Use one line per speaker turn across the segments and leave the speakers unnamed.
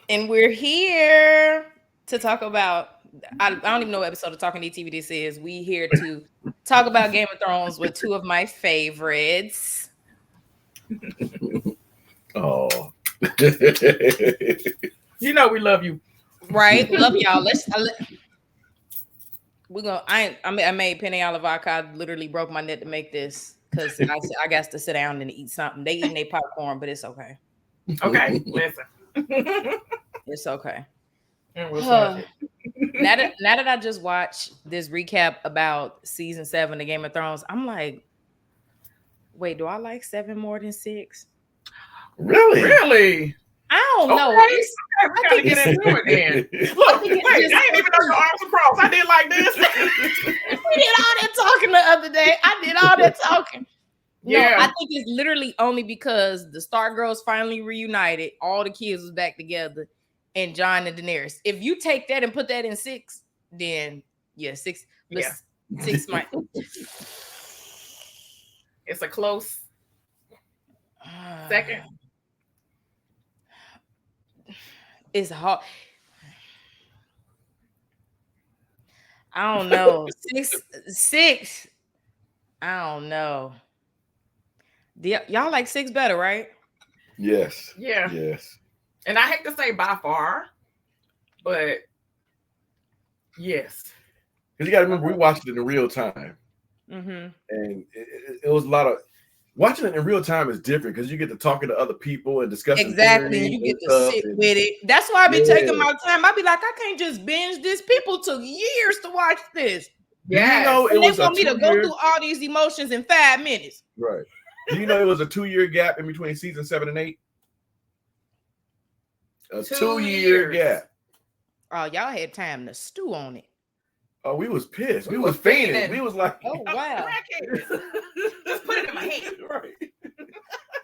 And we're here to talk about. I don't even know what episode of Talking DTV this is. We here to talk about Game of Thrones with two of my favorites.
Oh,
you know we love you,
right? Love y'all. We're gonna. I made penne alla vodka. I literally broke my neck to make this because I got to sit down and eat something. They eating their popcorn, but it's okay.
Okay, listen.
It's okay.
Now
Now that I just watched this recap about season 7 of Game of Thrones, I'm like, wait, do I like 7 more than 6?
Really?
I don't know.
Okay, we gotta get into it then. Look, wait, I didn't even know your arms across. I did like this.
We did all that talking the other day. I did all that talking. Yeah, I think it's literally only because the Stark girls finally reunited, all the kids was back together, and Jon and Daenerys. If you take that and put that in 6, then 6. Yeah. 6 might.
It's a close second.
It's hard. I don't know. 6. I don't know. Y'all like 6 better, right?
Yes.
Yeah.
Yes.
And I hate to say by far, but yes.
Because you got to remember, we watched it in real time.
Mm-hmm.
And it was a lot of... Watching it in real time is different because you get to talking to other people and discussing.
Exactly. You get to sit with it. That's why I've been taking my time. I'd be like, I can't just binge this. People took years to watch this.
Yeah. You know,
and they want me to go through all these emotions in 5 minutes.
Right. Do you know it was a 2-year gap in between season 7 and 8? A 2-year gap.
Oh, y'all had time to stew on it.
Oh, we was pissed. We was fainting. We was like,
oh wow.
Just put it in my hand.
Right.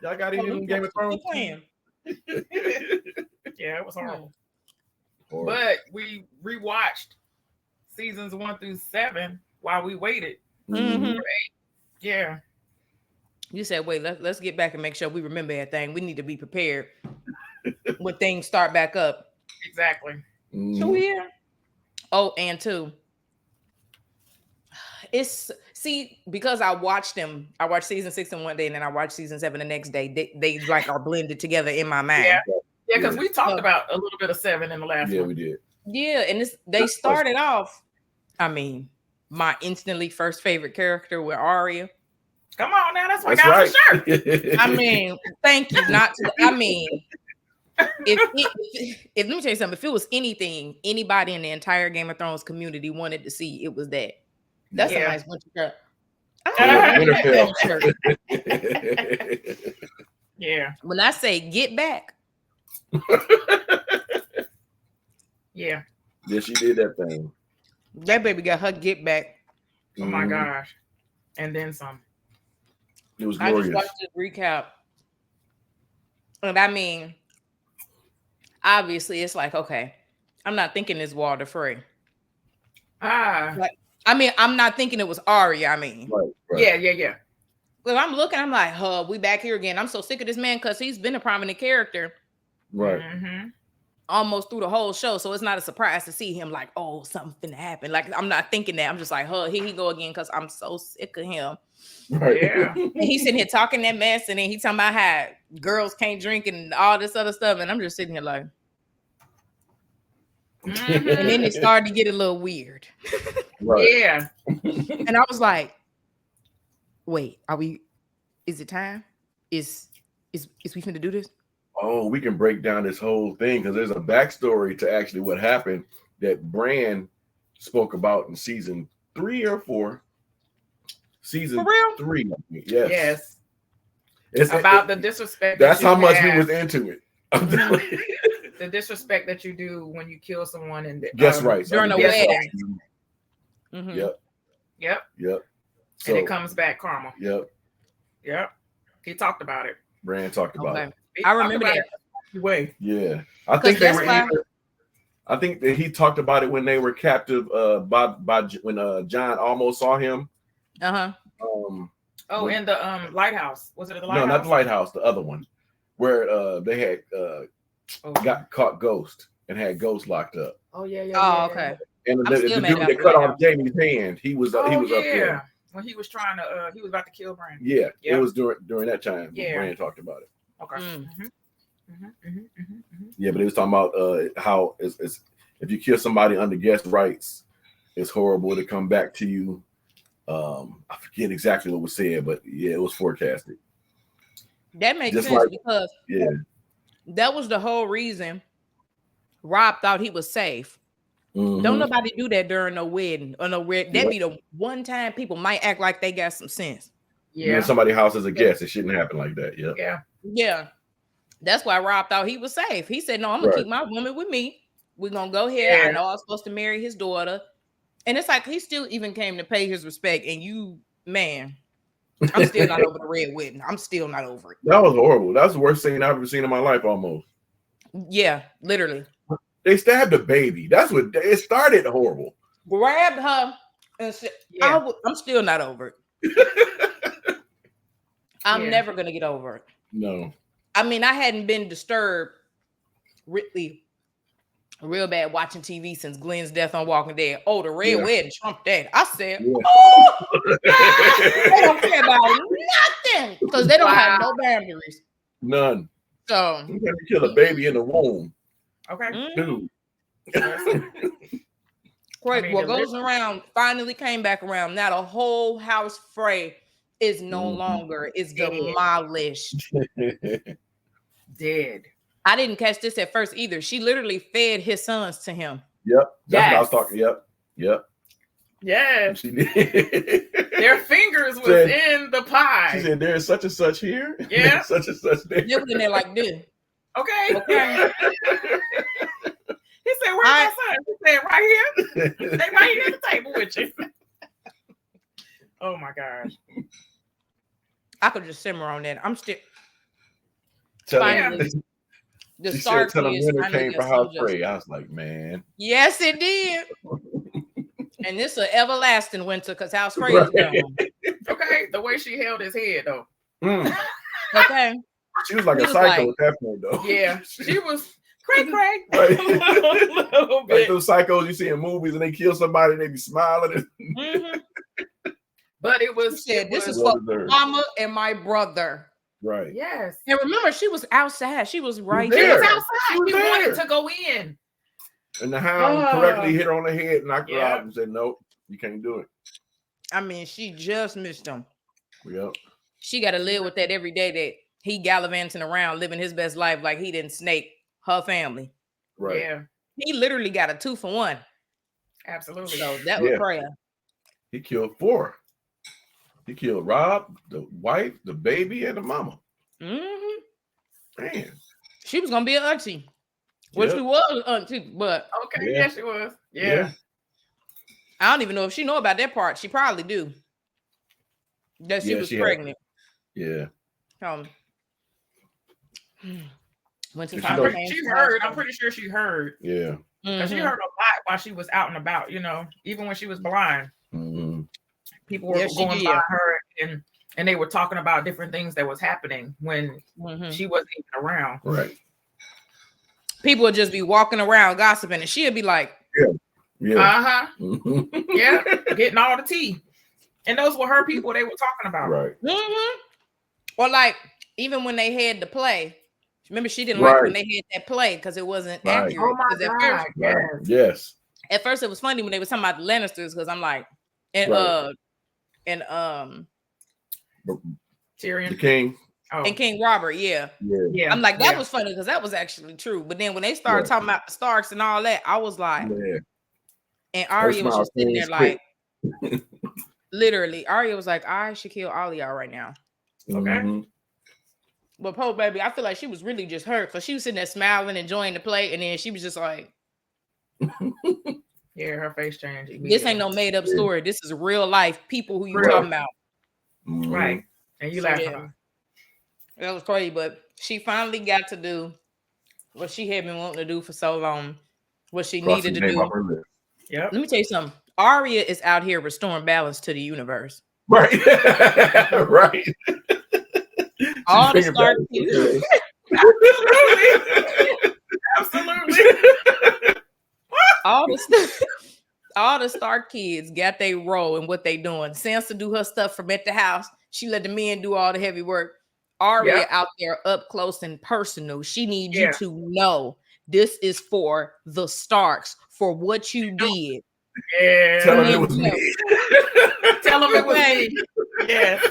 Y'all got any Game of Thrones?
Yeah, it was horrible. But we rewatched seasons 1 through 7 while we waited.
Mm-hmm.
Yeah.
You said, wait, let's get back and make sure we remember everything. We need to be prepared when things start back up.
Exactly.
So yeah. Oh, and 2. Because I watched season 6 in one day and then I watched season 7 the next day. They like are blended together in my mind.
Yeah, because we talked about a little bit of 7 in the last one.
Yeah, we did.
Yeah, and they started off. I mean, my instantly first favorite character with Arya.
Come on now, that's why I got the shirt.
I mean, thank you. Let me tell you something, if it was anything anybody in the entire Game of Thrones community wanted to see, it was that. That's a nice winter shirt.
Yeah.
When I say get back.
Yeah.
Yeah, she did that thing.
That baby got her get back.
Oh my gosh. And then some.
It was glorious.
I just watched this recap. And I mean, obviously it's like, okay, I'm not thinking it's Walder Frey. I'm not thinking it was Arya.
Right.
Yeah.
Well, I'm looking, I'm like, we back here again. I'm so sick of this man because he's been a prominent character.
Right.
Mm-hmm.
Almost through the whole show. So it's not a surprise to see him like, oh, something finna happen. Like, I'm not thinking that. I'm just like, here he go again because I'm so sick of him.
Right.
Yeah.
And he's sitting here talking that mess and then he talking about how girls can't drink and all this other stuff. And I'm just sitting here like, and then it started to get a little weird.
Right.
Yeah.
And I was like, wait, is it time? Is we finna do this?
Oh, we can break down this whole thing because there's a backstory to actually what happened that Bran spoke about in season 3 or 4. Season 3. Yes.
It's about the disrespect.
That's how much we was into it.
The disrespect that you do when you kill someone and
that's right.
During a wedding.
Mm-hmm. Yep.
So, and it comes back karma.
Yep.
He talked about it.
Bran talked about it.
I remember that.
Way.
Yeah. I think they were I think that he talked about it when they were captive by when Jon almost saw him.
In the lighthouse. Was it the lighthouse?
No, not the lighthouse, the other one. Where they had got caught Ghost and had Ghost locked up.
Oh yeah.
Okay.
And the dude that cut off Jaime's hand, he was up there
when he was trying to he was about to kill Bran.
Yeah, it was during that time.
Yeah,
Bran talked about it.
Okay.
Yeah, but he was talking about how it's if you kill somebody under guest rights, it's horrible to come back to you. I forget exactly what was said, but yeah, it was forecasted.
That makes sense because that was the whole reason Rob thought he was safe. Mm-hmm. Don't nobody do that during no wedding or no wedding. That'd be the one time people might act like they got some sense.
Yeah, somebody's house as a guest, it shouldn't happen like that.
Yeah. That's why Rob thought he was safe. He said, "No, I'm gonna keep my woman with me. We're gonna go here. I know I'm supposed to marry his daughter." And it's like he still even came to pay his respect. And you, man, I'm still not over the red wedding. I'm still not over it.
That was horrible. That's the worst thing I've ever seen in my life, almost.
Yeah, literally.
They stabbed a baby. That's what it started horrible.
Grabbed her and said, I'm still not over it. I'm never gonna get over it.
No.
I mean, I hadn't been disturbed really real bad watching TV since Glenn's death on Walking Dead. Oh, the red wedding trumped that. I said, they don't care about nothing because they don't have no boundaries.
None.
So
you got to kill a baby in the womb.
Okay.
Dude.
Great. What goes around finally came back around. Now the whole house fray is no longer demolished.
Dead.
I didn't catch this at first either. She literally fed his sons to him.
Yep. That's what I was talking. Yep.
Yeah.
She did.
Their fingers was in the pie.
She said, "There's such and such here."
Yeah.
Such and such there.
They're in there like this.
Okay. He said, "Where's my son?" He said, "Right here." They right here at the table with you. Oh my gosh.
I could just simmer on that. I'm still.
Finally,
the
she
Stark
said, "Tell them winter came for House Frey." I was like, "Man."
Yes, it did. And this is an everlasting winter because House Frey is gone.
Okay, the way she held his head though.
Okay.
She was like a psycho at that point though.
Yeah, she was cray.
Right. Like those psychos you see in movies and they kill somebody and they be smiling.
But it was
this is for Mama and my brother.
Right.
Yes.
And remember, she was outside. She was right
there.
She
was outside. She wanted to go in.
And the hound correctly hit her on the head, knocked her out, and said, "Nope, you can't do it."
I mean, she just missed him.
Yep.
She got to live with that every day that he gallivanting around, living his best life like he didn't snake her family.
Right.
Yeah. He literally got a 2-for-1.
Absolutely.
So that was prayer.
He killed 4. He killed Rob, the wife, the baby, and the mama. Man.
She was gonna be an auntie. Well, she was an auntie, but
yeah, she was. Yeah.
I don't even know if she know about that part. She probably do. That she was pregnant.
Yeah.
Went to
she heard. I'm pretty sure she heard.
Yeah.
Because she heard a lot while she was out and about. You know, even when she was blind. People were going by her and they were talking about different things that was happening when she wasn't even around.
Right.
People would just be walking around gossiping, and she'd be like,
yeah, getting all the tea. And those were her people they were talking about.
Right.
Or like even when they had the play. Remember, she didn't like when they had that play because it wasn't accurate.
Oh my God!
Yes.
At first, it was funny when they were talking about the Lannisters because I'm like, and
Tyrion,
the king.
And King Robert, yeah. I'm like, that was funny because that was actually true. But then when they started talking about the Starks and all that, I was like, and Arya was just sitting there like, literally, Arya was like, I should kill all of y'all right now.
Okay.
But poor baby, I feel like she was really just hurt because she was sitting there smiling, enjoying the play, and then she was just like,
her face changed.
This ain't no made up story. This is real life people who you talking about.
Right. And you laughed at her.
That was crazy, but she finally got to do what she had been wanting to do for so long. What she needed to do.
Yep.
Let me tell you something. Arya is out here restoring balance to the universe.
Right. Right.
All the Stark kids. all the Stark kids got their role in what they doing. Sansa do her stuff from at the house. She let the men do all the heavy work. Arya out there up close and personal. She needs you to know this is for the Starks, for what you did.
Yeah. Tell them it was me.
Tell them it was me. Yes.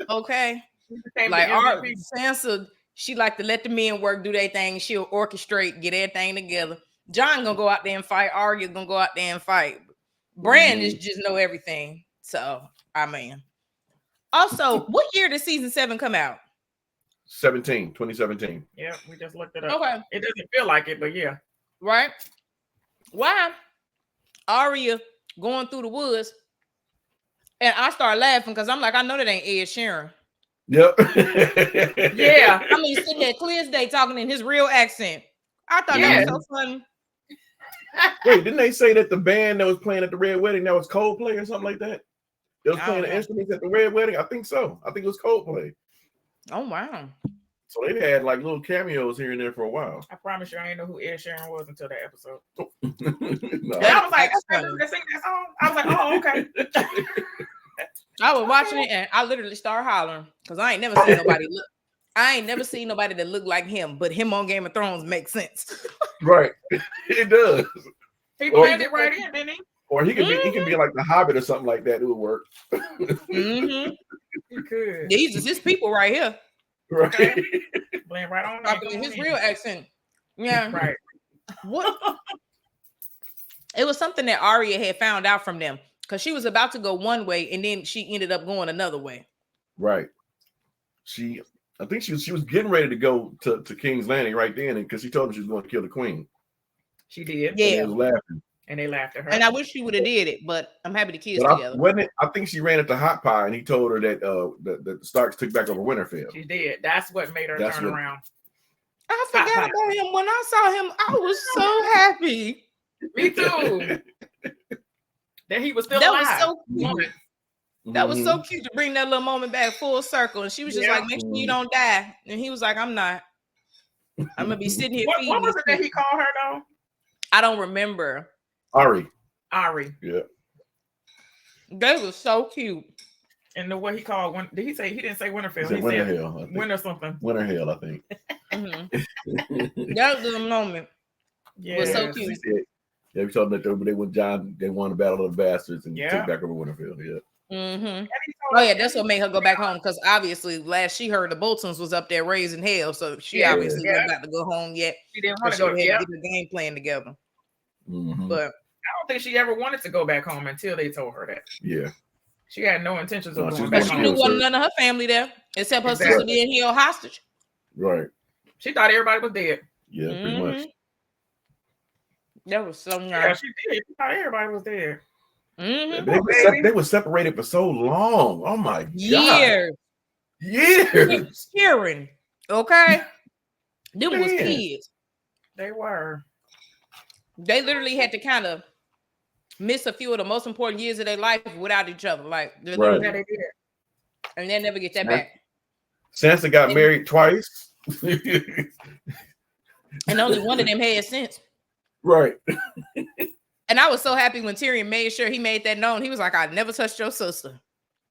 Okay. Like Sansa, she like to let the men work, do their thing. She'll orchestrate, get everything together. Jon gonna go out there and fight. Arya gonna go out there and fight. Bran is just know everything. So, I mean. Also, what year did season 7 come out?
2017.
Yeah, we just looked it up.
Okay.
It doesn't feel like it, but yeah.
Right? Why? Arya going through the woods. And I started laughing because I'm like, I know that ain't Ed Sheeran.
Yep.
Yeah. I mean, sitting there clear as day talking in his real accent. I thought that was so funny.
Wait, didn't they say that the band that was playing at the Red Wedding, that was Coldplay or something like that? They was playing the instruments at the Red Wedding? I think so. I think it was Coldplay.
Oh, wow.
So they had like little cameos here and there for a while.
I promise you, I didn't know who Ed Sheeran was until that episode.
No.
I was like, okay, they sing that song. I was like, oh, okay.
I was watching it and I literally started hollering because I ain't never seen nobody that looked like him, but him on Game of Thrones makes sense.
Right. It does.
He blended it right in, didn't he?
Or he could be like the Hobbit or something like that. It would work.
Mm-hmm.
He could.
These is his people right here.
Right.
Okay. Blend right on.
His real accent. Yeah.
Right.
What? It was something that Arya had found out from them because she was about to go one way and then she ended up going another way.
Right. I think she was getting ready to go to King's Landing right then, because she told him she was going to kill the queen.
She did.
Yeah.
And they was laughing.
And they laughed at her.
And I wish she would have did it, but I'm happy the kids together.
I think she ran into Hot Pie and he told her that the Starks took back over Winterfell.
She did. That's what made her turn around.
I forgot about him. When I saw him, I was so happy.
Me too. That he was still alive.
Was so cute. That was so cute to bring that little moment back full circle. And she was just like, make sure you don't die. And he was like, I'm not. I'm gonna be sitting here.
What was it that he called her though?
I don't remember.
Ari.
Yeah.
They was so cute.
And the what he called did he say he didn't say Winterfell?
He said Winterhell.
Winter something.
Winterhell, I think.
That was the moment.
Yeah.
Was so cute.
We told them that they went John, they won the Battle of the Bastards and took back over Winterfell. Yeah.
Mm-hmm. Oh yeah, that's what made her go back home, because obviously last she heard the Boltons was up there raising hell, so she obviously wasn't about to go home yet.
She didn't want to go.
Get the game plan together.
Mm-hmm.
But
I don't think she ever wanted to go back home until they told her that.
Yeah.
She had no intentions of going back home.
She knew wasn't none of her family there except her sister being held hostage.
Right.
She thought everybody was dead.
Yeah, pretty much.
That was so nice.
Yeah, she did. She thought everybody was dead.
Mm-hmm.
They were separated for so long. Oh my God.
Years. Hearing. Okay. Them was kids.
They were.
They literally had to kind of miss a few of the most important years of their life without each other. Like,
they did.
And they'll never get that back.
Sansa got married twice.
And only one of them had sense.
Right.
And I was so happy when Tyrion made sure he made that known. He was like, I never touched your sister.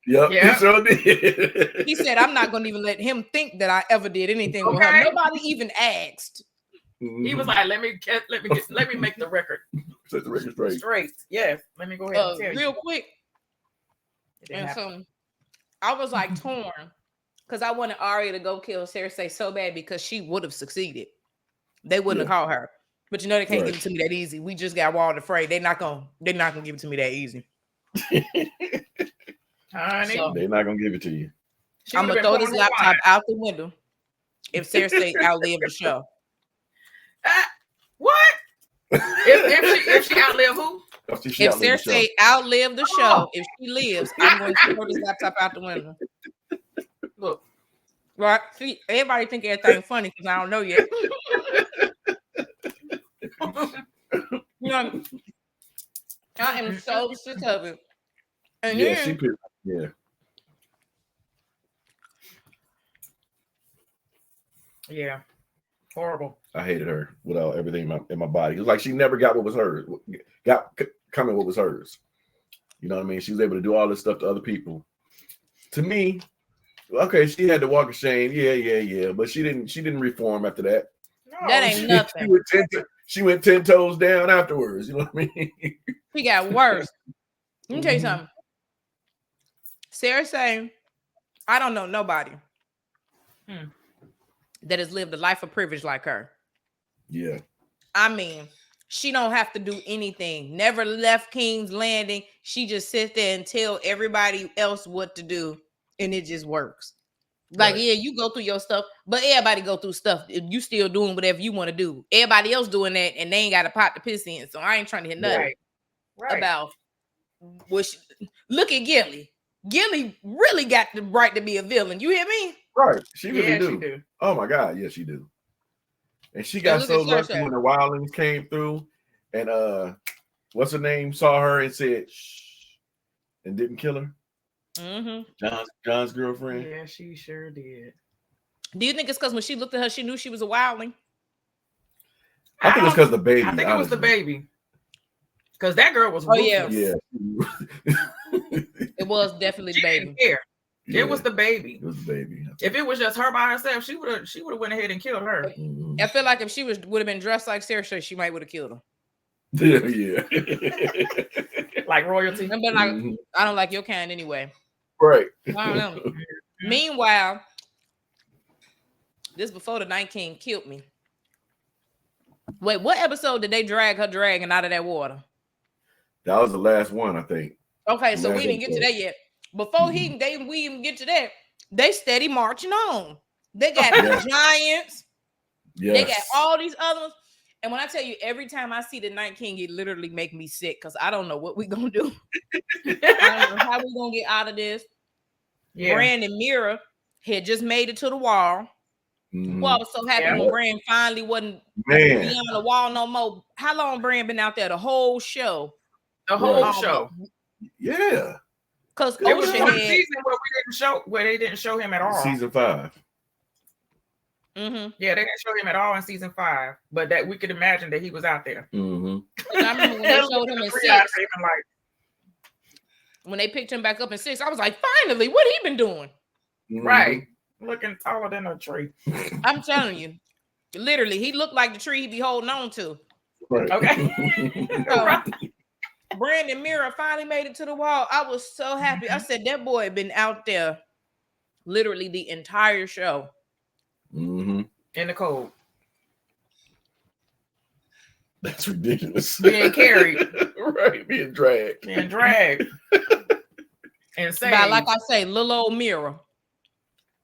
Yep, he sure did.
He said, I'm not going to even let him think that I ever did anything with her. Nobody even asked.
He was like, let me make the record.
Set the record
straight. Yes. Let me go ahead and tell you.
Real quick. And so I was like torn because I wanted Arya to go kill Cersei so bad because she would have succeeded. They wouldn't have called her. But you know they can't give it to me that easy. We just got walled afraid. They're not gonna give it to me that easy.
Honey,
they're not gonna give it to you.
I'm gonna throw this laptop out the window if Cersei outlived the show.
What? if she outlived who?
If Cersei outlived the show, if she lives, I'm going to throw this laptop out the window.
Look,
right? See, everybody think everything funny because I don't know yet. You know, I am so sick of it. And
yeah. Horrible.
I hated her with everything in my body. It was like she never got what was hers. Coming what was hers. You know what I mean? She was able to do all this stuff to other people. To me, okay, she had to walk of shame. Yeah. But she didn't reform after that.
No, that ain't nothing.
She went 10 toes down afterwards. You know what I mean?
She got worse. Let me tell you something. Cersei, I don't know nobody that has lived a life of privilege like her.
Yeah.
I mean, she don't have to do anything. Never left King's Landing. She just sit there and tell everybody else what to do, and it just works. Like, yeah, you go through your stuff, but everybody go through stuff. You still doing whatever you want to do. Everybody else doing that, and they ain't got a pot to piss in. So I ain't trying to hear nothing about what. Look at Gilly. Gilly really got the right to be a villain. You hear me?
Right. She really do. Oh my God, yes, she do. And she got so lucky when the wildlings came through, and what's her name saw her and said shh, and didn't kill her. John's girlfriend.
Yeah, she sure did.
Do you think it's because when she looked at her, she knew she was a wildling?
I think it's because the baby.
I think it was the baby. Because that girl was ruthless.
Yeah.
It was definitely the baby.
Yeah. It was the baby.
It was the baby.
If it was just her by herself, she would have went ahead and killed her.
I feel like if she would have been dressed like Cersei, she might would have killed her.
Yeah.
Like royalty.
But like, I don't like your kind anyway.
Right.
I don't know. Meanwhile, this before the Night King killed me. Wait, what episode did they drag her dragon out of that water?
That was the last one, I think.
Okay, so we didn't get to that yet. Before we even get to that, they steady marching on. They got giants. Yes. They got all these other ones. And when I tell you, every time I see the Night King, it literally make me sick because I don't know what we gonna do. I don't know how we gonna get out of this. Yeah. Bran and Mira had just made it to the wall. Well, I was so happy when Bran finally wasn't beyond the wall no more. How long Bran been out there? The whole show.
The whole show.
Yeah.
Because
it was one season where they didn't show him at all.
Season 5.
Yeah, they didn't show him at all in season 5, but that we could imagine that he was out there.
I remember when they showed him in 6. When they picked him back up in 6, I was like, finally, what he been doing?
Right. Looking taller than a tree.
I'm telling you. Literally, he looked like the tree he be holding on to.
Right.
Okay.
So, Bran and Mira finally made it to the wall. I was so happy. I said, that boy had been out there literally the entire show.
In the cold.
That's ridiculous.
Being carried.
Right, being dragged.
And say,
like I say, little old Mira.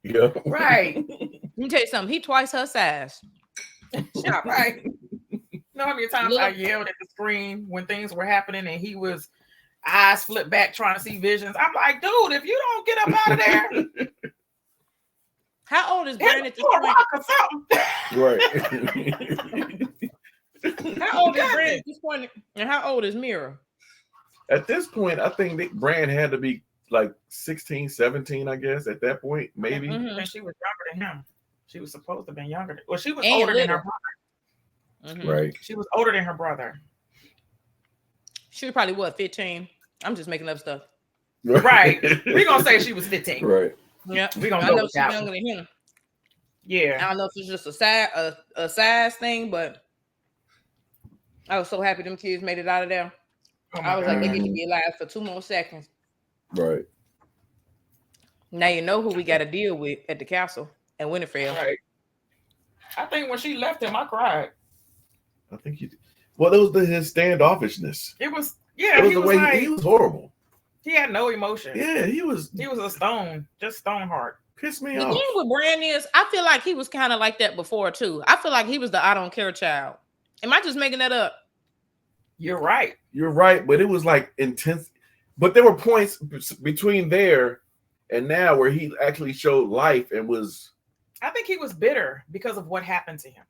Yeah.
Right.
Let me tell you something. He twice her size.
Yeah, right. You know how many times I yelled at the screen when things were happening and he was eyes flipped back trying to see visions? I'm like, dude, if you don't get up out of there.
How old is Bran at this
point?
Right. How old is Bran at this point? And how old is Mira?
At this point, I think Bran had to be like 16, 17, I guess, at that point, maybe.
And she was younger than him. She was supposed to have been younger. Well, she was older than her brother.
Right.
She was older than her brother.
She was probably, 15? I'm just making up stuff.
Right. We're going to say she was 15.
Right.
Yeah.
We're going to go with
she's younger than him.
Yeah.
I don't know if it's just a size thing, but I was so happy them kids made it out of there. I was like, they get to be alive for 2 more seconds.
Right.
Now you know who we got to deal with at the castle and Winterfell.
Right. I think when she left him, I cried.
I think he did. Well, it was his standoffishness.
It was,
he was horrible.
He had no emotion.
Yeah, he was a
stone, just stone heart.
Pissed me
off.
The
thing with Bran is, I feel like he was kind of like that before too. I feel like he was the I don't care child. Am I just making that up?
You're right.
You're right, but it was like intense. But there were points between there and now where he actually showed life and was.
I think he was bitter because of what happened to him.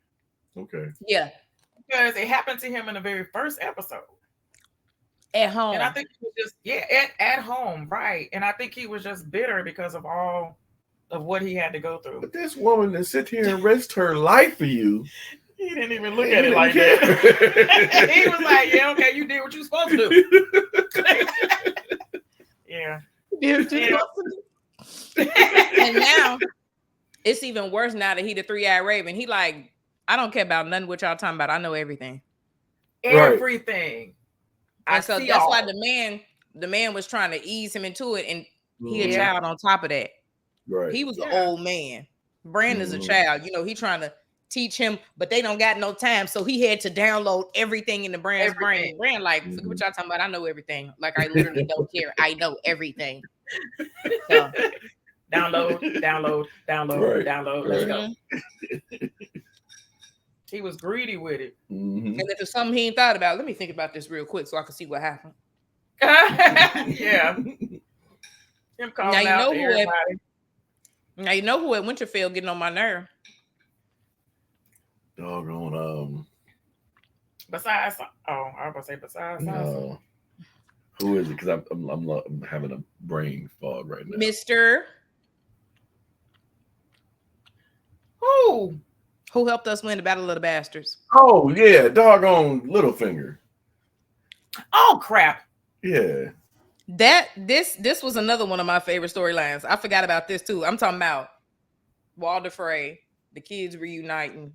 Okay.
Yeah.
Because it happened to him in the very first episode.
At home.
And I think he was just, at home, right. And I think he was just bitter because of all of what he had to go through.
But this woman that sit here and risked her life for you.
He didn't even look at it like that. He was like, yeah, okay, you did what you were supposed to do. Yeah.
And now it's even worse now that he the 3-eyed raven. He like, I don't care about nothing what y'all talking about. I know everything.
Everything.
And so that's why the man was trying to ease him into it, and he a child on top of that.
Right.
He was an old man. Bran is a child. You know, he trying to teach him, but they don't got no time. So he had to download everything in the Bran's brain. Bran like, forget what y'all talking about. I know everything. Like, I literally don't care. I know everything. So.
Download. Let's go. He was greedy with it.
And if it's something he ain't thought about, let me think about this real quick so I can see what happened.
Yeah. Him calling out to everybody.
Now you know who at Winterfell getting on my nerve.
Doggone.
Besides, I was about to say besides.
No. Who is it? Because I'm having a brain fog right now.
Mr. Who helped us win the Battle of the Bastards?
Oh yeah, doggone Littlefinger.
Oh crap!
Yeah.
This was another one of my favorite storylines. I forgot about this too. I'm talking about Walder Frey, the kids reuniting,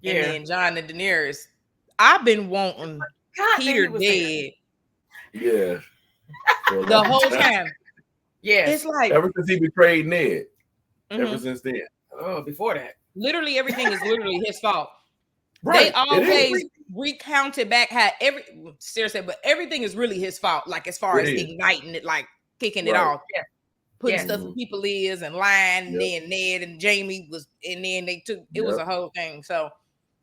and then Jon and Daenerys. I've been wanting Peter dead.
Yeah.
The whole time.
Yeah.
It's like
ever since he betrayed Ned. Ever since then.
Oh, before that.
Literally everything is literally his fault.
Right.
They always recounted back how seriously, but everything is really his fault. Like as far as igniting it, like kicking it off.
Yeah.
Putting stuff in people's ears and lying, and then Ned and Jaime was, and then they took it was a whole thing. So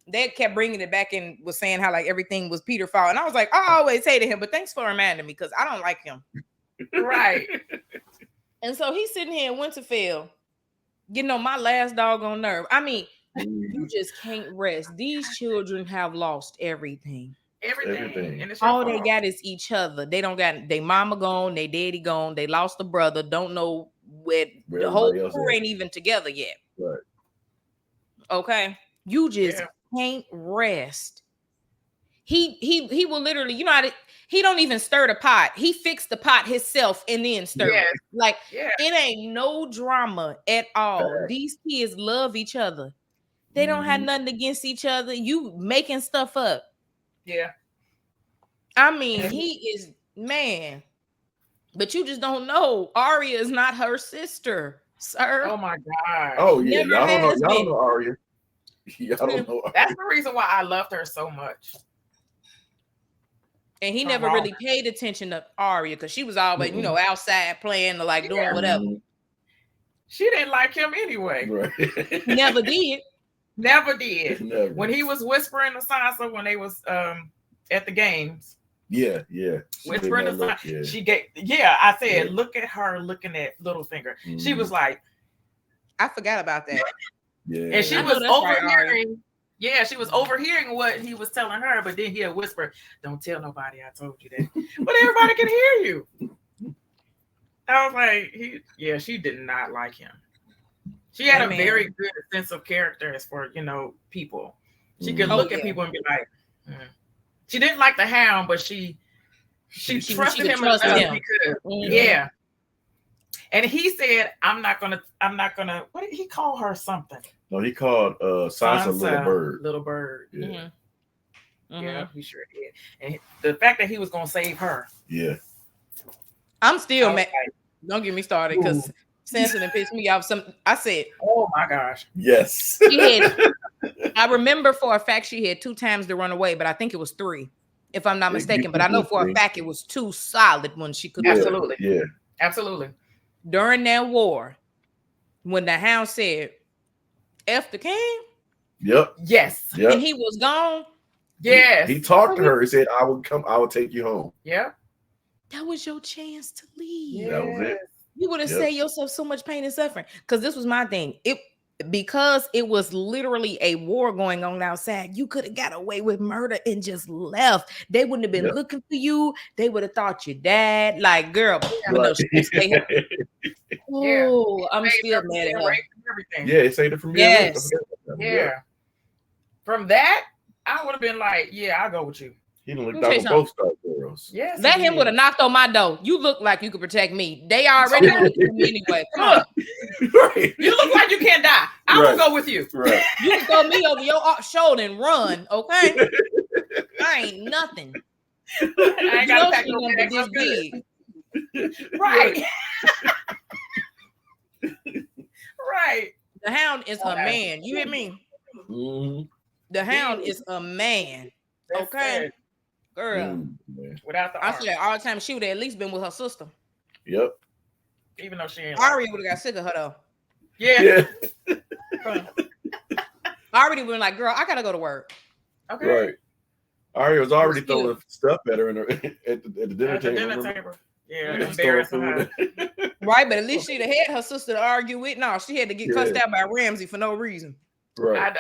they kept bringing it back and was saying how like everything was Peter's fault. And I was like, I always hated him, but thanks for reminding me because I don't like him.
Right.
And so he's sitting here in Winterfell, getting on my last doggone nerve. I mean, you just can't rest. These children have lost everything.
Everything. And
all they got is each other. They don't got their mama gone, their daddy gone, they lost a brother, don't know where the whole crew ain't even together yet.
Right.
Okay. You just can't rest. He will literally, you know, he don't even stir the pot. He fixed the pot himself and then stir it. Like it ain't no drama at all. These kids love each other. They don't have nothing against each other. You making stuff up.
Yeah.
I mean, he is man. But you just don't know. Arya is not her sister, sir.
Oh my God.
Oh yeah. Y'all don't know Arya. Y'all don't know Arya.
That's the reason why I loved her so much.
And he never really paid attention to Arya because she was always, you know, outside playing or like doing whatever.
She didn't like him anyway.
Right.
Never did.
Never did.
Never.
When he was whispering to Sansa when they was at the games.
Yeah.
Whispering to Sansa. She gave I said, look at her looking at Littlefinger. She was like,
I forgot about that.
Yeah.
And she was overhearing. Yeah, she was overhearing what he was telling her, but then he'll whisper, "Don't tell nobody I told you that." But everybody can hear you. I was like, she did not like him. She had a very good sense of character as for, you know, people. She could look at people and be like, She didn't like the Hound, but she trusted him enough because yeah. And he said, I'm not gonna, what did he call her something?
No, he called Sansa Little Bird.
Little Bird.
Yeah.
Yeah, he sure did. And the fact that he was gonna save her.
Yeah.
I'm still mad. Don't get me started because Sansa done pissed me off. I said,
oh my gosh.
Yes.
I remember for a fact she had 2 times to run away, but I think it was 3, if I'm not mistaken. But I know for a fact it was 2 solid ones she could.
Absolutely.
Yeah.
Absolutely.
During that war, when the Hound said, F the king.
Yep.
Yes.
Yep.
And he was gone.
Yes.
He talked to her. He said, I will take you home.
Yep.
That was your chance to leave.
Yes. That was it.
You would have saved yourself so much pain and suffering. Because this was my thing. It because it was literally a war going on outside, you could have got away with murder and just left. They wouldn't have been looking for you. They would have thought you died. Like, girl, but no, she stay here. Oh, I'm still mad at her.
Yeah, it saved it from being raped.
Yeah. From that, I would have been like, yeah, I'll go with you.
He done looked out for both Stark girls.
Yes,
that him would have knocked on my door. You look like you could protect me. They already want to me anyway. Come on.
Right. You look like you can't die. I will go with you.
Right.
You can throw me over your shoulder and run, okay? I ain't nothing.
I ain't got to pack no bags.
This big.
Right. Right.
The Hound is a man. You hear me?
Mm-hmm.
The Hound is a man. Okay. Girl.
Without the
I say that all the time. She would have at least been with her sister.
Yep.
Even though she ain't.
Arya would have got sick of her though.
Yeah.
Arya would been like, girl, I gotta go to work.
Okay.
Right. Arya was already throwing stuff at her in her at the dinner table.
Yeah, embarrassing her.
Right, but at least she'd have had her sister to argue with. No, she had to get cussed out by Ramsay for no reason.
Right.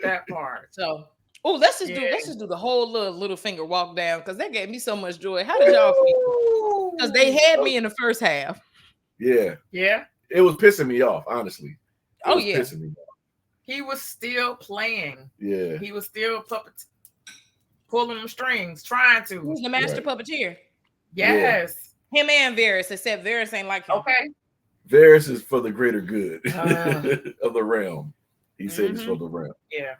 That part.
So, let's just do the whole Littlefinger walk down because that gave me so much joy. How did y'all feel? Because they had me in the first half.
Yeah.
Yeah.
It was pissing me off, honestly. Pissing me off.
He was still playing.
Yeah.
He was still pulling them strings, trying to.
Who's the master puppeteer?
Yes.
Yeah. Him and Varys, except Varys ain't like him.
Okay.
Varys is for the greater good of the realm. He said it's for the realm.
Yeah.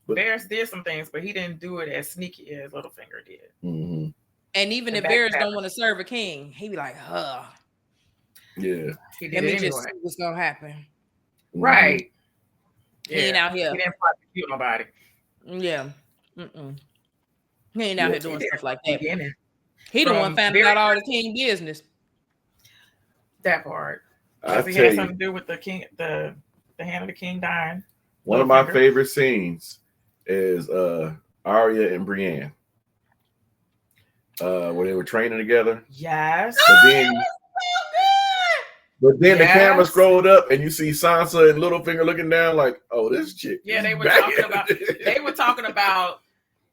But Varys did some things, but he didn't do it as sneaky as Littlefinger did.
Mm-hmm.
And even if Varys don't want to serve a king, he be like,
yeah.
He did
let me
anyway.
just see what's gonna happen.
Right.
He ain't out here.
He didn't prosecute nobody.
Yeah. He ain't out here doing stuff like that. He the one finding
Varys,
out all the king business.
That part. Does he have something to do with the king, the hand of the king dying?
One of my favorite scenes is Arya and Brienne. When they were training together.
Yes.
But then the camera scrolled up and you see Sansa and Littlefinger looking down like, oh, this chick.
Yeah, they were talking about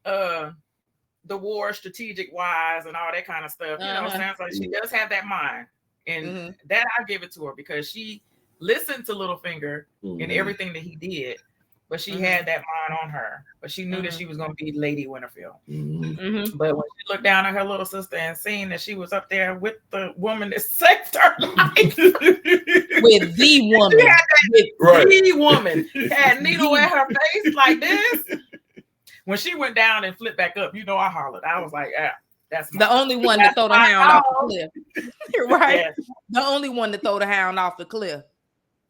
the war strategic wise and all that kind of stuff. You know, Sansa, she does have that mind. And that I give it to her because she listened to Littlefinger and everything that he did, but she had that mind on her. But she knew that she was going to be Lady Winterfell. But when she looked down at her little sister and seen that she was up there with the woman that saved her life,
with the woman,
the woman had needle at her face like this. When she went down and flipped back up, you know, I hollered. I was like, that's
the only one to throw the hound off the cliff. Right. Yes. The only one to throw the hound off the cliff.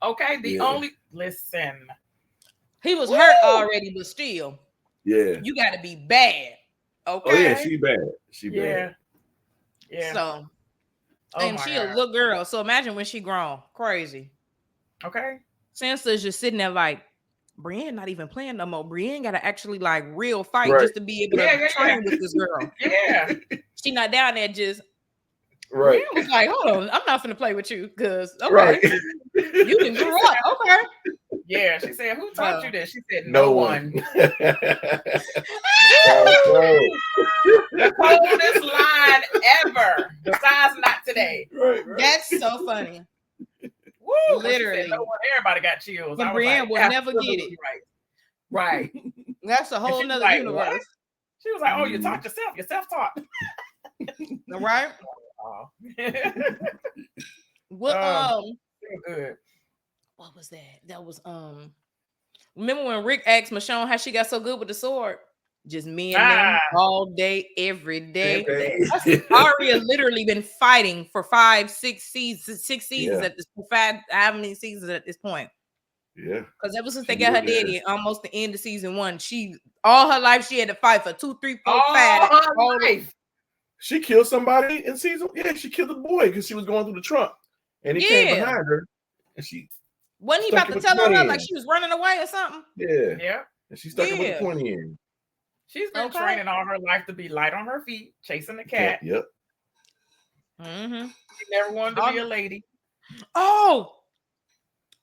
Okay. Listen.
He was hurt already, but still.
Yeah.
You got to be bad. Okay.
Oh, yeah. She bad. She bad.
Yeah.
So. And she a little girl. So imagine when she grown. Crazy.
Okay.
Sansa's just sitting there like, Brienne not even playing no more. Brienne got to actually like real fight just to be able to train with this girl.
Yeah.
She not down there just.
Right.
Brienne was like, hold on, I'm not finna play with you because you can grow up. Okay.
Yeah. She said, who taught you this? She said, no one. The coldest line ever. Besides not today.
Right.
That's so funny.
Woo,
literally.
No one, everybody got chills.
And Brienne will never get it.
Right.
That's a whole nother universe.
What? She was like, oh, you taught yourself. You're self-taught.
Right? What
good.
What was that? That was remember when Rick asked Michonne how she got so good with the sword? Just me and them all day, every day. Arya literally been fighting for 6 seasons at this how many seasons at this point?
Yeah.
Because ever since they got her daddy, almost the end of season 1, she all her life she had to fight for 2, 3, 4, 5.
All life.
She killed somebody in season. Yeah, she killed the boy because she was going through the trunk, and he came behind her, and she
wasn't he about to tell her like she was running away or something?
Yeah,
yeah,
and she stuck it with the pointy end.
She's been training all her life to be light on her feet, chasing the cat.
Yep.
She never wanted to be a lady.
Oh,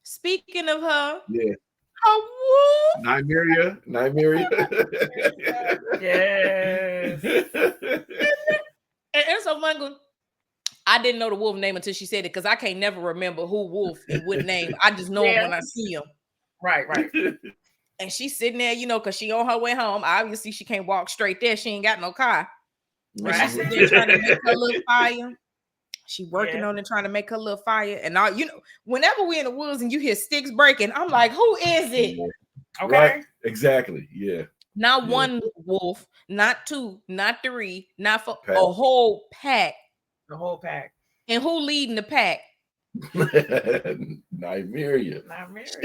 Speaking of her,
yeah.
Oh,
Nymeria.
Yes.
And so funny. I didn't know the wolf name until she said it because I can't never remember who wolf and what name. I just know him when I see him.
Right.
And she's sitting there, because she on her way home. Obviously, she can't walk straight there. She ain't got no car. Right. She's sitting there trying to make her little fire. She working on it, trying to make her little fire. And all whenever we're in the woods and you hear sticks breaking, I'm like, who is it?
Okay.
Right. Exactly. Yeah.
Not one wolf, not two, not three, not four, a whole pack.
The whole pack.
And who leading the pack?
Nymeria.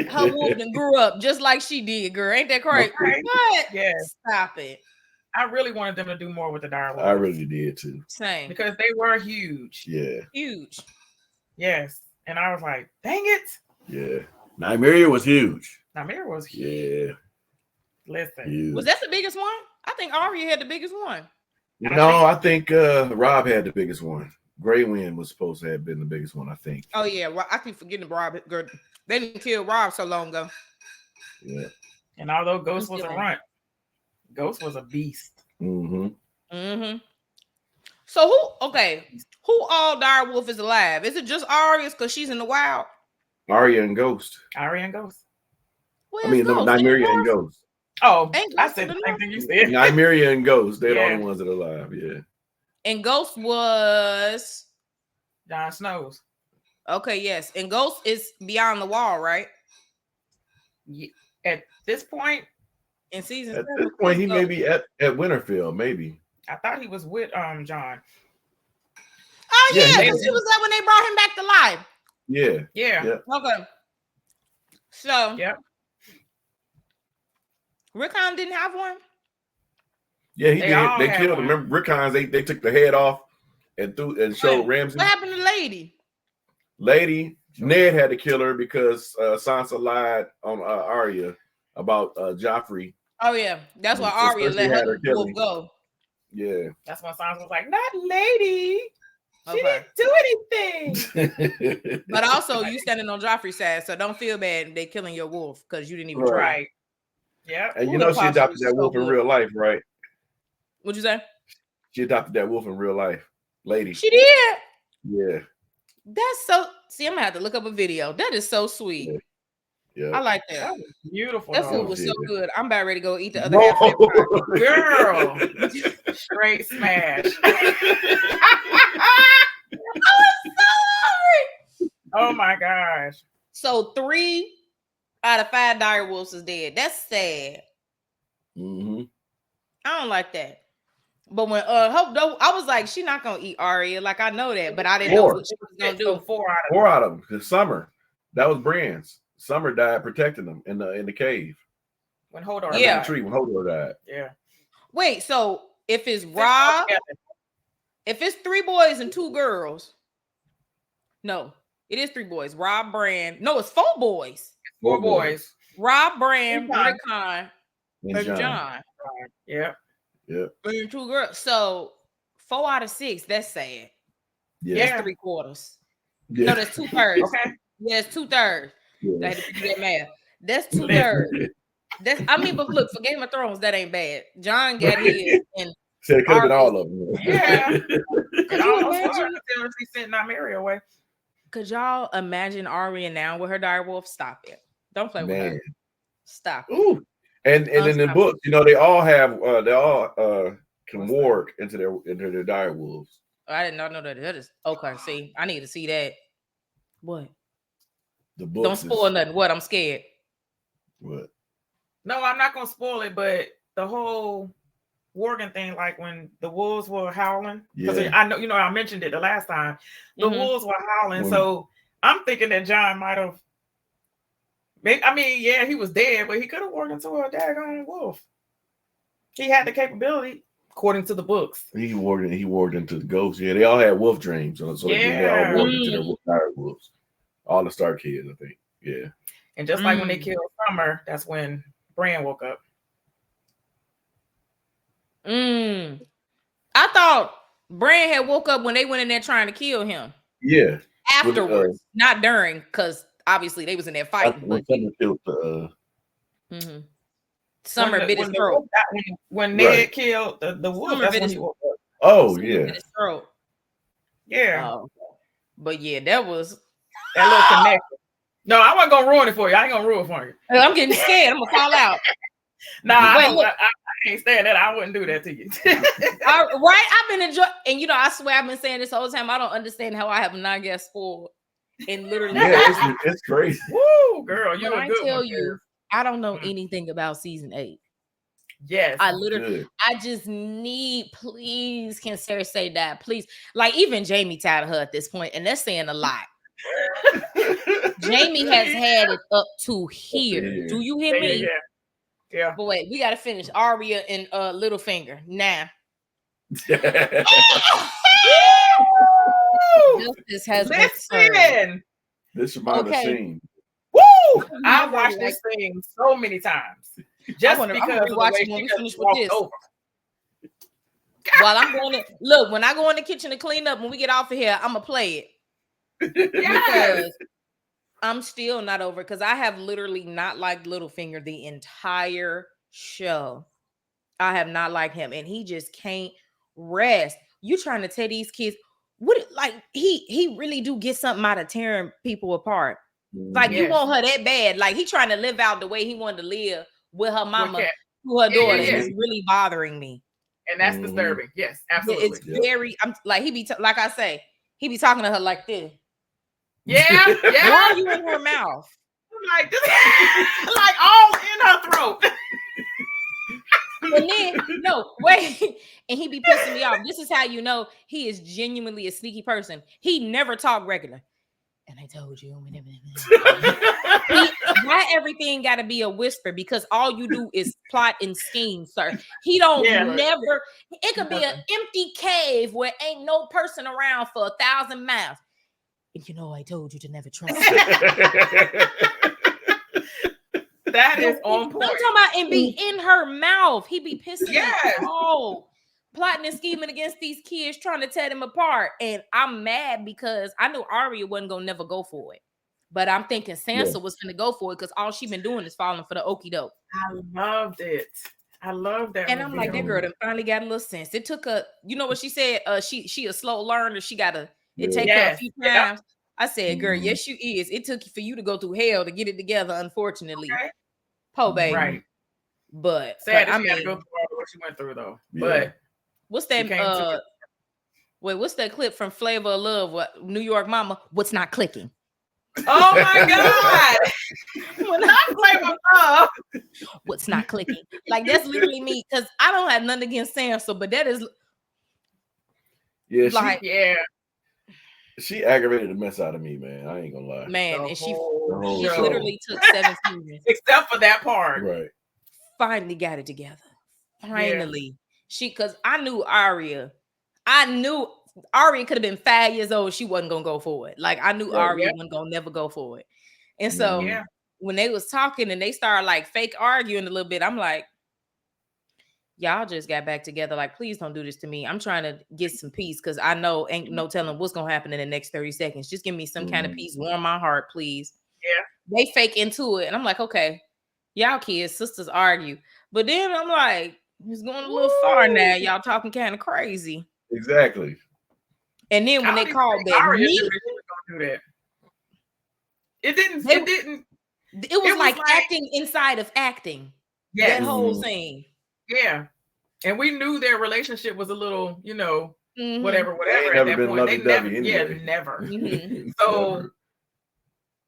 Her wolf done grew up just like she did, girl. Ain't that crazy? What?
Yeah.
Stop it.
I really wanted them to do more with the direwolves.
I really did too.
Same.
Because they were huge.
Yeah.
Huge.
Yes. And I was like, dang it.
Yeah. Nymeria was huge.
Nymeria was huge.
Yeah.
Listen.
Huge.
Was that the biggest one? I think Arya had the biggest one.
No, I think Rob had the biggest one. Grey Wind was supposed to have been the biggest one, I think.
Oh, yeah. I keep forgetting Rob. They didn't kill Rob so long ago.
Yeah.
And although Ghost was a runt, Ghost was a beast.
Mm-hmm. So who all direwolf is alive? Is it just Arya because she's in the wild?
Arya and Ghost. Nymeria and Ghost.
Oh, I said the same thing you said.
Nymeria and Ghost. They're the only ones that are alive. Yeah.
And Ghost was
Jon Snow's.
Okay, yes. And Ghost is beyond the wall, right?
Yeah. At this point
in season
at this point, he may be at Winterfell, maybe.
I thought he was with Jon.
Oh yeah, because he was there when they brought him back to life.
Yeah.
Okay. So
yep.
Rickon didn't have one.
Yeah, he did. They killed him. Remember, Rickon, they took the head off and showed Ramsay.
What happened to Lady?
Ned had to kill her because Sansa lied on Arya about Joffrey.
Oh yeah, that's why Arya let her wolf go.
Yeah,
that's why Sansa was like, "Not Lady. She didn't do anything."
But also, you standing on Joffrey's side, so don't feel bad they killing your wolf because you didn't even try.
Yeah,
and she adopted that wolf in real life, right?
What'd you say?
She adopted that wolf in real life, Lady.
She did.
Yeah.
That's so. See, I'm gonna have to look up a video. That is so sweet.
Yeah.
I like that.
That was beautiful.
That food was so good. I'm about ready to go eat the other half of that
pie. Girl. Straight smash. Oh my gosh.
So 3 out of 5 direwolves is dead. That's sad.
Mm-hmm.
I don't like that. But when I was like, she's not gonna eat Arya. Like I know that, but I didn't know what she was gonna do.
4
out of them. Because Summer, that was Bran's. Summer died protecting them in the cave.
When Hodor
died. When Hodor died.
Yeah.
Wait, so if it's Rob, if it's 3 boys and 2 girls, no, it is 3 boys. Rob, Bran. No, it's 4 boys.
4 boys.
Rob, Bran, Rickon, and Jon.
Yeah.
Yeah.
And 2 girls. So 4 out of 6. That's sad.
Yeah.
That's 3/4.
Yeah.
No, that's 2/3.
Okay.
Yeah, it's 2/3.
Yeah.
I had to get mad. That's 2/3. But look, for Game of Thrones, that ain't bad. Jon got his and
said it could have been all of them.
Yeah. Could you imagine if he sent Nymeria away?
Could y'all imagine Arya now with her direwolf? Stop it. Don't play with her. Stop it.
Ooh. And in the book, they all have can warg into their direwolves.
I did not know that. That is okay. See, I need to see that. What?
The book.
Don't spoil nothing. What? I'm scared.
What?
No, I'm not gonna spoil it, but the whole warging thing, like when the wolves were howling, because I know, I mentioned it the last time. The wolves were howling, so I'm thinking that Jon might have. I mean, yeah, he was dead, but he could have warged into a daggone wolf. He had the capability, according to the books.
He warged into the ghosts. Yeah, they all had wolf dreams, so they all warged into their direwolves. All the Stark kids, I think. Yeah.
And just like when they killed Summer, that's when Bran woke up.
I thought Bran had woke up when they went in there trying to kill him.
Yeah.
Afterwards, not during, because obviously they was in there fighting. But
killed
Summer bit his throat.
When Ned killed the wolf, that's when he woke up.
Oh, yeah. Bit his
throat.
Yeah.
But yeah, that was
that little connection. No, I wasn't gonna ruin it for you. I ain't gonna ruin it for you.
I'm getting scared. I'm gonna call out.
Nah, I can't stand that. I wouldn't do that to you.
Right? I've been enjoying, and I swear I've been saying this whole time. I don't understand how I have not got spoiled. And literally,
it's crazy.
Woo, girl, you
I tell you, I don't know anything about season 8.
Yes,
I just need, please, can Cersei die? Please, like even Jaime tired of her at this point, and that's saying a lot. Jaime has had it up to here. Do you hear me?
Yeah.
But wait, we gotta finish Arya and Littlefinger now. Justice has been served.
This is my scene.
Woo! I've watched this thing so many times. Just because of the way
when
we
finish with this.
Over.
While I'm going to look, when I go in the kitchen to clean up, when we get off of here, I'm gonna play it. Because I'm still not over, because I have literally not liked Littlefinger the entire show. I have not liked him, and he just can't rest. You trying to tell these kids he really do get something out of tearing people apart. Like you want her that bad. Like he trying to live out the way he wanted to live with her mama, to her daughter. It's really bothering me.
And that's disturbing. Yes, absolutely.
It's very, I'm like, he be, like I say, he be talking to her like this.
Yeah.
Why are you in her mouth?
Like, like all in her throat.
And then, no, wait. And he be pissing me off. This is how you know he is genuinely a sneaky person. He never talk regular. And I told you. Why everything got to be a whisper? Because all you do is plot and scheme, sir. He don't never. It could be an empty cave where ain't no person around for 1,000 miles. And I told you to never trust me.
That is on point.
I'm talking about and be in her mouth. He be pissing me off. Plotting and scheming against these kids, trying to tear them apart. And I'm mad because I knew Arya wasn't going to never go for it. But I'm thinking Sansa was going to go for it because all she been doing is falling for the okie doke.
I loved it. I love that.
And I'm like, that girl done finally got a little sense. It took her, you know what she said? She a slow learner. She got to, it take her a few times. I said, girl, yes, you is. It took for you to go through hell to get it together, unfortunately.
Okay.
Po baby.
Right.
But
sad that she had to go through all what she went through though. But
what's that? What's that clip from Flavor of Love? What New York Mama? What's not clicking?
Oh my God! Not Flavor of Love.
What's not clicking? Like that's literally me because I don't have nothing against Sansa, but that is
she aggravated the mess out of me, man. I ain't gonna lie,
man. And she literally took 7 seasons,
except for that part.
Right.
Finally got it together. Finally, because I knew Arya. I knew Arya could have been 5 years old. She wasn't gonna go for it. Like I knew Arya wasn't gonna never go for it. And so when they was talking and they started like fake arguing a little bit, I'm like, y'all just got back together. Like, please don't do this to me. I'm trying to get some peace because I know ain't no telling what's gonna happen in the next 30 seconds. Just give me some kind of peace, warm my heart, please.
Yeah.
They fake into it, and I'm like, okay, y'all kids, sisters argue, but then I'm like, it's going a little far now. Y'all talking kind of crazy.
Exactly.
And then when they called that,
it didn't.
It was like acting inside of acting. That whole scene.
Yeah. And we knew their relationship was a little, whatever.
At that point, they never,
never. So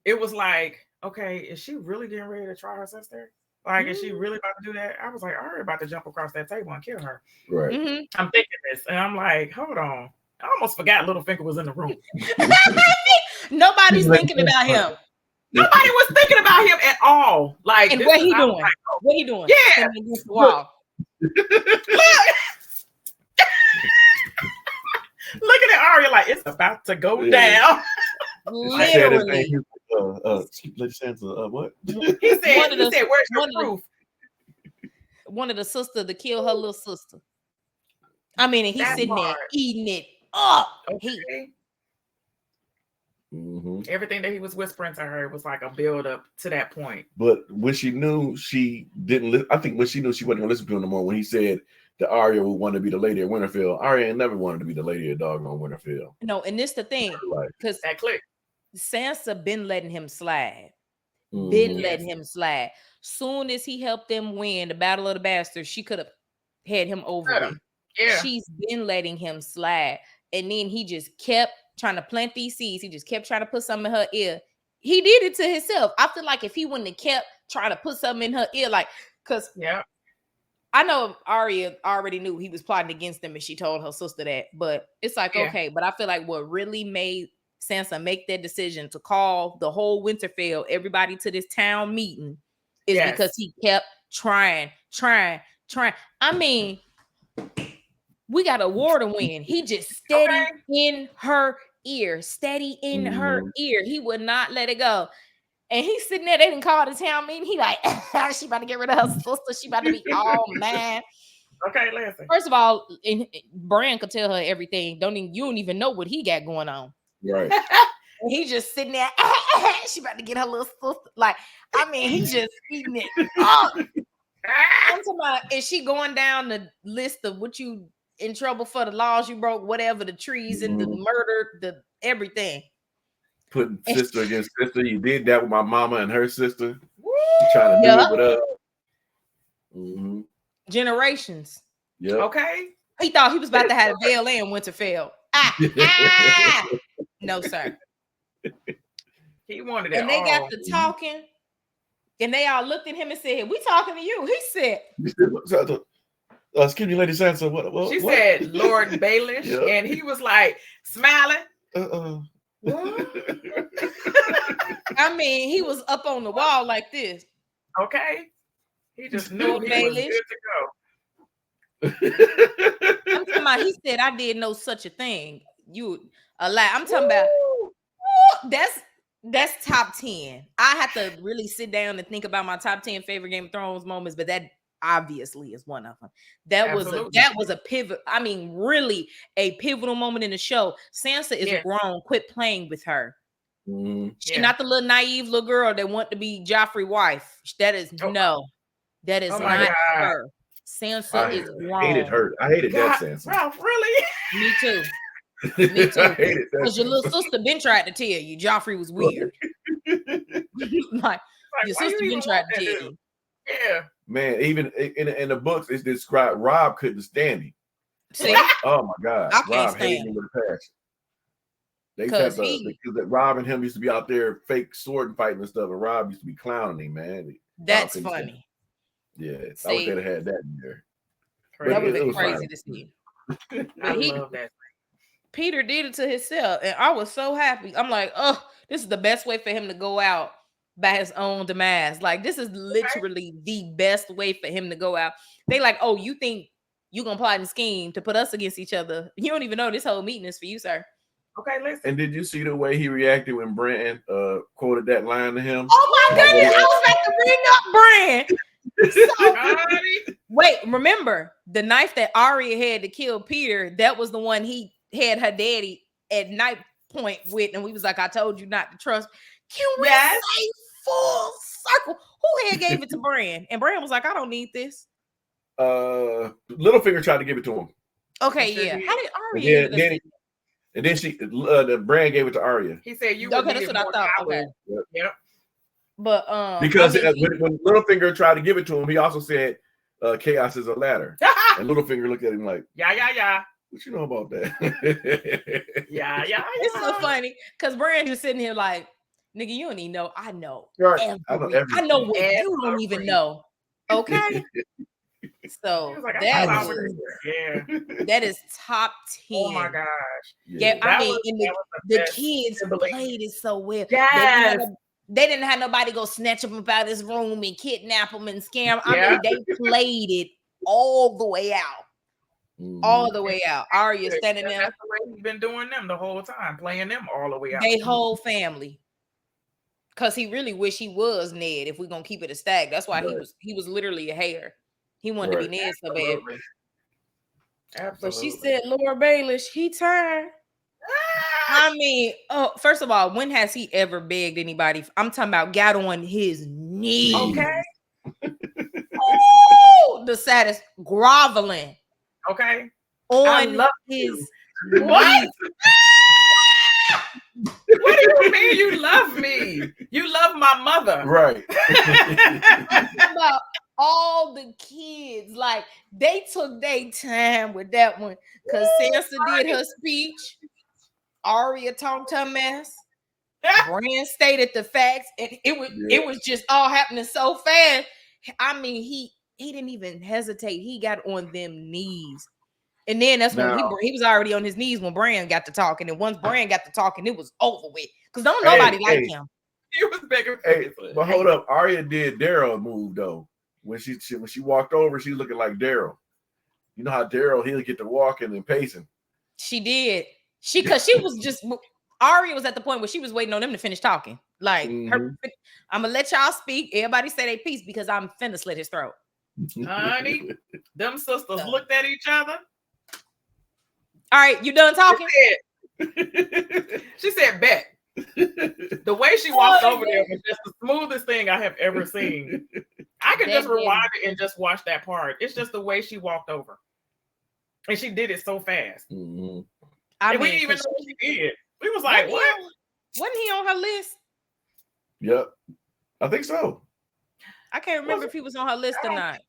it was like, okay, is she really getting ready to try her sister? Like, is she really about to do that? I was like, I'm about to jump across that table and kill her.
Right.
I'm thinking this, and I'm like, hold on. I almost forgot Littlefinger was in the room.
Nobody's thinking about him.
Nobody was thinking about him at all. Like,
and what he doing? Like, what he doing?
Yeah. Looking at Arya like it's about to go down.
Literally.
Sansa, what?
He said, where's your proof?
Wanted a sister to kill her little sister. I mean, and he's sitting there eating it up.
Okay.
Mm-hmm.
Everything that he was whispering to her was like a build up to that point.
But when she knew she didn't, I think when she knew she wasn't gonna listen to him no more, when he said that Arya would want to be the lady of Winterfell, Arya ain't never wanted to be the lady of doggone Winterfell.
No, and this the thing, because
that click.
Sansa been letting him slide. Letting him slide. Soon as he helped them win the Battle of the Bastards, she could have had him over with.
Yeah.
She's been letting him slide. And then he just kept trying to plant these seeds. He just kept trying to put something in her ear. He did it to himself. I feel like if he wouldn't have kept trying to put something in her ear, like, because I know Arya already knew he was plotting against them and she told her sister that. But it's like, okay, but I feel like what really made Sansa make that decision to call the whole Winterfell, everybody to this town meeting, is because he kept trying. I mean, we got a war to win. He just steady in her ear, He would not let it go. And he's sitting there, they didn't call the town meeting. He like, she about to get rid of her sister. She about to be all mad.
Okay, listen.
First of all, Bran could tell her everything. You don't even know what he got going on.
Right.
And he just sitting there. She about to get her little sister. Like, I mean, he's just eating it up. I'm talking about, is she going down the list of what you in trouble for, the laws you broke, whatever, the treason, the murder, the everything.
Putting sister against sister. You did that with my mama and her sister. Trying to do it with us. Mm-hmm.
Generations.
Yeah.
Okay.
He thought he was about to have a Vale and Winterfell. No, sir.
He wanted it.
And they got to talking, and they all looked at him and said, "We talking to you." He said,
"Excuse me, Lady Sansa." What?
She said, "Lord Baelish," and he was like smiling.
I mean, he was up on the wall like this.
Okay. He just knew he was good to go.
I'm talking about, he said, "I did no such a thing." You a lie. I'm talking about that's top 10. I have to really sit down and think about my top 10 favorite Game of Thrones moments, but that obviously is one of them. That was a pivot. I mean, really a pivotal moment in the show. Sansa is grown. Quit playing with her. She's not the little naive little girl that want to be Joffrey's wife. That is not her. Sansa is grown.
I hated that Sansa.
Ralph, really?
Me too. Me too. Because your little sister been tried to tell you Joffrey was weird. like your sister been tried to tell you.
Yeah.
Man, even in the books, it's described Rob couldn't stand him.
See?
Oh my God.
Rob hated him
with a passion. Because Rob and him used to be out there fake sword fighting and stuff, and Rob used to be clowning him, man.
That's funny.
Yeah, I wish they'd have had that in there.
That would have been crazy to see.
I love that.
Peter did it to himself, and I was so happy. I'm like, oh, this is the best way for him to go out by his own demise. Like, this is literally the best way for him to go out. They like, oh, you think you gonna plot and scheme to put us against each other? You don't even know this whole meeting is for you, sir.
Okay, listen.
And did you see the way he reacted when Bran quoted that line to him?
Oh my goodness, I was about to bring up Bran. So, wait, remember the knife that Arya had to kill Peter? That was the one he had her daddy at night point with, and we was like, I told you not to trust. Can we say full circle? Who had gave it to Bran? And Bran was like, I don't need this.
Littlefinger tried to give it to him.
Okay, yeah. How did Arya?
And then the Bran gave it to Arya.
He said, "You
okay." That's what I thought. Okay.
Yep.
But
because when Littlefinger tried to give it to him, he also said, "Chaos is a ladder." And Littlefinger looked at him like,
"Yeah.
What you know about that?"
Yeah.
It's so funny because Bran just sitting here like, "Nigga, you don't even know. I know.
Right.
I know what you don't even know." Okay. So
like,
that is top 10.
Oh my gosh.
Yeah, I mean, the kids played it so well.
Yes.
They didn't have nobody go snatch him out of his room and kidnap him and scam him. I mean, they played it all the way out. All the way out. Arya standing there.
That's the way he's been doing them the whole time, playing them all the way out.
They whole family. Because he really wish he was Ned if we're gonna keep it a stack. That's why he was literally a hair. He wanted to be Ned so bad.
Absolutely.
But she said, Lord Baelish, he turned. I mean, first of all, when has he ever begged anybody? I'm talking about got on his knees.
Okay.
Oh, the saddest groveling.
Okay.
On his
what? What do you mean you love me? You love my mother.
Right.
About all the kids, like they took their time with that one because Sansa did her speech. Arya talked her mess. Bran stated the facts, and it was just all happening so fast. I mean, he didn't even hesitate. He got on them knees. And then that's when he was already on his knees when Bran got to talking. And once Bran got to talking, it was over with. Because don't nobody like him.
He was begging.
But hold up, Arya did Daryl move though. When she walked over, she was looking like Daryl. You know how Daryl he'll get to walking and pacing.
She did. Because she was just Arya was at the point where she was waiting on them to finish talking. Like I'm gonna let y'all speak. Everybody say their piece because I'm finna slit his throat.
Honey, them sisters looked at each other.
All right, you done talking?
She said, bet. The way she walked over there was just the smoothest thing I have ever seen. I could just rewind it and just watch that part. It's just the way she walked over. And she did it so fast.
Mm-hmm.
And we didn't even know what she did. We was like, what?
Wasn't he on her list?
Yep. I think so.
I can't remember if he was on her list or not.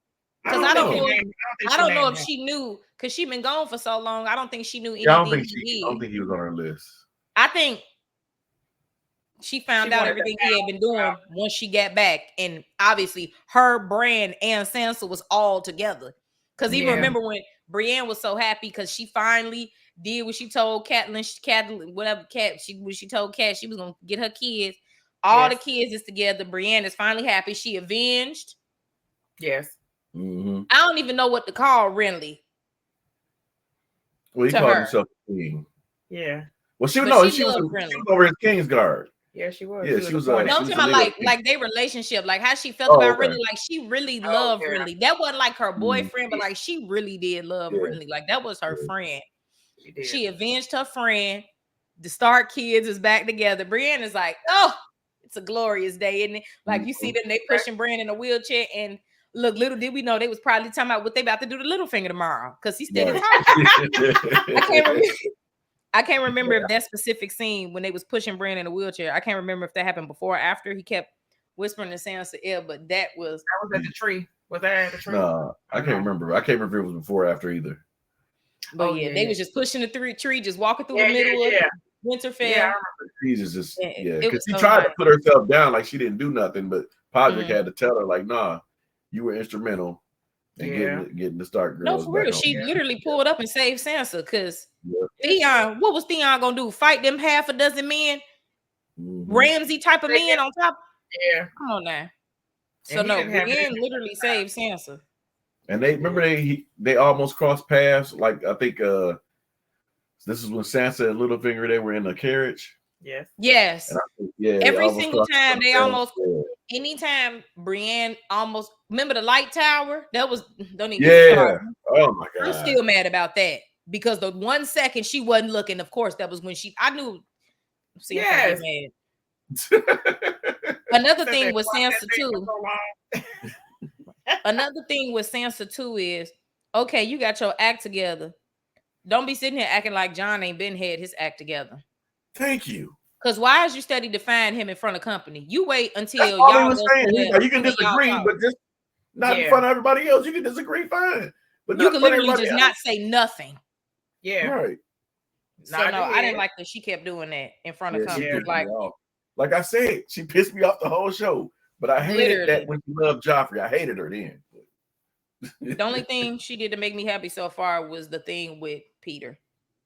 Because I don't know if she knew, because she'd been gone for so long. I don't think she knew anything.
I don't think he was on her list.
I think she found out everything he had been doing once she got back. And obviously her, Bran, and Sansa was all together. Because even remember when Brienne was so happy because she finally did what she told when she told Cat she was going to get her kids. All the kids is together. Brienne is finally happy. She avenged.
Yes.
Mm-hmm.
I don't even know what to call Renly.
Well, he called himself a king.
Yeah.
Well, she was over his Kingsguard.
Yeah, she was.
Yeah, she was.
No, I'm talking about like their relationship, like how she felt about Renly. Like she really loved Renly. That wasn't like her boyfriend, but like she really did love Renly. Like that was her friend. She avenged her friend. The Stark kids is back together. Brienne is like, oh, it's a glorious day, isn't it? Like you see them, they pushing Bran in a wheelchair, and look, little did we know they was probably talking about what they about to do to Littlefinger tomorrow because he's still talking. I can't remember if that specific scene when they was pushing Bran in a wheelchair. I can't remember if that happened before or after. He kept whispering to Sansa ear, but that was
at the tree. Was that at the tree?
No, I can't remember. I can't remember if it was before or after either.
But they was just pushing the tree, just walking through the middle of Winterfell.
Yeah, I remember. Jesus just because she tried to put herself down like she didn't do nothing, but Podrick had to tell her like, nah, you were instrumental in getting the Stark girls.
No, for real. She literally pulled up and saved Sansa because Theon, what was Theon gonna do? Fight them half a dozen men? Ramsay type of men on top?
Yeah.
Come on now. So no, Brienne literally saved Sansa.
And they almost crossed paths. Like I think this is when Sansa and Littlefinger they were in a carriage.
Yes. Every single time they almost. Anytime Brienne almost remember the light tower, that was don't even start.
Oh my god.
I'm still mad about that because the 1 second she wasn't looking, of course, that was when I knew. Another thing with Sansa too. Another thing with Sansa too is okay, you got your act together. Don't be sitting here acting like Jon ain't been had his act together.
Thank you.
Because why is you steady define him in front of company? You wait until
y'all was saying. You can disagree, but just not in front of everybody else. You can disagree, fine. But
you can literally just not say nothing.
Yeah.
Right.
So I didn't like that she kept doing that in front of company.
Like I said, she pissed me off the whole show. But I hated that when she loved Joffrey. I hated her then.
The only thing she did to make me happy so far was the thing with Peter.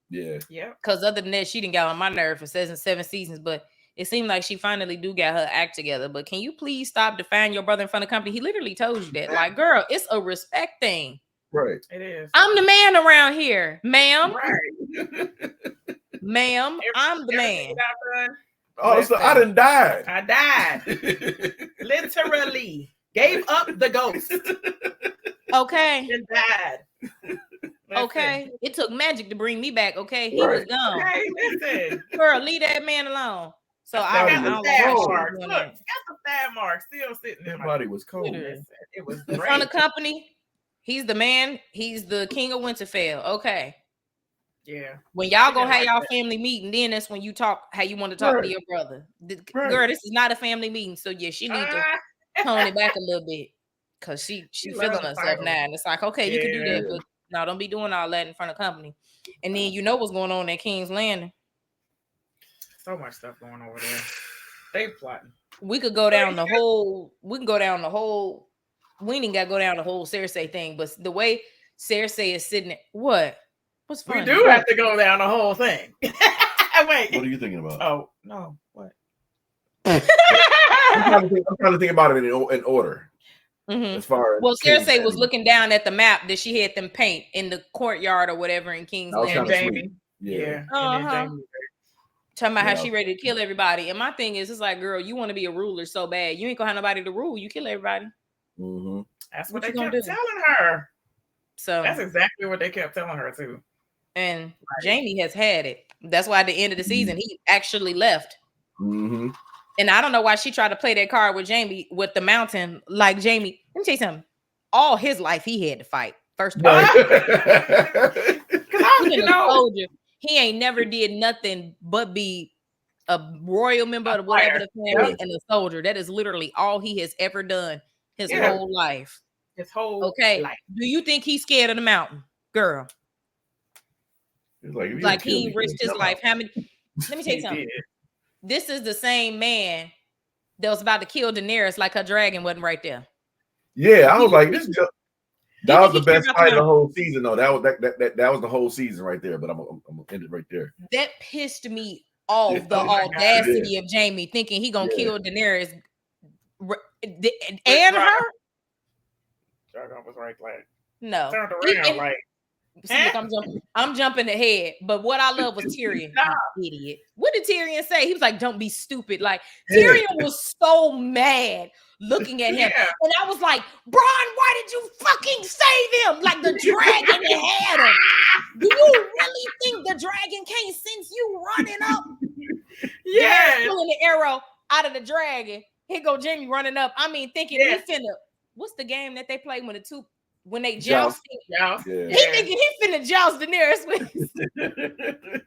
Yeah.
Because other than that, she didn't get on my nerve for 7 seasons, but it seemed like she finally do got her act together. But can you please stop defying your brother in front of company? He literally told you that. Like, girl, it's a respect thing.
Right.
It is.
I'm the man around here, ma'am.
Right.
Ma'am, I'm the man.
Oh, so I done died.
I died. Literally. Gave up the ghost.
Okay.
And died.
Okay, it took magic to bring me back. Okay, he was gone.
Okay, listen,
girl, leave that man alone. So
I got the stab marks. Look, got the stab marks still sitting there.
That body was cold.
It was
in front of company. He's the man. He's the king of Winterfell. Okay.
Yeah.
When y'all gonna have y'all family meeting, then that's when you talk how you want to talk to your brother. Girl, this is not a family meeting, so yeah, she needs to tone it back a little bit because she feeling herself now, and it's like, okay, you can do that, but no, don't be doing all that in front of company. And then you know what's going on at King's Landing.
So much stuff going over there. They plotting.
We could go down the whole. We can go down the whole. We ain't got to go down the whole Cersei thing, but the way Cersei is sitting there, what? What's funny?
We do have to go down the whole thing. Wait.
What are you thinking about?
Oh, no. What?
I'm trying to think about it in order.
Mm-hmm.
As far as
Cersei was looking down at the map that she had them paint in the courtyard or whatever in King's Landing.
Jamie. Yeah.
Talking about how she ready to kill everybody. And my thing is, it's like, girl, you want to be a ruler so bad. You ain't gonna have nobody to rule. You kill everybody.
Mm-hmm.
That's what they kept telling her.
So
that's exactly what they kept telling her too.
And Jaime has had it. That's why at the end of the season, he actually left.
Mm-hmm.
And I don't know why she tried to play that card with Jaime with the mountain. Like Jaime, let me tell you something. All his life he had to fight. First of all, he ain't never did nothing but be a royal member of whatever the family and a soldier. That is literally all he has ever done his whole life.
His whole life.
Do you think he's scared of the mountain, girl? Like he risked his life. How many? Let me tell you something. This is the same man that was about to kill Daenerys, like her dragon wasn't right there.
Yeah, I was like, this. That was the best fight of the whole season, though. That was the whole season right there. But I'm gonna end it right there.
That pissed me off. The audacity of Jaime thinking he gonna kill Daenerys and her.
Dragon was right, like
no.
Turned around, like.
See, look, I'm jumping ahead, but what I love was Tyrion. Idiot. What did Tyrion say? He was like, "Don't be stupid." Like Tyrion was so mad looking at him, and I was like, "Bran, why did you fucking save him? Like the dragon had him. Do you really think the dragon can't sense you running up?" Pulling the arrow out of the dragon. Here go Jaime running up. I mean, thinking he finna. What's the game that they play when they joust? He thinking he finna joust Daenerys with.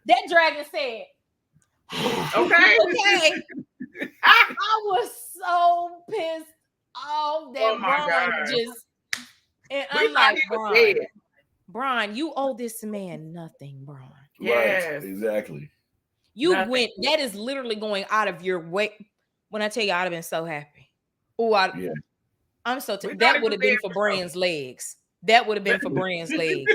That dragon said, okay. I was so pissed off that Bran just. And I'm like, Bran, you owe this man nothing, Bran.
Yes, right, exactly.
You went. That is literally going out of your way. When I tell you, I'd have been so happy. I'm so that would have been for Bran's legs. That would have been for Bran's legs.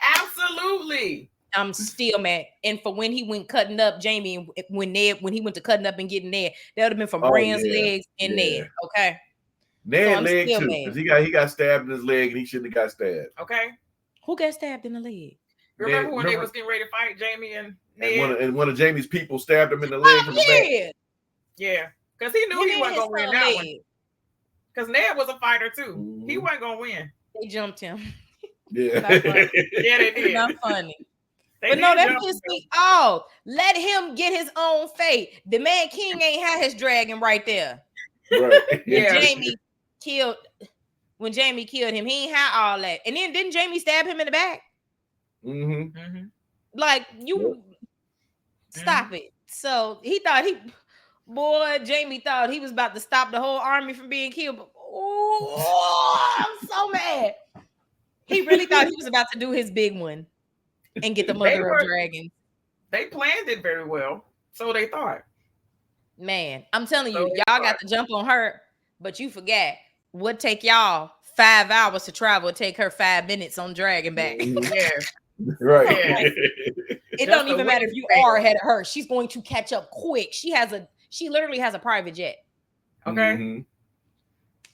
Absolutely.
I'm still mad. And for when he went cutting up Jaime, when he went to cutting up and getting Ned, that would have been for Bran's legs and Ned. Okay.
Ned leg too, because he got stabbed in his leg and he shouldn't have got stabbed.
Okay.
Who got stabbed in the leg?
Remember when they was getting ready to fight Jaime and Ned?
And one of Jaime's people stabbed him in the leg from the back.
Yeah. Because he knew he wasn't going to win that one. Because Ned was a fighter too. Mm-hmm. He wasn't going to win.
They jumped him.
Yeah.
They did.
Not funny. But no, that pissed me off. Let him get his own fate. The man king ain't had his dragon right there.
Right.
When Jaime killed him, he ain't had all that. And then didn't Jaime stab him in the back?
Mm-hmm. Mm-hmm.
Like stop it. So he thought Jaime thought he was about to stop the whole army from being killed. But, I'm so mad. He really thought he was about to do his big one and get the mother of dragons.
They planned it very well. So they thought.
Man, I'm telling you, y'all got to jump on her, but you forgot what take y'all 5 hours to travel, take her 5 minutes on dragon back.
Yeah.
Right.
Yeah. It don't even matter if you are ahead of her. She's going to catch up quick. She literally has a private jet.
Okay.
Mm-hmm.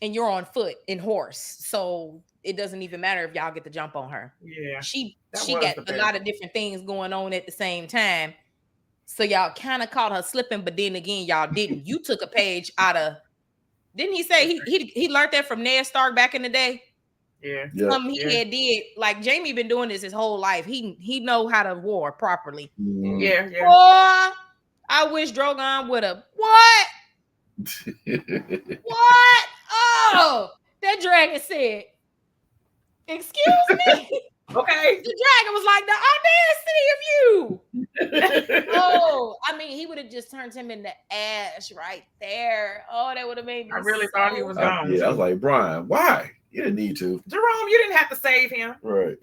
And you're on foot and horse. So it doesn't even matter if y'all get to jump on her.
Yeah.
She got a lot of different things going on at the same time. So y'all kind of caught her slipping, but then again, y'all didn't. You took a page out of. Didn't he say he learned that from Ned Stark back in the day? Something he had did. Like Jaime been doing this his whole life. He know how to war properly.
Yeah.
Boy, I wish Drogon would have. What? What? Oh, that dragon said, "Excuse me."
Okay.
The dragon was like, "The audacity of you!" Oh, I mean, he would have just turned him into ash right there. Oh, that would have made me.
I really thought he was gone.
Yeah, I was like, Brian, why? You didn't need to.
Jerome, you didn't have to save him.
Right.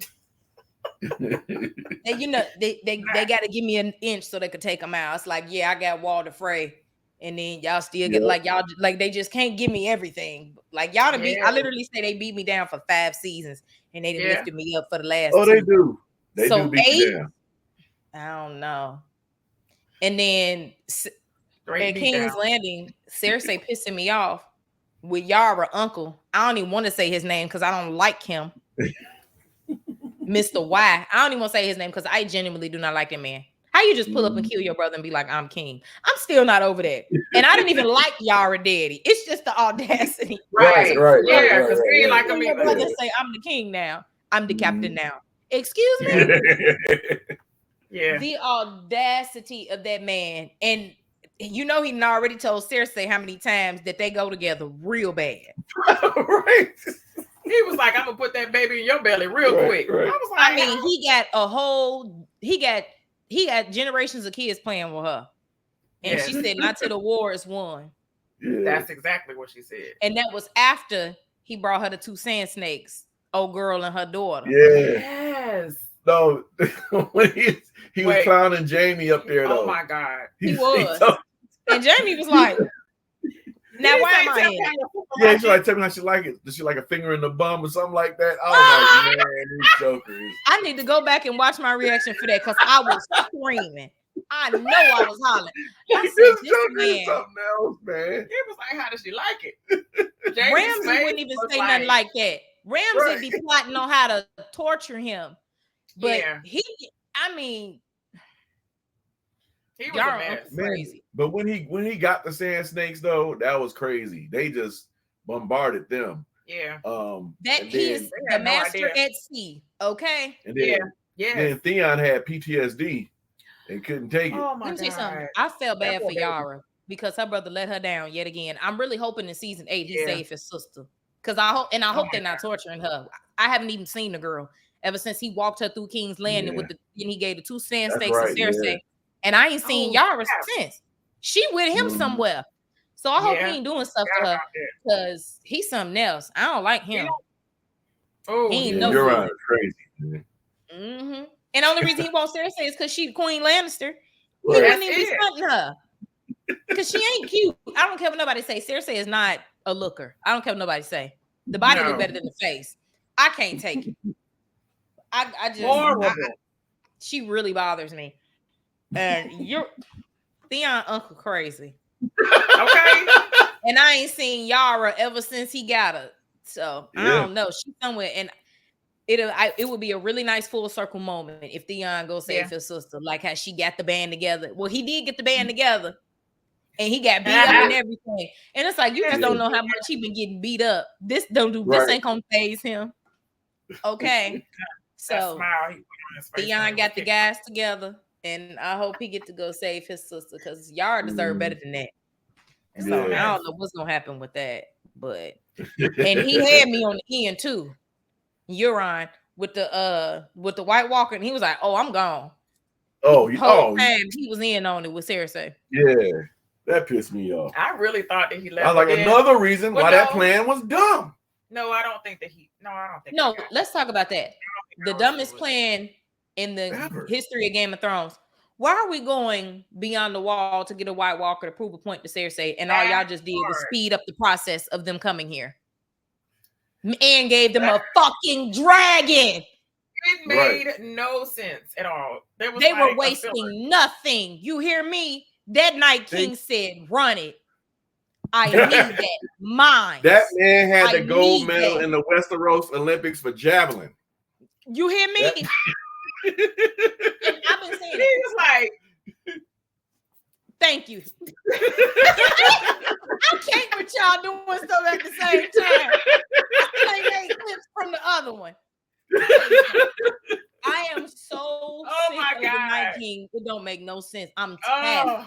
And you know, they got to give me an inch so they could take him out. It's like, yeah, I got Walter Frey, and then y'all still get like y'all like they just can't give me everything. Like y'all to beat. I literally say they beat me down for 5 seasons, and they lifted me up for the last.
Oh,
2.
they do. They
so
do beat
8.
you down.
I don't know. And then at King's Landing, Cersei pissing me off with Yara uncle. I don't even want to say his name because I don't like him. Mr. Y. I don't even want to say his name because I genuinely do not like that man. How you just pull up and kill your brother and be like, I'm king? I'm still not over that. And I didn't even like Yara daddy. It's just the audacity.
Right.
Yeah, because we ain't like him.
Your brother say, I'm the king now. I'm the captain now. Excuse me?
Yeah.
The audacity of that man. And you know he already told Cersei how many times that they go together real bad.
Right.
He was like, I'm gonna put that baby in your belly real quick.
Right.
I was like,
I mean, he got generations of kids playing with her. And she said, not till the war is won.
Yeah.
That's exactly what she said.
And that was after he brought her the 2 sand snakes, old girl and her daughter.
Yeah.
Yes.
No, when he was clowning Jaime up there, though.
Oh my God.
He was. And Jaime was like, now why am I in?
Yeah, she like, tell me how she like it. Does she like a finger in the bum or something like that? I was like, man, these jokers.
I need to go back and watch my reaction for that because I was screaming. I know I was hollering. I said,
this something else, man.
It was like, how does she like it?
Ramsay wouldn't even say nothing like that. Ramsay be plotting on how to torture him. But he
was a mess.
Crazy.
But when he got the sand snakes, though, that was crazy. They just bombarded them.
Yeah.
That he is the master at sea. Okay.
And then, then Theon had PTSD and couldn't take it.
Oh my
Let me
God.
say something. I felt bad for Yara because her brother let her down yet again. I'm really hoping in season 8 he saved his sister. Because I hope they're not torturing her. I haven't even seen the girl ever since he walked her through King's Landing and he gave the 2 sand snakes to Cersei. And I ain't seen Yara since. She with him somewhere. So I hope he ain't doing stuff to her because he's something else. I don't like him.
Oh,
he ain't
you're right. Crazy. Man.
Mm-hmm. And the only reason he wants Cersei is because she's Queen Lannister. He wouldn't even be stunting her because she ain't cute. I don't care what nobody say. Cersei is not a looker. I don't care what nobody say. The body look better than the face. I can't take it. I just she really bothers me. And you're Theon uncle crazy.
Okay.
And I ain't seen Yara ever since he got her. So I don't know. She's somewhere, and it would be a really nice full circle moment if Theon goes save his sister, like how she got the band together. Well, he did get the band together, and he got beat up and everything. And it's like you just don't know how much he been getting beat up. This ain't gonna phase him. Okay. So Theon got the guys together, and I hope he get to go save his sister because Yara deserve better than that. So I don't know what's gonna happen with that, but and he had me on the end too. Euron with the White Walker, and he was like, "Oh, I'm gone." Whole time he was in on it with Cersei.
Yeah, that pissed me off.
I really thought that he left.
I was like, another reason why that plan was dumb.
No, I don't think that he. No, I don't think.
No, let's talk about that. The dumbest plan in the history of Game of Thrones. Why are we going beyond the wall to get a White Walker to prove a point to Cersei, and all y'all just did was speed up the process of them coming here? And gave them a fucking dragon.
It made no sense at all.
They were wasting nothing. You hear me? That Night King said, "Run it. I need that mine."
That man had the gold medal in the Westeros Olympics for javelin.
You hear me? And I've been saying
he was like,
"Thank you." I can't with y'all doing stuff at the same time. I can't make clips from the another one. I am so sick of the Night King. It don't make no sense. I'm tired.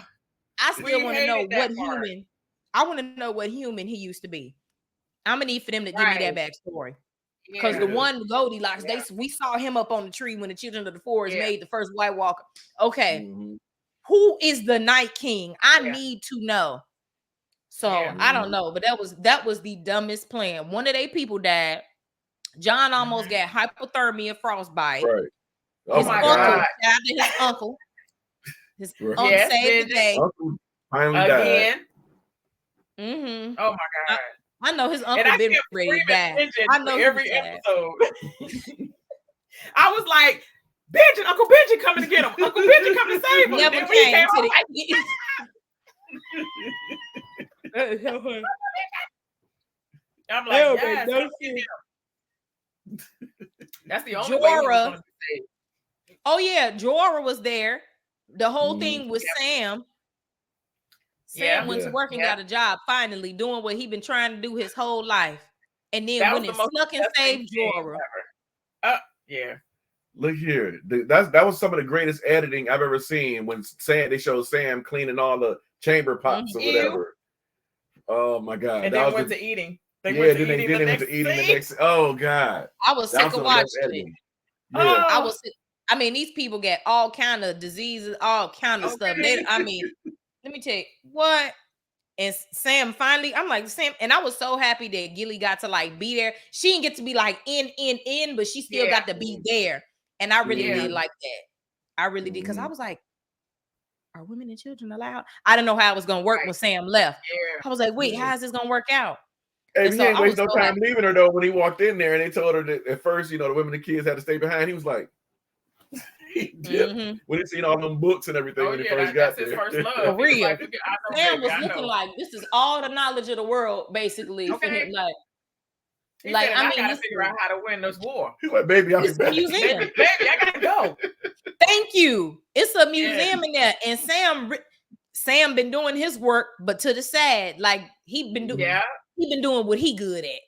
I still want to know what human. I want to know what human he used to be. I'm gonna need for them to give me that backstory. Because the one Goldilocks, we saw him up on the tree when the Children of the Forest made the first White Walker. Okay, who is the Night King? I need to know. So I don't know, but that was the dumbest plan. One of their people died. Jon almost got hypothermia, frostbite.
Right.
Oh his my God! His uncle. His uncle saved the day.
Finally died.
Mm-hmm.
Oh my God!
I know his uncle been ready to die. I know
every episode. I was like, Benji, Uncle Benji coming to get him. Uncle Benji coming to save him.
Never came to
the. I'm like, yes, that's the only
Jorah.
way he was
oh yeah, Jorah was there. The whole thing was Sam. Sam went to work and got a job finally, doing what he been trying to do his whole life. And then when it snuck and saved Jorah.
Look here. That was some of the greatest editing I've ever seen when they showed Sam cleaning all the chamber pots or whatever. Oh my God.
And then went to eating.
They went to eating the next. Oh God.
I was sick of watching it. Yeah. I was sick. I mean, these people get all kind of diseases, all kind of stuff. Let me tell you what. And Sam finally, I'm like, Sam, and I was so happy that Gilly got to like be there. She didn't get to be like in, but she still got to be there. And I really did like that. I really did, because I was like, are women and children allowed? I didn't know how it was gonna work when Sam left. I was like, wait, how is this gonna work out?
And he ain't waste no time leaving her though when he walked in there and they told her that at first, the women and kids had to stay behind. He was like, when he seen all them books and everything when he first got there.
His first love.
For real. Sam was looking like this is all the knowledge of the world, basically. For him.
Like I gotta figure out how to win this war.
He's like, baby, I'll be back.
Museum.
baby, I gotta go.
Thank you. It's a museum in there, and Sam been doing his work, but to the side, like he been doing what he good at.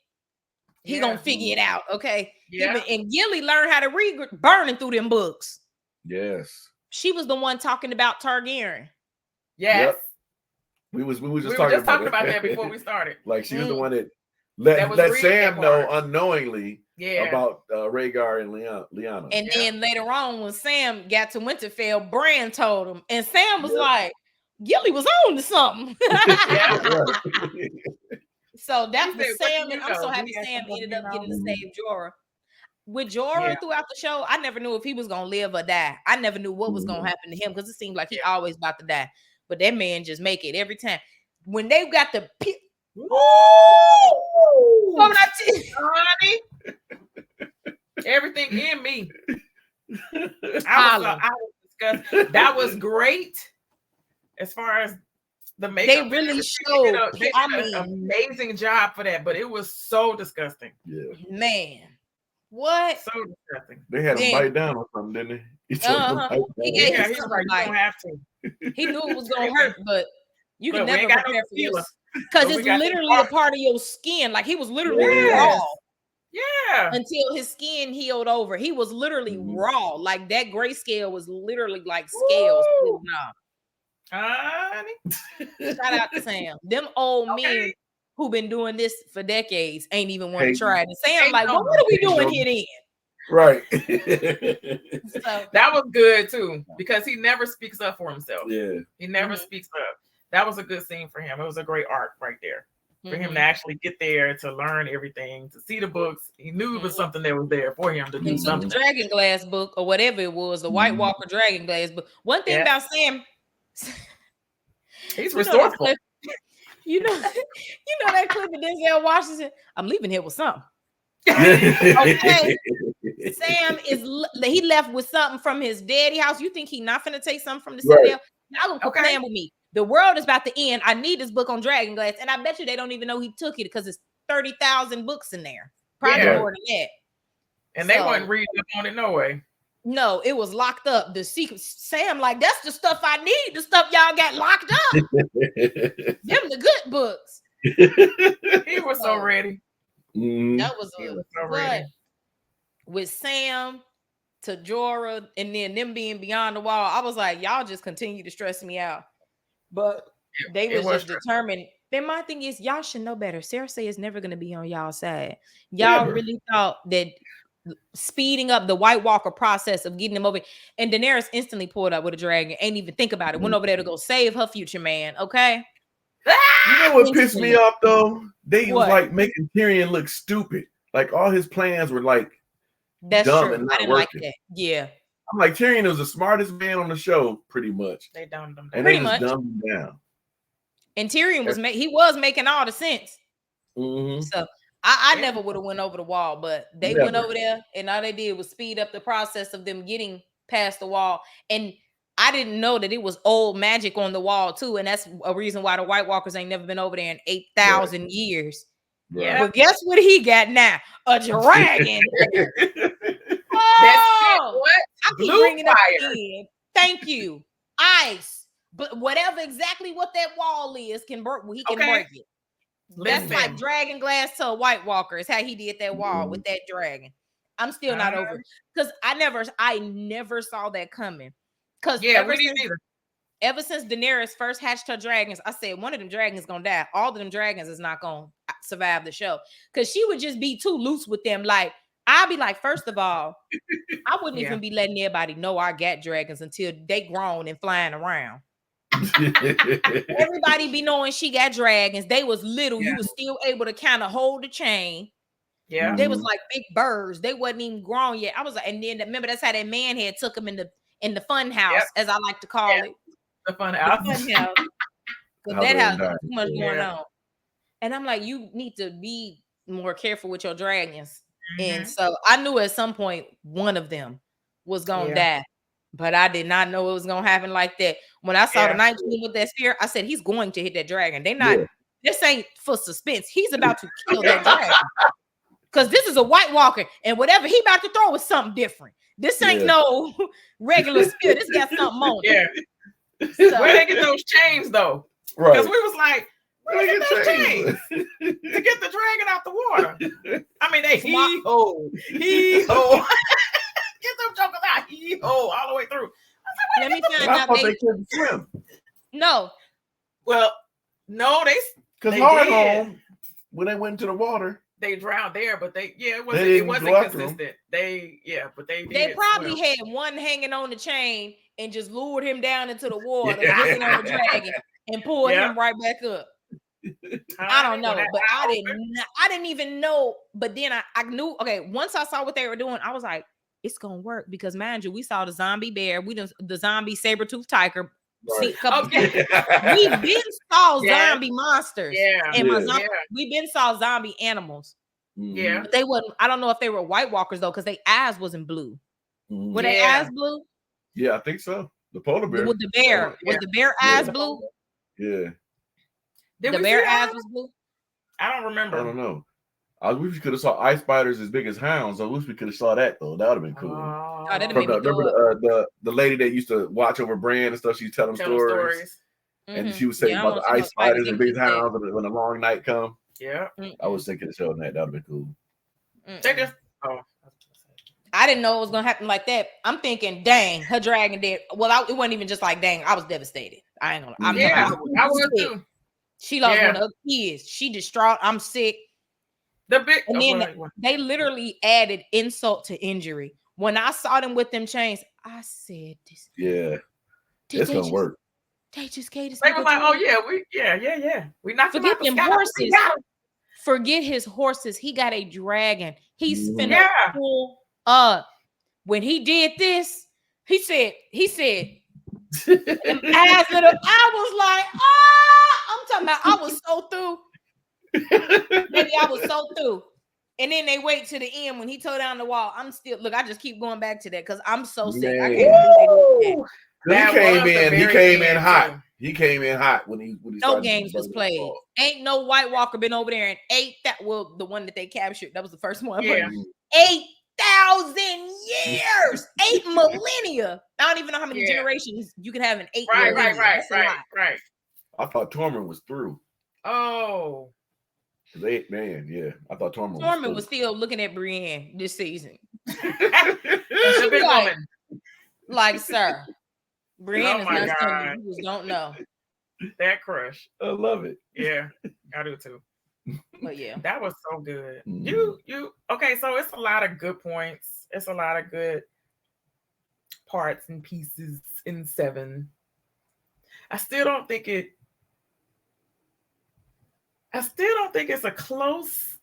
He gonna figure it out, okay? And Gilly learned how to read, burning through them books.
Yes,
she was the one talking about Targaryen.
Yes,
we was just talking about
that before we started.
Like she was the one that let Sam know unknowingly about Rhaegar and Lyanna.
And then later on, when Sam got to Winterfell, Bran told him, and Sam was like, Gilly was on to something. So that was Sam, and I'm so happy Sam ended up getting to save Jorah. With Jorah throughout the show, I never knew if he was gonna live or die. I never knew what was gonna happen to him because it seemed like he always about to die. But that man just make it every time. When they got the
honey, everything in me. I was disgusted. That was great. As far as the makeup,
they really showed.
They did an amazing job for that, but it was so disgusting.
Yeah,
man. What?
So disgusting.
They had him bite down or something, didn't they?
He's like, you don't have to.
He knew it was gonna hurt, but you can never prepare for this because it's literally a part of your skin. Like he was literally raw.
Yeah.
Until his skin healed over, he was literally raw. Like that grayscale was literally like scales. Shout out to Sam. Them old men who been doing this for decades ain't even want to try it. And Sam like, what are we doing here then?
Right.
So that was good too, because he never speaks up for himself.
Yeah.
He never speaks up. That was a good scene for him. It was a great arc right there. For him to actually get there, to learn everything, to see the books. He knew it was something that was there for him to do something.
The Dragon Glass book or whatever it was, the White Walker Dragon Glass book. One thing about Sam,
he's resourceful.
You know that clip of Denzel Washington? I'm leaving here with something. Okay. Sam he left with something from his daddy house. You think he not finna take something from the Citadel? Y'all gonna plan with me. The world is about to end. I need this book on Dragon Glass, and I bet you they don't even know he took it because it's 30,000 books in there. Probably more than that.
And they wasn't reading up on it no way.
No, it was locked up. The secret. Sam, like, that's the stuff I need. The stuff y'all got locked up. Them the good books.
He was so ready.
That was so ready. with Sam to Jorah, and then them being beyond the wall, I was like, y'all just continue to stress me out. But they was just determined. Then my thing is, y'all should know better. Cersei is never gonna be on y'all's side. Y'all really thought that speeding up the White Walker process of getting them over, and Daenerys instantly pulled up with a dragon, ain't even think about it. Went over there to go save her future man. Okay.
You know what pissed me off though? They was like making Tyrion look stupid. Like all his plans were like dumb
true.
and not
I didn't
working.
like that. Yeah.
I'm like, Tyrion was the smartest man on the show, pretty much.
They dumbed him down.
And they just dumbed him down.
And Tyrion was making all the sense.
Mm-hmm.
So I never would have went over the wall, but they went over there, and all they did was speed up the process of them getting past the wall. And I didn't know that it was old magic on the wall too, and that's a reason why the White Walkers ain't never been over there in 8,000 years.
Yeah.
But guess what he got now? A dragon.
Oh,
I keep bringing up again. Thank you. Ice. But whatever exactly what that wall is, he can break it. That's like dragon glass to a White Walker is how he did that wall with that dragon. I'm still not over it. Because I never saw that coming. Because ever since Daenerys first hatched her dragons, I said one of them dragons is gonna die. All of them dragons is not gonna survive the show. Because she would just be too loose with them. Like, I'd be like, first of all, I wouldn't even be letting everybody know I got dragons until they grown and flying around. Everybody be knowing she got dragons. They was little. You was still able to kind of hold the chain.
Yeah.
They was like big birds. They wasn't even grown yet. I was like, and then remember that's how that man had took them in the fun house, as I like to call it.
The fun house.
Because that house had too much going on. And I'm like, you need to be more careful with your dragons. And so I knew at some point one of them was gonna die. But I did not know it was gonna happen like that. When I saw the Night King with that spear, I said he's going to hit that dragon. They not this ain't for suspense. He's about to kill that dragon. Because this is a White Walker, and whatever he about to throw is something different. This ain't no regular spear. This got something on it.
So, where they get those chains though?
Right.
Because we was like, where they get those chains to get the dragon out the water? I mean, they hee-ho. Get them jokers out, hee-ho, all the way through. I was like,
let me find out.
They couldn't swim.
No.
Well, no,
because home when they went into the water.
They drowned there, but it wasn't consistent. They
probably had one hanging on the chain and just lured him down into the water, hanging on the dragon, and pulled him right back up. I don't know, but I didn't even know. But then I knew. Okay, once I saw what they were doing, I was like, it's gonna work because, mind you, we saw the zombie bear, the zombie saber-toothed tiger.
Right.
We've been saw zombie monsters. We've been saw zombie animals.
Yeah,
but they wasn't. I don't know if they were White Walkers though, because their eyes wasn't blue. Were their eyes blue?
Yeah, I think so. The polar bear.
With the bear, was the bear eyes blue?
Yeah.
The bear eyes was blue.
I don't remember.
I don't know. I wish we could have saw ice spiders as big as hounds. I wish we could have saw that though. That would have been cool. Remember the lady that used to watch over Bran and stuff? She's telling stories. And she was saying about the ice spiders as big as hounds when the long night come.
Yeah.
I was thinking of showing that. That would have been
cool.
I didn't know it was gonna happen like that. I'm thinking, dang, her dragon dead. Well, it wasn't even just like, dang, I was devastated. I ain't gonna.
I was too.
She lost one of her kids. She distraught. I'm sick. And then they literally added insult to injury. When I saw them with them chains, I said, "This,
it's gonna work."
They just gave us.
They were like, "Oh yeah, we knocked
forget them horses. Forget his horses. He got a dragon. He's finna pull up. When he did this, he said, eyes lit up. I was like, I'm talking about. I was so through. Maybe I was so through. And then they wait to the end when he tore down the wall. I'm still I just keep going back to that because I'm so sick. I can't believe
He came in hot. He came in hot when he
no games was played. Ain't no White Walker been over there and the one that they captured. That was the first one.
Yeah.
8,000 years, 8 millennia. I don't even know how many generations you can have in 8 millennia.
Right.
I thought Tormund was through.
Oh.
I thought Tormund
was still looking at Brienne this season.
That's a big woman.
Like, sir, Brienne is not
God.
something you just don't know.
That crush.
I love it.
Yeah, I do too.
But yeah,
that was so good. You okay? So it's a lot of good points. It's a lot of good parts and pieces in 7. I still don't think it's a close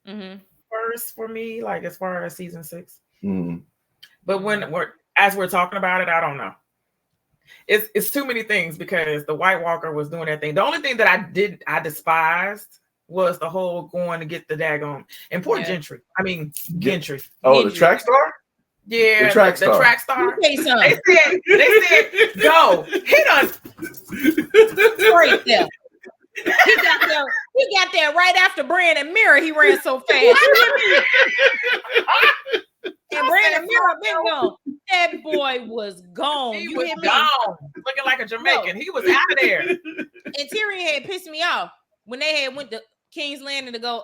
first for me. Like as far as season 6, but when we're talking about it, I don't know. It's too many things because the White Walker was doing that thing. The only thing that I despised was the whole going to get the daggone and poor Gentry. I mean Gentry.
Oh,
Gentry.
the track star?
Yeah,
the track
star.
They said,
go. He done
straight there. He got there right after Bran and Mira. He ran so fast. And Bran and Mira been gone. That boy was gone.
He was gone. Looking like a Jamaican. He was out of there.
And Tyrion had pissed me off when they had went to King's Landing to go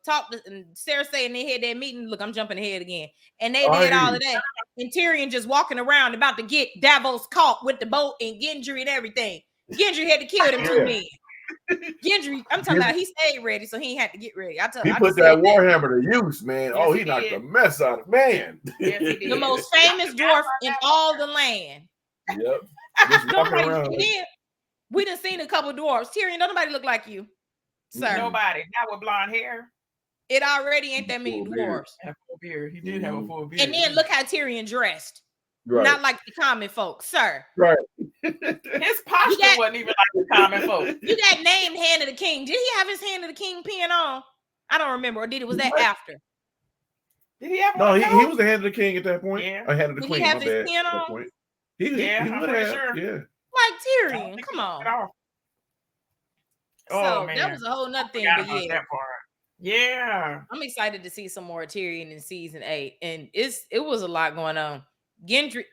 talk to Cersei, and they had that meeting. Look, I'm jumping ahead again. And they did all of that. And Tyrion just walking around about to get Davos caught with the boat and Gendry and everything. Gendry had to kill them 2 men. Gendry, I'm talking about he stayed ready, so he ain't had to get ready.
He put that Warhammer to use, man. Yes, he knocked the mess out of man.
Yes, he did.
The most famous dwarf in all the land.
Yep. Just walking around.
We done seen a couple dwarves. Tyrion, nobody look like you, sir.
Nobody. Not with blonde hair.
It already ain't that many dwarves.
Full beard. He did have a full beard.
And then look how Tyrion dressed.
Right.
Not like the common folk, sir.
Right.
His posture wasn't even like the common folk.
You got named Hand of the King. Did he have his Hand of the King pin on? I don't remember. Or was that after?
Did he have
No, he was the Hand of the King at that point.
Yeah.
I Hand of the Queen.
He have his pin on?
He would have.
Sure.
Yeah.
Like Tyrion. Come on. So
man.
that was a whole nother thing. But yeah.
That part. Yeah.
I'm excited to see some more Tyrion in season 8. And it was a lot going on. Gendry.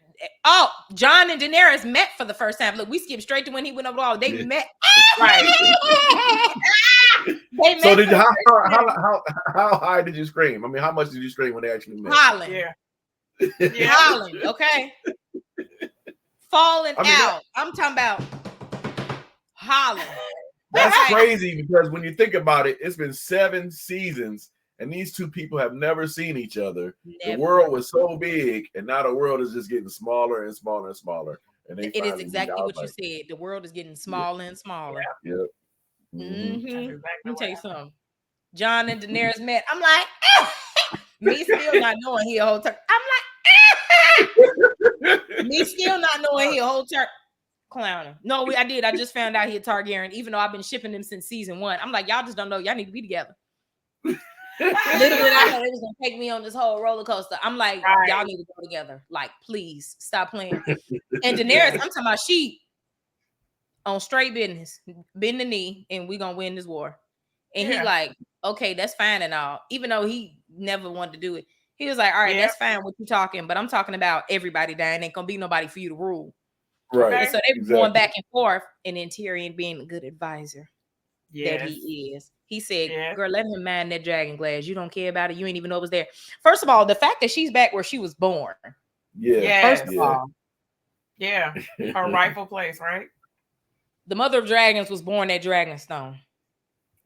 Oh, Jon and Daenerys met for the first time. Look, we skipped straight to when he went over the wall. They met.
Right.
They met.
So how high did you scream? I mean, how much did you scream when they actually met?
Hollering.
Yeah.
Hollering, okay. Falling out. I'm talking about hollering.
That's crazy because when you think about it, it's been 7 seasons and these 2 people have never seen each other.
Never.
The world was so big, and now the world is just getting smaller and smaller and smaller. And it
is exactly what you said. The world is getting smaller and smaller.
Yep.
Let me tell you something. Jon and Daenerys met. I'm like, me still not knowing he a whole turn. I'm like, me still not knowing he a whole turn. Clowner. No, I did. I just found out he a Targaryen, even though I've been shipping him since season 1. I'm like, y'all just don't know. Y'all need to be together. Little did I know they was gonna take me on this whole roller coaster. I'm like, y'all need to go together. Like, please stop playing. And Daenerys, I'm talking about she on straight business, bend the knee, and we gonna win this war. And he like, okay, that's fine and all. Even though he never wanted to do it, he was like, all right, that's fine what you talking, but I'm talking about everybody dying. Ain't gonna be nobody for you to rule.
Right.
And so they were going back and forth, and then Tyrion being a good advisor that he is. He said, girl, let him mind that dragon glass. You don't care about it. You ain't even know it was there. First of all, the fact that she's back where she was born.
Yeah.
First of all.
Yeah. Her rightful place, right?
The mother of dragons was born at Dragonstone.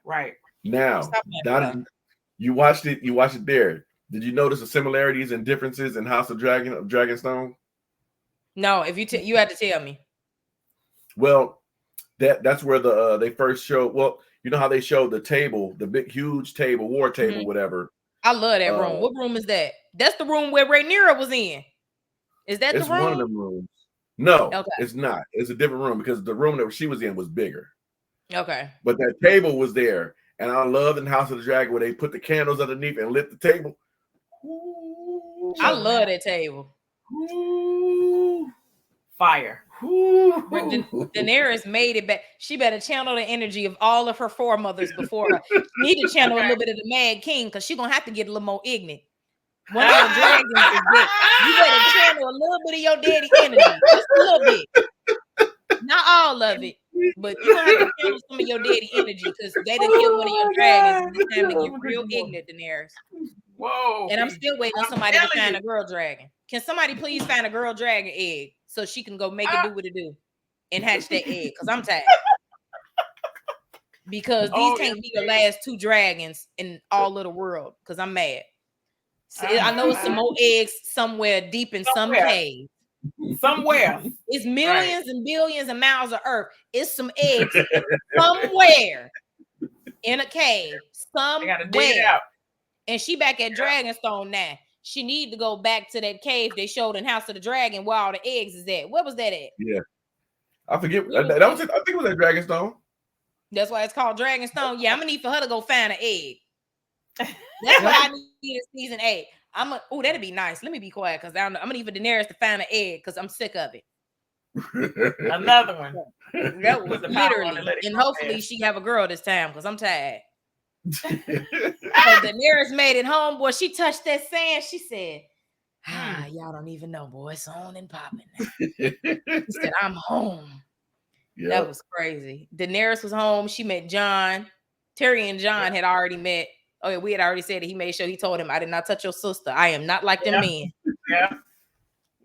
Right.
Now, you watched it there. Did you notice the similarities and differences in House of Dragonstone?
No, if you had to tell me.
Well, that's where they first showed. Well, you know how they showed the table, the big, huge table, war table, whatever.
I love that room. What room is that? That's the room where Rhaenyra was in. Is that the room? It's
one of them rooms. No, it's not. It's a different room because the room that she was in was bigger.
Okay.
But that table was there. And I love in House of the Dragon where they put the candles underneath and lit the table.
Ooh, I love that table.
Ooh.
Fire.
When Daenerys made it back, she better channel the energy of all of her foremothers before her. She need to channel a little bit of the Mad King because she's gonna have to get a little more ignorant. One of your dragons is dead. You better channel a little bit of your daddy energy, just a little bit, not all of it, but you gonna have to channel some of your daddy energy because they done killed one of your dragons. And it's time to get real ignorant, Daenerys.
Whoa.
And I'm still waiting on somebody to find a girl dragon. Can somebody please find a girl dragon egg so she can go make it do what it do and hatch that egg? Because I'm tired. Because these can't be the last 2 dragons in all of the world. Because I'm mad. So I know it's some more eggs somewhere deep in some cave.
Somewhere.
It's millions and billions of miles of earth. It's some eggs somewhere in a cave. Somewhere.
Gotta dig it out.
And she back at Dragonstone now. She need to go back to that cave they showed in House of the Dragon where all the eggs is at. Where was that at?
Yeah. I forget. That was it. I think it was at Dragonstone.
That's why it's called Dragonstone. Yeah, I'm gonna need for her to go find an egg. That's what I need in season 8. That'd be nice. Let me be quiet because I'm gonna need for Daenerys to find an egg because I'm sick of it.
Another one.
That was literally, and hopefully she have a girl this time because I'm tired. So Daenerys made it home, boy. She touched that sand. She said, y'all don't even know, boy. It's on and popping. She said, I'm home. Yep. That was crazy. Daenerys was home. She met Jon. Tyrion and Jon had already met. Oh, yeah, we had already said that. He made sure he told him, I did not touch your sister. I am not like them men.
Yeah.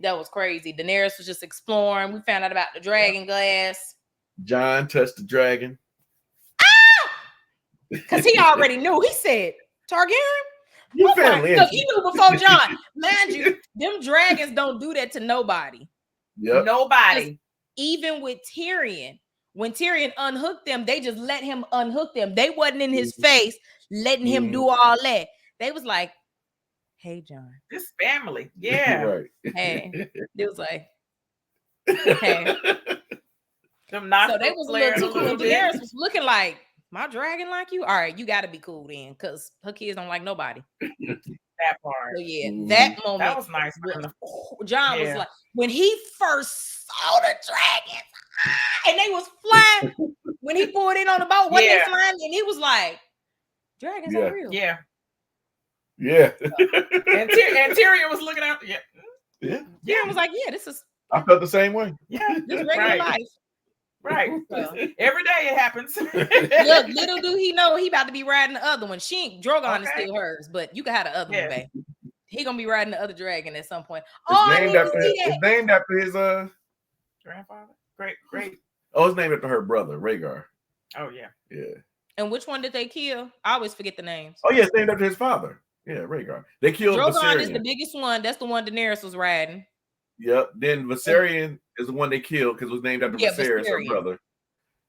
That was crazy. Daenerys was just exploring. We found out about the dragon glass.
Jon touched the dragon.
Because he already knew. He said, Targaryen?
Look,
he knew before Jon. Mind you, them dragons don't do that to nobody.
Yep.
Nobody.
Even with Tyrion, when Tyrion unhooked them, they just let him unhook them. They wasn't in his face letting him do all that. They was like, hey, Jon.
This family. Yeah.
Right.
Hey. It was like, hey.
So
they was a little too cool. And Daenerys was looking like, my dragon like you? All right, you got to be cool then, because her kids don't like nobody.
That part.
So yeah, that moment.
That was nice.
Jon was like, when he first saw the dragons, and they was flying, when he pulled in on the boat, when they flying, and he was like, dragons are real.
Yeah.
And Tyrion was looking out.
Yeah. Tyrion was like, yeah, this is.
I felt the same way.
Yeah.
This regular life.
Right. Well, every day it happens.
Look, little do he know he about to be riding the other one. She ain't Drogon is still hers, but you can have the other one, babe. He gonna be riding the other dragon at some point.
It's named after his
grandfather. Great.
Oh, it's named after her brother, Rhaegar.
Oh yeah.
Yeah.
And which one did they kill? I always forget the names.
Oh yeah, it's named after his father. Yeah, Rhaegar. They killed
Drogon
Viserion.
is the biggest one. That's the one Daenerys was riding.
Yep. Then Viserion is the one they killed because it was named after Viserys, her brother.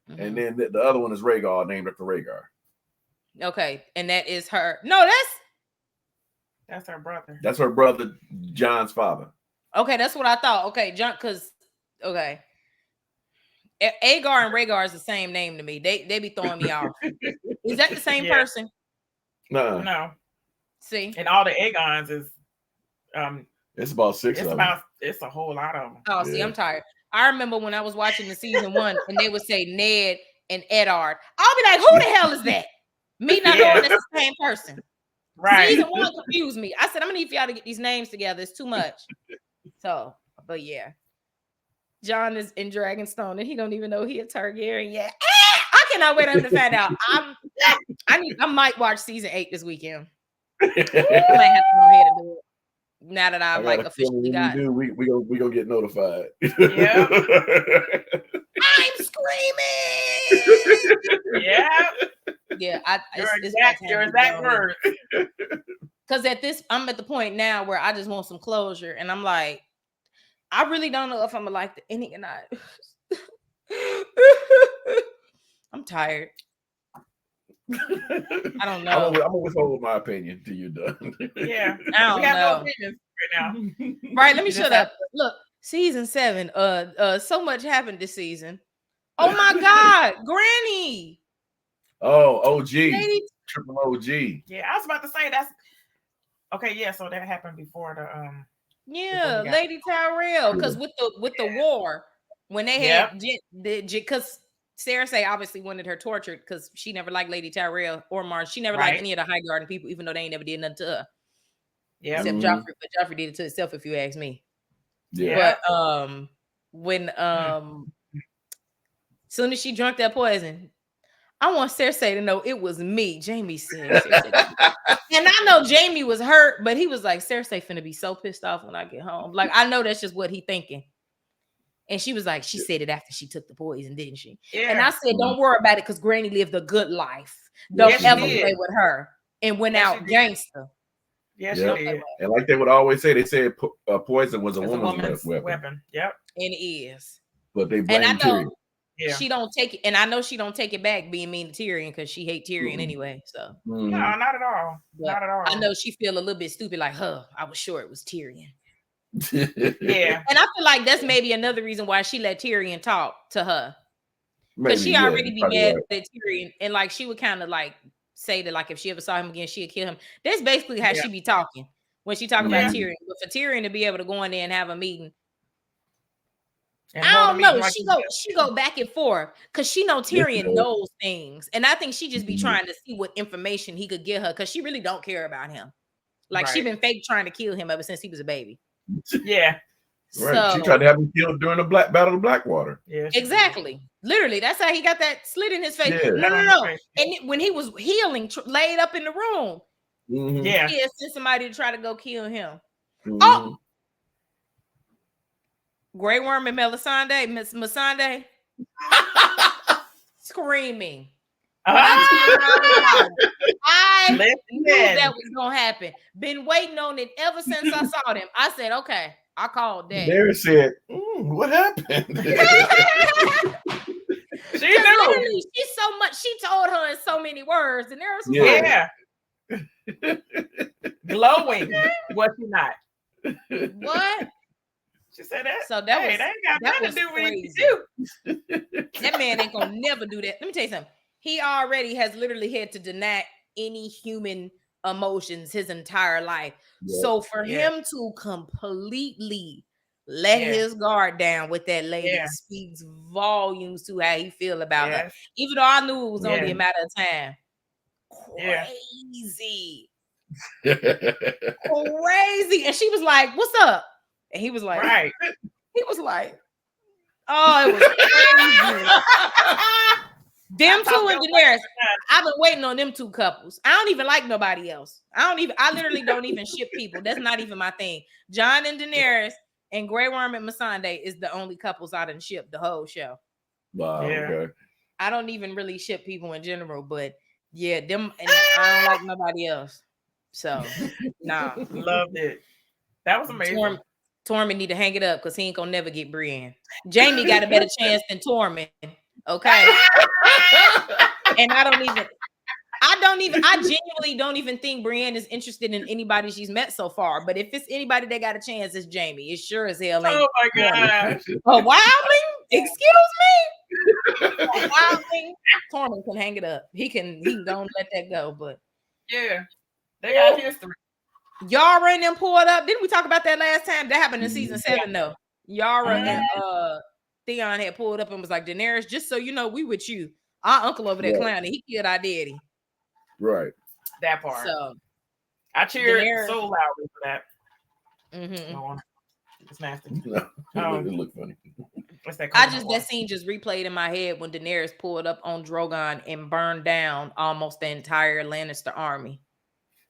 Mm-hmm. And then the other one is Rhaegar, named after Rhaegar.
Okay, and that is her. No,
that's her brother.
That's her brother, Jon's father.
Okay, that's what I thought. Okay, Jon, because Aegar and Rhaegar is the same name to me. They be throwing me off. Is that the same person?
No.
See,
and all the Aegons is
it's about 6 of them.
It's a whole lot of them.
Oh, see, I'm tired. I remember when I was watching the season 1 and they would say Ned and Eddard. I'll be like, who the hell is that? Me not knowing that's the same person.
Right.
Season 1 confused me. I said, I'm gonna need for y'all to get these names together. It's too much. So, but yeah. Jon is in Dragonstone and he don't even know he a Targaryen yet. I cannot wait for him to find out. I might watch season 8 this weekend. I might have to go ahead and do it. Now that I've officially got it.
We gonna get notified.
Yeah.
I'm screaming.
Yeah.
Yeah.
Your exact word.
Because I'm at the point now where I just want some closure. And I'm like, I really don't know if I'm gonna like the ending or not. I'm tired. I don't know.
I'm gonna withhold my opinion till you're done.
Yeah,
I don't know.
No opinions right
now. Right, let me shut up. Look, season 7. So much happened this season. Oh my God, Granny.
Oh, OG, triple OG.
Yeah, I was about to say that's okay. Yeah, so that happened before the
Yeah, Lady Tyrell, because with the war when they had because Cersei obviously wanted her tortured because she never liked Lady Tyrell or Marge. She never liked any of the Highgarden people, even though they ain't never did nothing to her. Yeah, except Joffrey, but Joffrey did it to himself, if you ask me.
Yeah,
but when soon as she drank that poison, I want Cersei to know it was me. Jaime said. And I know Jaime was hurt, but he was like, Cersei finna be so pissed off when I get home. Like, I know that's just what he thinking. And she was like, she said it after she took the poison, didn't she? Yeah. And I said, don't worry about it because Granny lived a good life. Don't ever play with her. And went out gangster.
Yeah, she did.
And like they would always say, they said poison was a woman's weapon.
Yep.
And it is.
But they blame Tyrion.
She don't take it, and I know she don't take it back being mean to Tyrion because she hate Tyrion anyway. So
no, not at all. Not at all.
I know she feel a little bit stupid, like, I was sure it was Tyrion.
Yeah.
And I feel like that's maybe another reason why she let Tyrion talk to her. Because she already be mad at Tyrion, and like she would kind of like say that like if she ever saw him again, she'd kill him. That's basically how she be talking when she talk about Tyrion. But for Tyrion to be able to go in there and have a meeting. And I don't know. Like she go back and forth because she know Tyrion knows things, and I think she just be trying to see what information he could get her because she really don't care about him. Like she been fake trying to kill him ever since he was a baby.
Yeah,
right. So, she tried to have him killed during the Battle of Blackwater.
Yeah, exactly. Literally, that's how he got that slit in his face. Yeah. No. And when he was healing, laid up in the room, he had sent somebody to try to go kill him. Oh. Grey Worm and Melisandre, Miss Missandei, screaming. I knew that was gonna happen. Been waiting on it ever since I saw them. I said, okay, I called that.
Daenerys said, what happened?
She knew.
She so much. She told her in so many words, and there was
glowing. Was she not?
What?
She said that.
So that
ain't got nothing to do with you.
That man ain't gonna never do that. Let me tell you something. He already has literally had to deny any human emotions his entire life. Yeah. So for him to completely let his guard down with that lady speaks volumes to how he feel about her. Even though I knew it was only a matter of time. Crazy. Crazy. And she was like, what's up? And he was like,
right.
He was like, oh, it was crazy. Them two and Daenerys. I've been waiting on them two couples. I don't even like nobody else. I literally don't even ship people. That's not even my thing. Jon and Daenerys and Grey Worm and Missandei is the only couples I done shipped the whole show.
Wow. Yeah. Okay.
I don't even really ship people in general, but them, and I don't like nobody else. So, nah.
Loved it. That was amazing.
Tormund need to hang it up because he ain't gonna never get Brienne. Jaime got a better chance than Tormund. Okay. And I genuinely don't even think Brienne is interested in anybody she's met so far. But if it's anybody that got a chance, it's Jaime. It sure as hell ain't.
Oh my gosh.
A wildling? Excuse me? A wildling? Tormund can hang it up. He can go and let that go. But
yeah, they got history.
Yara and them pulled up. Didn't we talk about that last time? That happened in season 7 though. Yara and Theon had pulled up and was like, Daenerys, just so you know, we with you. Our uncle over there clowning. He killed our daddy.
Right.
That part.
So
I cheered so loudly for that.
Mm-hmm.
It's nasty.
It looked funny.
That scene just replayed in my head when Daenerys pulled up on Drogon and burned down almost the entire Lannister army.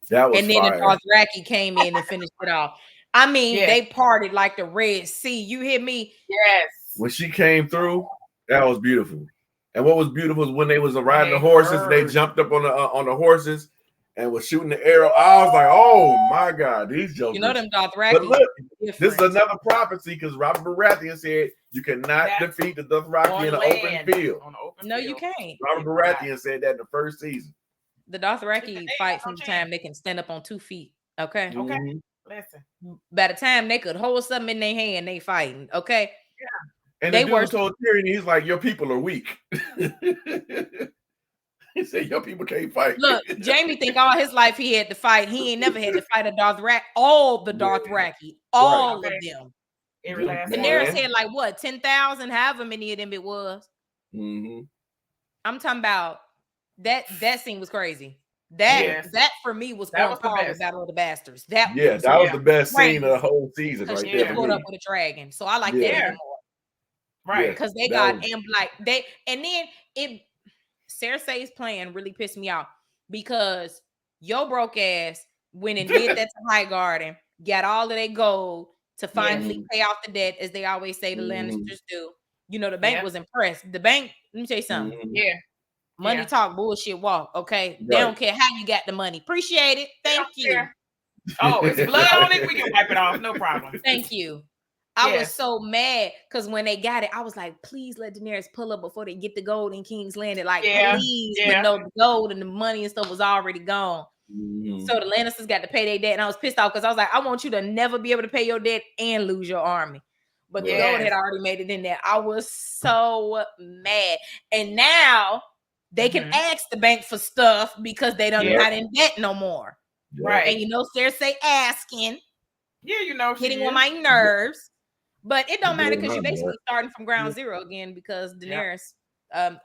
That was
and then the Dothraki came in and finished it off. I mean, they parted like the Red Sea. You hear me?
Yes.
When she came through, that was beautiful. And what was beautiful is when they was riding the horses, they jumped up on the horses and was shooting the arrow. I was like, oh my God, these jokers.
You know them Dothraki.
But look, this is another prophecy because Robert Baratheon said you cannot defeat the Dothraki in an open field.
No, you can't.
Robert Baratheon said that in the first season.
The Dothraki fight from the time they can stand up on 2 feet. Okay.
Okay. Listen.
By the time they could hold something in their hand, they fighting. Okay.
Yeah.
And the dude told Tyrion, he's like, your people are weak. He said, your people can't fight.
Look, Jaime think all his life he had to fight. He ain't never had to fight a Dothraki. All the Dothraki. All of them. Daenerys had like what, 10,000, however many of them it was.
Mm-hmm.
I'm talking about that scene was crazy. That for me was on par with Battle of the Bastards. That was
the best scene of the whole season right there.
She pulled up with a dragon. So I like that even more.
Right.
Because they got and like and then it Cersei's plan really pissed me off because your broke ass went and did that to Highgarden, got all of their gold to finally pay off the debt, as they always say the Lannisters do. You know, the bank was impressed. The bank, let me tell you something. Money talk, bullshit walk. Okay. They don't care how you got the money. Appreciate it. Thank you.
Care. Oh, it's blood on it. We can wipe it off. No problem.
Thank you. I was so mad because when they got it, I was like, please let Daenerys pull up before they get the gold in King's Landing. Like, please. But no, the gold and the money and stuff was already gone. So the Lannisters got to pay their debt. And I was pissed off because I was like, I want you to never be able to pay your debt and lose your army. But the gold had already made it in there. I was so mad. And now they can ask the bank for stuff because they don't not in debt no more. Right. And you know, Cersei asking.
Yeah, you know,
hitting on my nerves. But it don't matter because you're basically starting from ground zero again because Daenerys,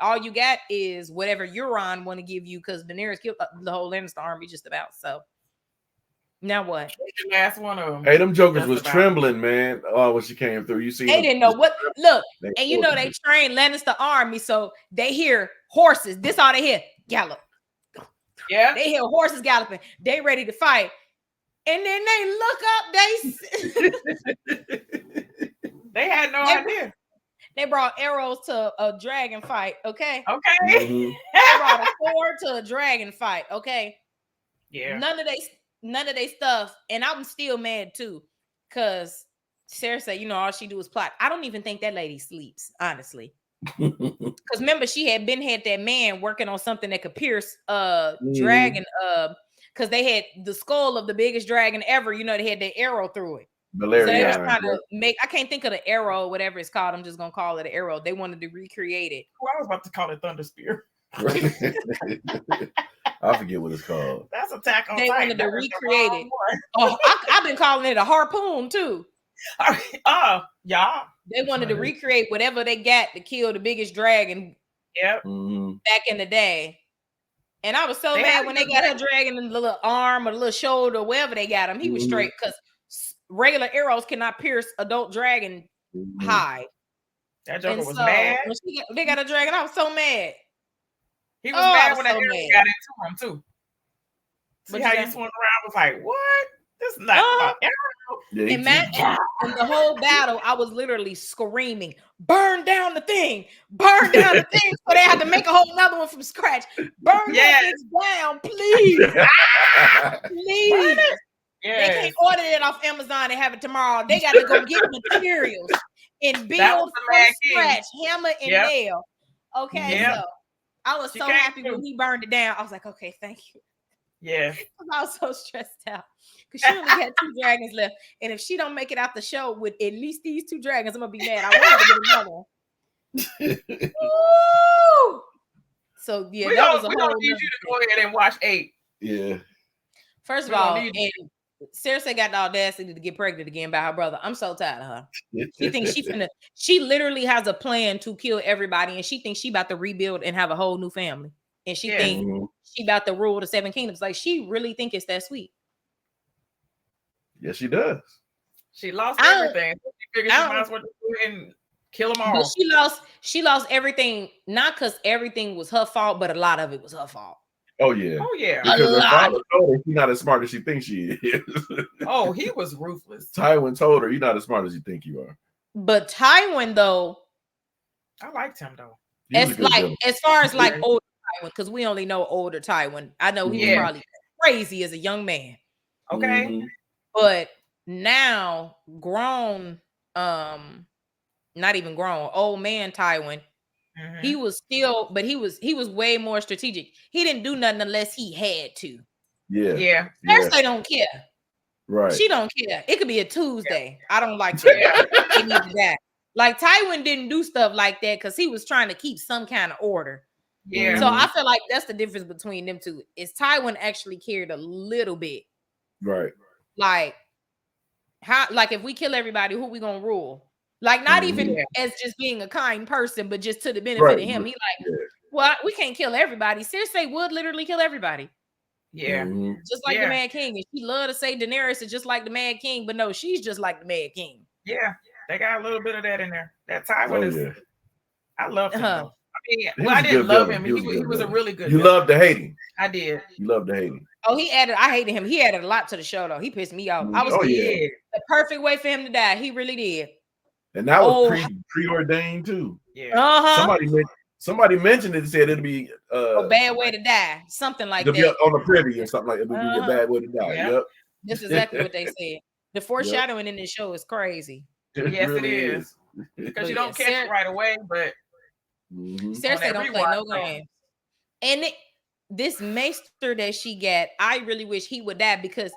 all you got is whatever Euron want to give you because Daenerys killed the whole Lannister army just about. So now what?
The last one of them.
Hey, them jokers was trembling, man. Oh, when she came through, you see,
they didn't know what. Look, and you know they trained Lannister army, so they hear horses. This all they hear: gallop.
Yeah,
they hear horses galloping. They ready to fight, and then they look up.
They had no idea.
They brought arrows to a dragon fight. Okay.
Okay.
They brought a sword to a dragon fight. Okay.
Yeah.
None of they stuff, and I'm still mad too, cause Cersei, you know, all she do is plot. I don't even think that lady sleeps, honestly. Cause remember, she had that man working on something that could pierce dragon. Cause they had the skull of the biggest dragon ever. You know, they had the arrow through it. So they were trying to make, I can't think of the arrow, whatever it's called. I'm just gonna call it an arrow. They wanted to recreate it.
Oh, I was about to call it Thunder Spear.
I forget what it's called.
That's Attack on
Titan. They wanted to recreate it. Oh, I've been calling it a harpoon too.
Oh, yeah.
They wanted to recreate whatever they got to kill the biggest dragon.
Yep.
Back in the day. And I was so mad when they got her dragon in the little arm or the little shoulder, wherever they got him. He was straight because regular arrows cannot pierce adult dragon hide.
That joker was mad.
When they got a dragon, I was so mad.
He was mad when that arrow got into him too. See how you swung around? I was like, what? This is not an arrow.
Imagine in the whole battle, I was literally screaming, burn down the thing, burn down the thing. So they had to make a whole nother one from scratch. Burn that thing down, please. Please. They can't order it off Amazon and have it tomorrow. They got to go get materials and build from scratch, hammer and nail. Okay, so I was so happy when he burned it down. I was like, okay, thank you.
Yeah.
I was so stressed out because she only had 2 dragons left. And if she don't make it out the show with at least these 2 dragons, I'm going to be mad. I want to get another one. Woo! So, yeah, that was a whole...
We don't need you to go ahead and watch 8.
Yeah.
First of all, and Cersei got the audacity to get pregnant again by her brother. I'm so tired of her. She thinks she literally has a plan to kill everybody, and she thinks she about to rebuild and have a whole new family. And she thinks she about to rule the 7 kingdoms. Like, she really think it's that sweet.
Yes, she does.
She lost everything. She figured she might as well go ahead and kill them all.
But she lost everything, not because everything was her fault, but a lot of it was her fault.
Oh yeah.
Oh yeah.
Because her father told her she's not as smart as she thinks she is.
Oh, he was ruthless.
Tywin told her, "You're not as smart as you think you are."
But Tywin, though,
I liked him though.
It's like as far as like older Tywin, because we only know older Tywin. I know he was probably crazy as a young man.
Okay.
But now grown, not even grown, old man Tywin. He was still, but he was way more strategic. He didn't do nothing unless he had to.
Yeah.
Cersei don't care.
Right.
She don't care. It could be a Tuesday. I don't like that. Like Tywin didn't do stuff like that because he was trying to keep some kind of order.
Yeah.
So I feel like that's the difference between them two. Is Tywin actually cared a little bit.
Right.
Like how, like if we kill everybody, who we gonna rule? Like not even as just being a kind person, but just to the benefit of him. He like, well, we can't kill everybody. Cersei would literally kill everybody.
Yeah.
Just like the Mad King. And she love to say Daenerys is just like the Mad King, but no, she's just like the Mad King.
Yeah. They got a little bit of that in there. That Tywin is I love him. I mean, I didn't love him. He was a really good.
You loved to hate him.
I did.
You loved to hate him.
Oh, I hated him. He added a lot to the show, though. He pissed me off. I was the perfect way for him to die. He really did.
And that was preordained too.
Yeah.
Somebody mentioned it and said it'd be
a bad way to die, something like that.
On the privy or something like that. It would be a bad way to die. Yep.
That's exactly what they said. The foreshadowing in this show is crazy.
Yes, it is. Because you don't catch it right away, but
Cersei don't play no games. And this maester that she got, I really wish he would die because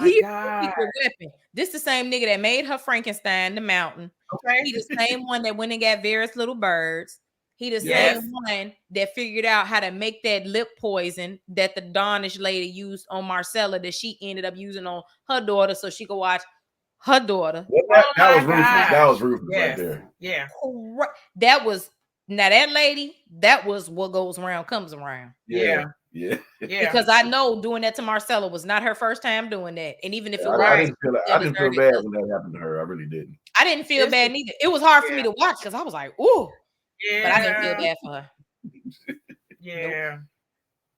he's a weapon. This the same nigga that made her Frankenstein, the mountain.
Okay.
He the same one that went and got various little birds. He the same one that figured out how to make that lip poison that the Danish lady used on Marcella that she ended up using on her daughter so she could watch her daughter.
That was ruthless. That was ruthless right there.
Yeah.
That was now that lady, that was what goes around comes around.
Yeah.
Because I know doing that to Marcella was not her first time doing that. And even if it was,
I didn't feel bad when that happened to her. I really didn't.
I didn't feel bad neither. It was hard for me to watch because I was like, ooh.
Yeah.
But I didn't feel bad for her.
Yeah.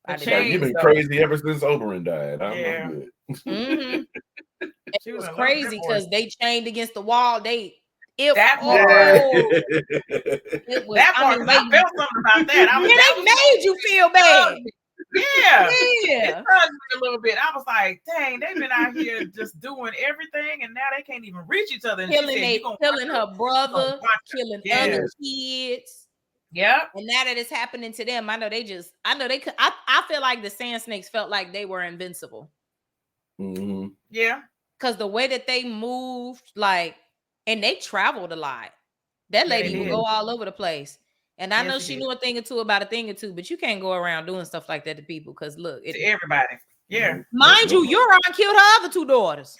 Nope. You've been crazy ever since Oberyn died. I'm good.
It was crazy because they chained against the wall.
That part. I felt something about that.
They made you feel bad.
Yeah. It touched me a little bit. I was like, dang, they've been out here just doing everything, and now they can't even reach each other. And
killing her brother, killing other kids.
Yeah.
And now that it's happening to them, I feel like the Sand Snakes felt like they were invincible.
Mm-hmm.
Yeah.
Because the way that they moved, and they traveled a lot. That lady would go all over the place. And I know she knew a thing or two about a thing or two, but you can't go around doing stuff like that to people because look,
to everybody. Yeah.
Mind you, Euron killed her other two daughters.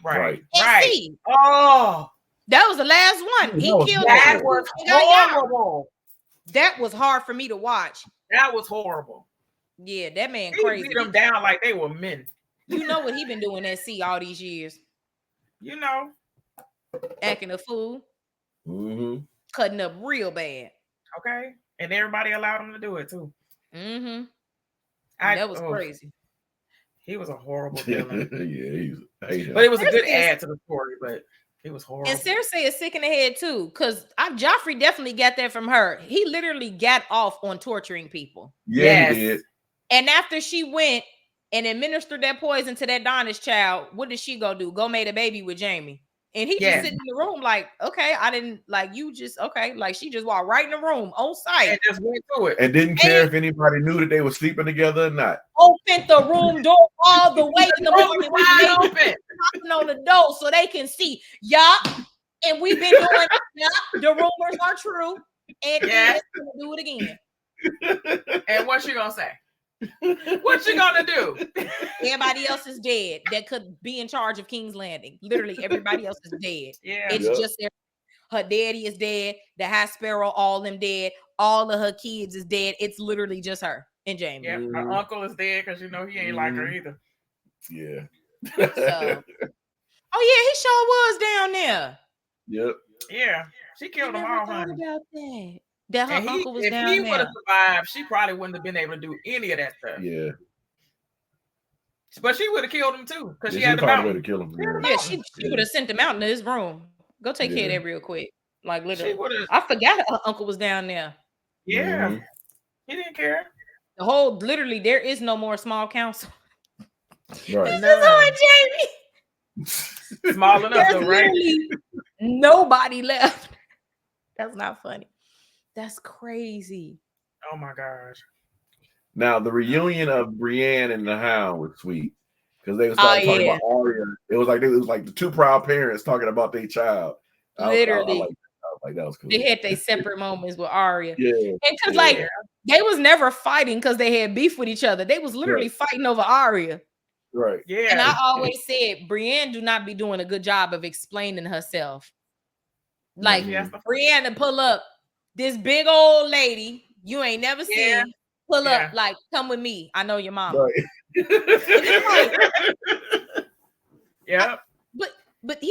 Right.
Oh, that was the last one. He killed
that. Was horrible.
That was hard for me to watch.
That was horrible.
Yeah, that man crazy.
He beat them down like they were men.
You know what he been doing at sea all these years.
You know.
Acting a fool.
Mm-hmm.
Cutting up real bad.
Okay. And everybody allowed him to do it too.
Mm-hmm. That was crazy.
He was a horrible villain.
But
it was a good add to the story, but it was horrible.
And Cersei is sick in the head too, because Joffrey definitely got that from her. He literally got off on torturing people.
Yeah, he did.
And after she went and administered that poison to that Danish child, what did she go do? Go made a baby with Jaime. And he just sitting in the room like, okay, I didn't she just walked right in the room on site.
And just went through it.
And didn't care if anybody knew that they were sleeping together or not.
Opened the room door all the way in the morning.
Wide open.
Knocking on the door so they can see. And we've been doing the rumors are true. And he's gonna do it again.
And what you gonna say? What you gonna do?
Everybody else is dead that could be in charge of King's Landing. Literally everybody else is dead. It's just her daddy is dead, the High Sparrow, all them dead, all of her kids is dead. It's literally just her and Jaime.
Yeah, her uncle is dead because he ain't like her either.
Yeah.
So, he sure was down there.
Yep.
Yeah, she killed them all.
About that her uncle was down there. If he would have
survived, she probably wouldn't have been able to do any of that stuff.
Yeah.
But she would have killed him too, because she had the mountain.
Would have killed him.
Yeah, she would have sent him out in his room. Go take care of that real quick. Like literally. I forgot her uncle was down there.
Yeah. He didn't care.
The whole literally there is no more small council.
Right.
This is on Jaime.
Small enough though, right?
Nobody left. That's not funny. That's crazy.
Oh my gosh.
Now the reunion of Brienne and the Hound was sweet because they were talking about Arya. It was like the two proud parents talking about their child.
Literally,
I like that was cool.
They had their separate moments with Arya.
Yeah,
and because they was never fighting because they had beef with each other. They was literally fighting over Arya.
Right.
Yeah.
And I always said Brienne do not be doing a good job of explaining herself. Like Brienne to pull up this big old lady you ain't never seen. Pull up, like, come with me. I know your mama.
Right.
But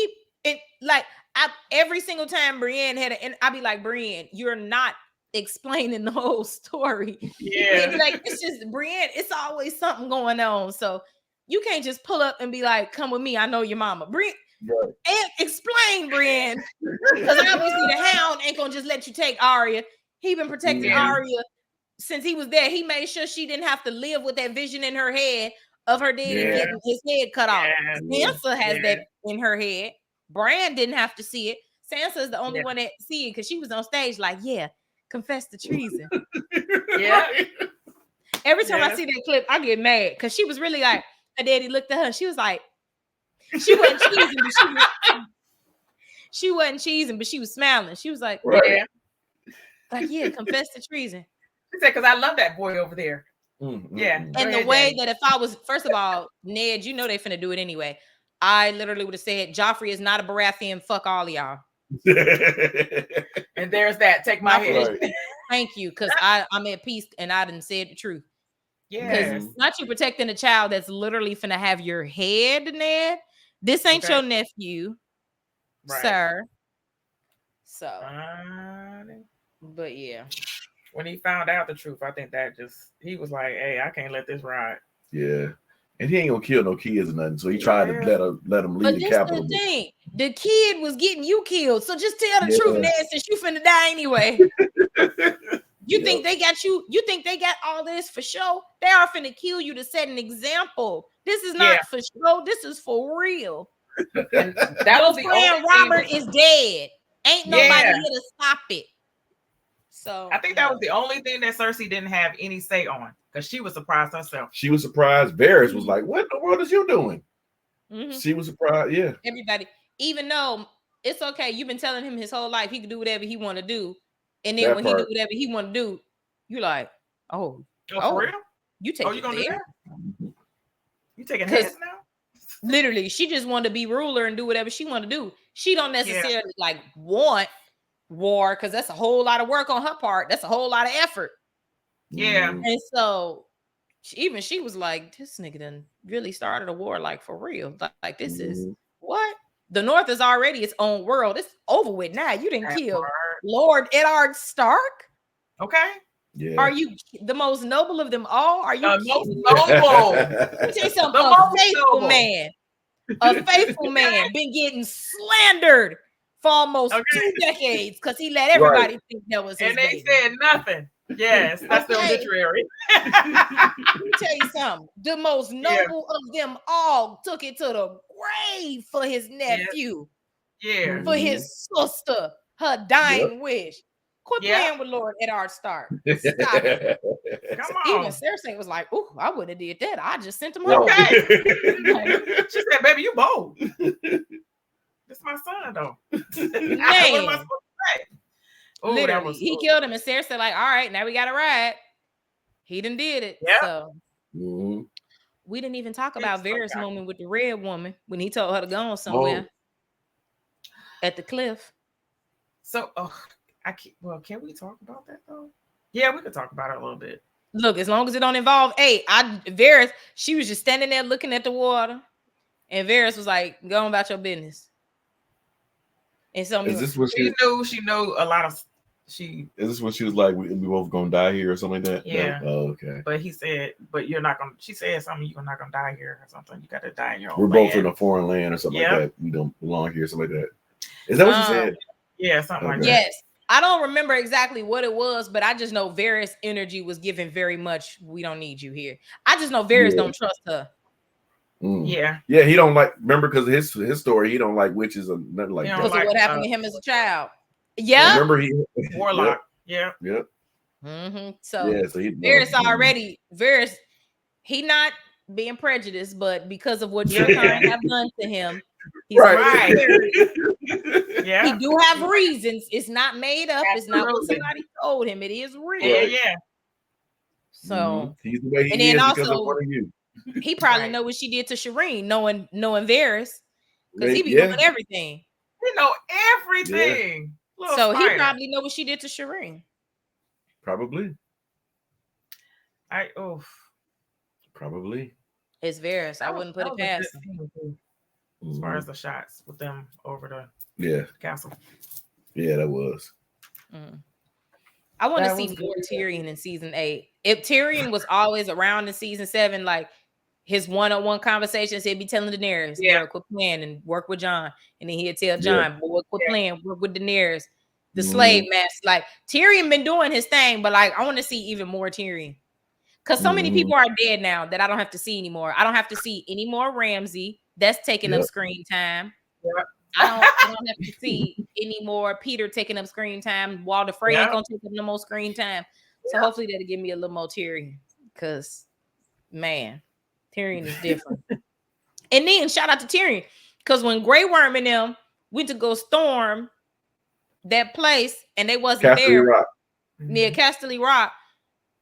every single time Brienne had and I'd be like, Brienne, you're not explaining the whole story.
Yeah.
Like, it's just Brienne, it's always something going on. So you can't just pull up and be like, come with me, I know your mama. Brienne,
right.
And explain, Brienne. Because obviously the Hound ain't gonna just let you take Arya. He been protecting Arya since he was there. He made sure she didn't have to live with that vision in her head of her daddy getting his head cut off. Sansa has that in her head. Bran didn't have to see it. Sansa is the only one that see it because she was on stage like, confess the treason. Every time I see that clip, I get mad because she was really like, her daddy looked at her and she was like, she wasn't cheesing, but she wasn't cheesing, but she was smiling. She was like, confess the treason.
She said, because I love that boy over there. Yeah.
And the way that if I was, first of all, Ned, you know they finna do it anyway. I literally would have said, Joffrey is not a Baratheon. Fuck all of y'all.
And there's that. Take my head.
Right.
Thank you, because I'm at peace and I didn't say the truth.
Yeah.
Because not you protecting a child that's literally finna have your head, Ned. This ain't your nephew, sir. So, but yeah.
When he found out the truth, I think that he was like, hey, I can't let this ride.
Yeah. And he ain't gonna kill no kids or nothing. So he tried to let him leave the capital.
The thing. The kid was getting you killed. So just tell the truth, Ned, since you finna die anyway. You think they got you? You think they got all this for show? They are finna kill you to set an example. This is not for show. This is for real.
And that was
plan. Robert is dead. Ain't nobody here to stop it. So
I think that was the only thing that Cersei didn't have any say on because she was surprised herself.
She was surprised. Varys was like, "What in the world is you doing?" She was surprised. Yeah.
Everybody, even though it's okay, you've been telling him his whole life he can do whatever he want to do. And then when he do whatever he want to do, you like,
for real?
You take
you gonna do that? You taking heads now?
Literally, she just wanted to be ruler and do whatever she want to do. She don't necessarily like want war because that's a whole lot of work on her part. That's a whole lot of effort.
Yeah.
And so she was like, this nigga done really started a war like for real. Like this is what? The North is already its own world. It's over with now. You didn't kill Lord Eddard Stark.
Okay.
Yeah.
Are you the most noble of them all? Are you
most noble?
Let me tell you something. A faithful man. A faithful man been getting slandered for almost 2 decades because he let everybody think that was his baby.
Said nothing. Yes, that's the obituary.
Let me tell you something. The most noble of them all took it to the grave for his nephew.
Yeah.
For his sister, her dying wish. Quit playing with Lord Eddard Stark. Stop it.
Come on.
Even Cersei was like, "Ooh, I wouldn't have did that. I just sent him home."
She said, "Baby, you bold." That's my son, though. What am I supposed to say?
Ooh, literally, he killed him, and Cersei like, "All right, now we got to ride." He done did it.
Yeah.
So we didn't even talk about Varys' moment with the red woman when he told her to go on somewhere at the cliff.
So, can we talk about that though? Yeah, we could talk about it a little bit.
Look, as long as it don't involve, Varys, she was just standing there looking at the water, and Varys was like, "Go on about your business." And so
is this what
she knew a lot of Is
this what she was like? We both gonna die here or something like that?
Yeah.
No? Oh, okay.
But he said, "But you're not gonna." She said something. You're not gonna die here or something. You got to die in your own.
We're both in a foreign land or something like that. We don't belong here, something like that. Is that what she said?
Yeah, something like that.
Yes. I don't remember exactly what it was, but I just know Varys' energy was given very much. We don't need you here. I just know Varys don't trust her.
Yeah.
Yeah, he don't like. Remember, because of his story, he don't like witches or nothing like that.
Because of what happened to him as a child. Yeah.
Remember he
warlock. Yep.
So Varys, he not being prejudiced, but because of what your kind have done to him, he's right.
Yeah.
He do have reasons. It's not made up. It's not what somebody told him. It is real.
Yeah.
So
he's the way he is because of one of you.
He probably know what she did to Shireen, knowing Varys, because he be doing everything.
He know everything.
Yeah. So he probably know what she did to Shireen.
Probably.
Probably.
It's Varys. I wouldn't put it past him.
As far as the shots with them over the castle.
Yeah, that was.
I want to see more Tyrion in season 8. If Tyrion was always around in season 7, like his one-on-one conversations, he'd be telling Daenerys, "Girl, quit playing and work with Jon," and then he'd tell Jon, "Boy, quit playing, work with Daenerys." The slave master, like Tyrion been doing his thing, but like I want to see even more Tyrion. Because so many people are dead now that I don't have to see anymore. I don't have to see any more Ramsay. That's taking up screen time. I don't have to see any more Peter taking up screen time. Walder Frey ain't gonna take up no more screen time. So hopefully that'll give me a little more Tyrion. Because man, Tyrion is different. And then shout out to Tyrion. Because when Grey Worm and them went to go storm that place and they wasn't there near Casterly Rock,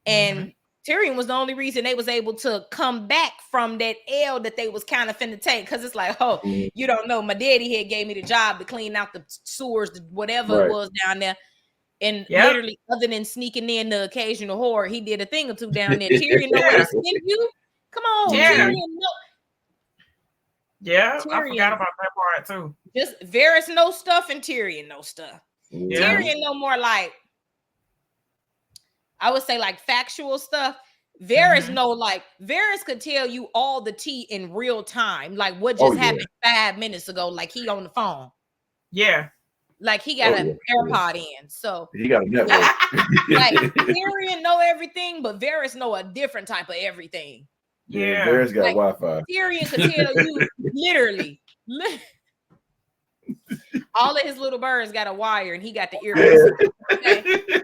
and Tyrion was the only reason they was able to come back from that L that they was kind of finna take. Because it's like, oh, you don't know, my daddy here gave me the job to clean out the sewers, whatever it was down there. And literally, other than sneaking in the occasional whore, he did a thing or two down there. Tyrion know where to send you. Come on, Tyrion know.
Yeah, Tyrion, I forgot about that part too.
Just Varys know stuff and Tyrion know stuff. Tyrion know more like, I would say like factual stuff. Varys know, like Varys could tell you all the tea in real time, like what just happened 5 minutes ago, like he on the phone.
Yeah.
Like he got an AirPod in. So
he got a network.
Like Tyrion know everything, but Varys know a different type of everything.
Yeah, Varys got like, Wi-Fi.
Tyrion could tell you literally. All of his little birds got a wire and he got the earpiece. Okay?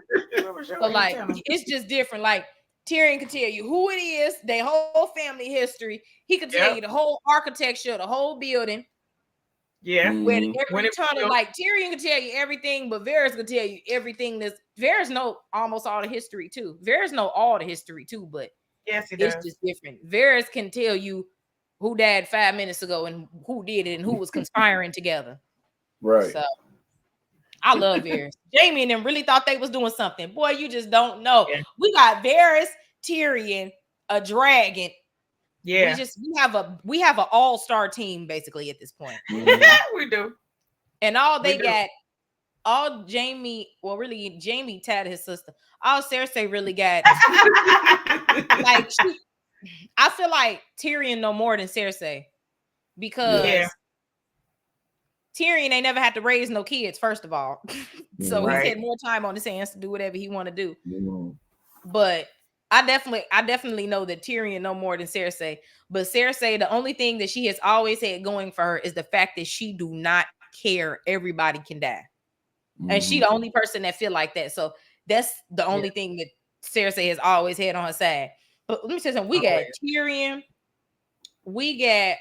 So like it's just different. Like Tyrion can tell you who it is, their whole family history. He could tell you the whole architecture, the whole building.
Yeah.
When every tunnel, like Tyrion can tell you everything, but Varys can tell you everything. Varys know almost all the history too. Varys know all the history too, but
yes, it's
just different. Varys can tell you who died 5 minutes ago and who did it and who was conspiring together.
Right.
So I love Varys. Jaime and them really thought they was doing something. Boy, you just don't know. Yeah. We got Varys, Tyrion, a dragon.
Yeah.
We have an all-star team basically at this point.
We do.
And all they got, all Jaime, well, really, Jaime tatted his sister. All Cersei really got like I feel like Tyrion know more than Cersei because Tyrion ain't never had to raise no kids, first of all. So he's had more time on his hands to do whatever he want to do. But I definitely know that Tyrion know more than Cersei. But Cersei, the only thing that she has always had going for her is the fact that she do not care everybody can die. And she the only person that feel like that. So that's the only thing that Cersei has always had on her side. But let me tell you something. We got Tyrion. We got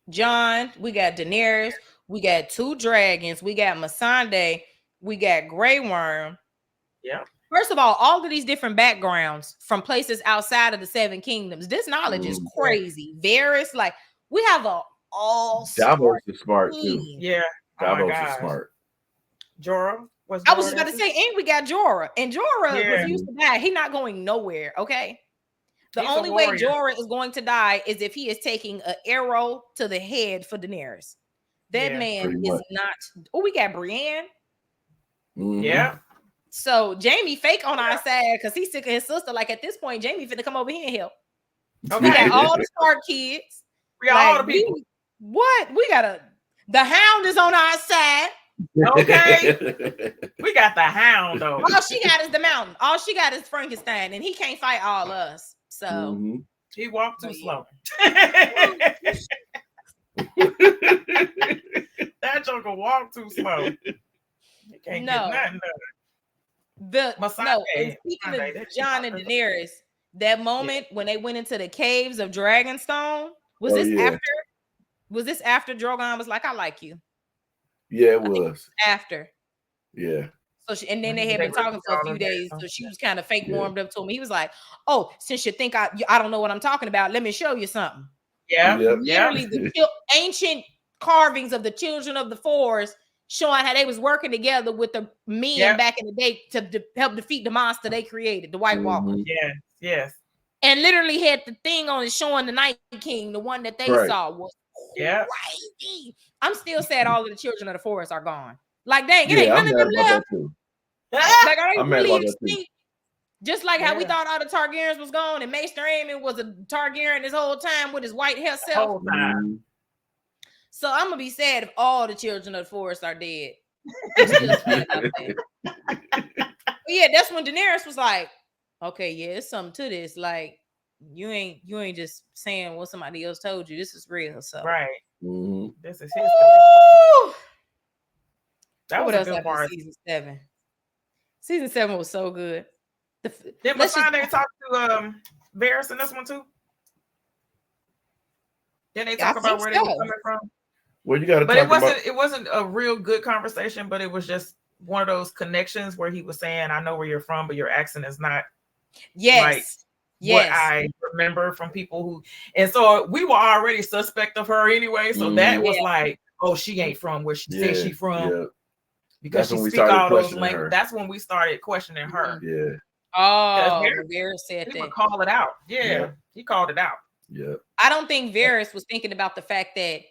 Jon. We got Daenerys. We got 2 dragons. We got Missandei. We got Grey Worm.
Yeah.
First of all of these different backgrounds from places outside of the 7 kingdoms. This knowledge is crazy. Varys, like we have a all-star
Davos is smart too.
Yeah.
Davos is smart.
Jorah was.
I was just about to say, and we got Jorah. And Jorah refused to die. He's not going nowhere. Okay. The only way Jorah is going to die is if he is taking an arrow to the head for Daenerys. That man is not. Oh, we got Brienne.
Yeah.
So Jaime fake on our side because he's sick of his sister. Like at this point, Jaime finna come over here and help. Okay. We got all the Stark kids.
We got all the people.
We got the Hound is on our side.
Okay. We got the Hound though.
All she got is the Mountain. All she got is Frankenstein, and he can't fight all us. So
he walked too slow. That joker walked too slow. He can't get nothing done.
Speaking of Jon and Daenerys, that moment when they went into the caves of Dragonstone, was this after Drogon was like, I like you?
Yeah, it was.
After.
Yeah.
So and then they had been talking for a few days, so she was kind of fake warmed up to him. He was like, oh, since you think I don't know what I'm talking about, let me show you something.
Yeah.
Literally the ancient carvings of the children of the forest showing how they was working together with the men back in the day to help defeat the monster they created, the White Walkers.
Yes.
And literally had the thing on it showing the Night King, the one that they saw was crazy. I'm still sad all of the children of the forest are gone. Like, dang, it ain't none of them left. Like, are they really extinct? Just like how we thought all the Targaryens was gone, and Maester Aemon was a Targaryen this whole time with his white hair self.
Whole time.
So I'm gonna be sad if all the children of the forest are dead. Yeah, that's when Daenerys was like, "Okay, yeah, it's something to this. Like, you ain't just saying what somebody else told you. This is real." So
right, this is history. That was a good part.
Season 7. Season 7 was so good.
Did Missandei talk to Varys in this one too? Then they talk about where they were coming from.
Well, you got to.
But it wasn't a real good conversation. But it was just one of those connections where he was saying, "I know where you're from, but your accent is not." Like what I remember from people who, and so we were already suspect of her anyway. So that was like, oh, she ain't from where she says she from. Yeah. Because she speaks all those languages. That's when we started questioning her.
Yeah.
Oh, Varys said that.
Call it out. Yeah, he called it out.
Yeah.
I don't think Varys was thinking about the fact that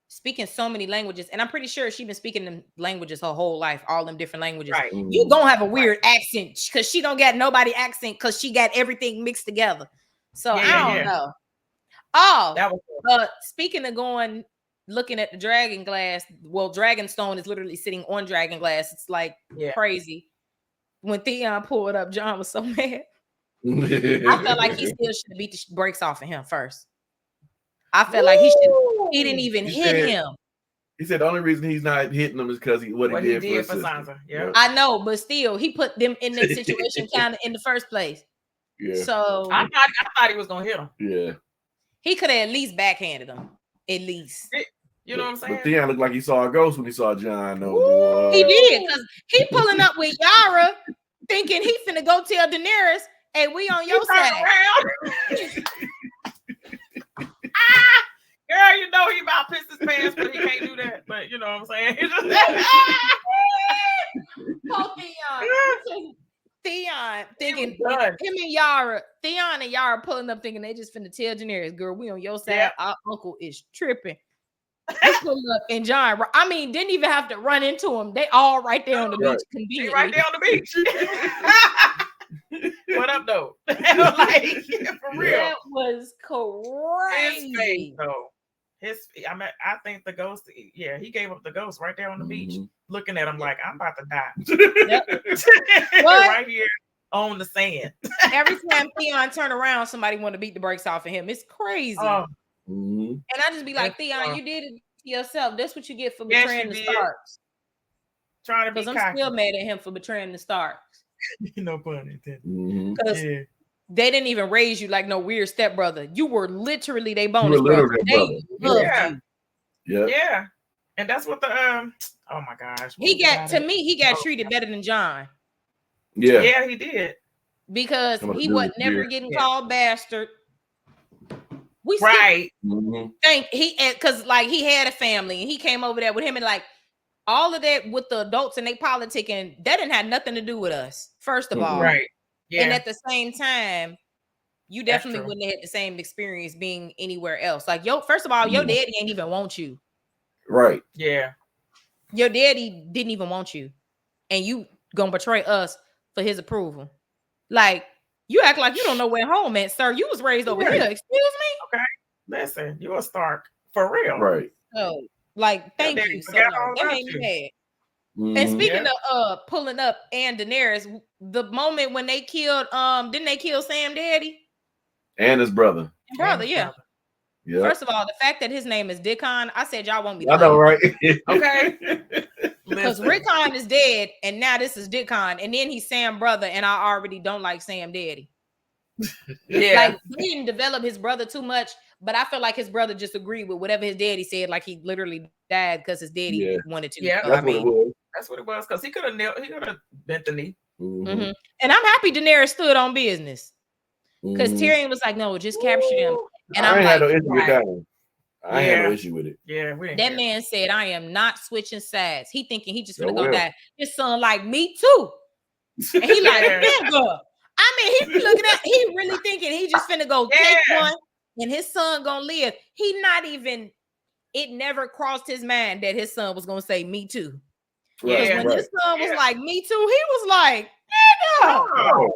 speaking so many languages, and I'm pretty sure she's been speaking them languages her whole life, all them different languages.
Right.
You gonna have a weird accent because she don't got nobody accent because she got everything mixed together. So I don't know. Oh, that was speaking of looking at the dragon glass. Well, Dragonstone is literally sitting on dragon glass. It's like crazy. When Theon pulled up, Jon was so mad. I felt like he still should have beat the brakes off of him first. I felt like he didn't even hit him.
He said the only reason he's not hitting them is because what he did for
Sansa. Yeah,
I know, but still, he put them in that situation kind of in the first place.
Yeah.
So
I thought he was gonna hit him.
Yeah.
He could have at least backhanded him. At least.
You know what I'm saying?
But Theon looked like he saw a ghost when he saw Jon. No,
he did, because he pulling up with Yara, thinking he finna go tell Daenerys, "Hey, we on your side."
Girl, you know he about to piss his pants, but he can't do that. But you know what I'm saying?
Oh, Theon thinking him and Yara, Theon and Yara pulling up thinking they just finna tell Daenerys, "Girl, we on your side." Yeah. Our uncle is tripping. He pulled up and Jon, I mean, didn't even have to run into him. They all right there on the beach. Conveniently.
Right there on the beach. What up, though? Like, for real.
That was crazy.
His face, though. I think the ghost, he gave up the ghost right there on the beach, looking at him like, I'm about to die. Right here on the sand.
Every time Theon turn around, somebody want to beat the brakes off of him. It's crazy. And I just be like, Theon, you did it to yourself. That's what you get for betraying the Starks.
Trying to be
because I'm still mad at him for betraying the Starks.
No pun intended.
Because they didn't even raise you like no weird stepbrother. You were literally their bonus brother. They loved you.
Yeah. And that's what the oh my gosh.
He got treated better than Jon.
Yeah, he did.
Because he was never getting called bastard. We think because like he had a family and he came over there with him and like all of that with the adults and they politic and that didn't have nothing to do with us. First of all, and at the same time, you definitely wouldn't have had the same experience being anywhere else. Like first of all, your daddy ain't even want you.
Right?
Yeah,
your daddy didn't even want you, and you gonna betray us for his approval. Like. You act like you don't know where home at, sir. You was raised over here. Excuse me?
Okay. Listen, you a Stark. For real.
Right.
Oh, like, thank you. So that made me mad. And speaking of pulling up and Daenerys, the moment when they killed, didn't they kill Sam Daddy?
And his brother.
Yeah. First of all, the fact that his name is Dickon, I said y'all won't be.
I know, right?
Okay. Because Rickon is dead, and now this is Dickon, and then he's Sam's brother, and I already don't like Sam Daddy. Like he didn't develop his brother too much, but I feel like his brother just agreed with whatever his daddy said. Like he literally died because his daddy wanted to.
Yeah,
that's
what it was. Because he could have bent the knee.
And I'm happy Daenerys stood on business. Because Tyrion was like, "No, just capture him." And I
had no issue with that one. I had no issue with it.
Yeah,
that man said, "I am not switching sides." He thinking he just gonna go die. His son like me too, and he like nigga. I mean, he looking at. He really thinking he just finna go take one, and his son gonna live. He not even. It never crossed his mind that his son was gonna say me too. Because when his son was like, me too, he was like, nigga.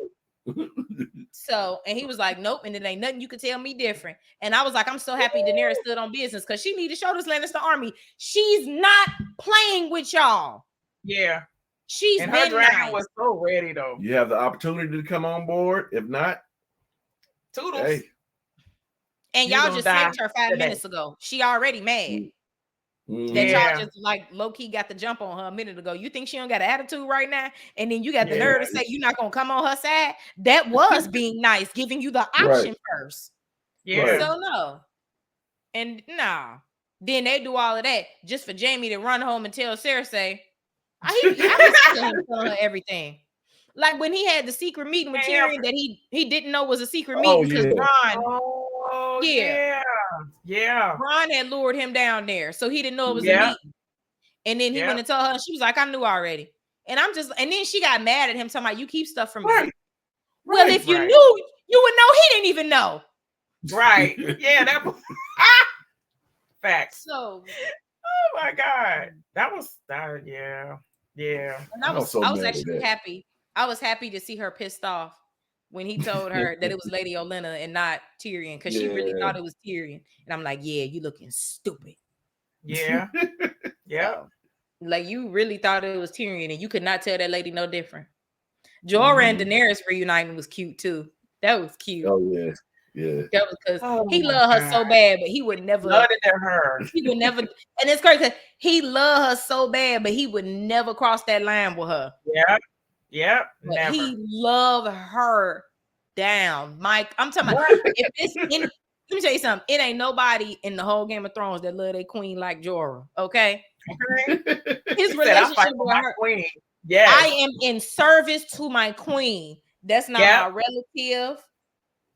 So, and he was like, nope, and it ain't nothing you can tell me different. And I was like, I'm so happy Daenerys stood on business because she need to show this Lannister army she's not playing with y'all.
Yeah.
She's
and
been
her dragon was so ready though.
You have the opportunity to come on board. If not,
toodles.
Hey.
And y'all just saved her 5 minutes ago. She already mad. That y'all just like low-key got the jump on her a minute ago. You think she don't got an attitude right now? And then you got the nerve to say you're not gonna come on her side. That was being nice, giving you the option first.
Yeah.
So no. And nah. Then they do all of that just for Jaime to run home and tell Cersei. I was telling her everything. Like when he had the secret meeting with Tyrion that he didn't know was a secret meeting because Bran.
Yeah.
Bran had lured him down there, so he didn't know it was a meeting. And then he went and told her, and she was like, "I knew already." And and then she got mad at him, talking about, "You keep stuff from me." Well, if you knew, you would know he didn't even know.
Right? Yeah, that was facts.
So,
oh my God, that was yeah.
And I was actually happy. I was happy to see her pissed off when he told her that it was Lady Olenna and not Tyrion, because she really thought it was Tyrion. And I'm like, yeah, you looking stupid.
Yeah. Yeah.
So, like, you really thought it was Tyrion, and you could not tell that lady no different. Jorah and Daenerys reuniting was cute too. That was cute.
Oh yeah. Yeah.
That was because he loved her so bad, but he would never He would never, and it's crazy. He loved her so bad, but he would never cross that line with her.
Yeah.
Never. He loved her down. Mike, I'm talking about if it's let me tell you something. It ain't nobody in the whole Game of Thrones that love their queen like Jorah. Okay. His relationship with her. Queen. Yes. I am in service to my queen. That's not my relative.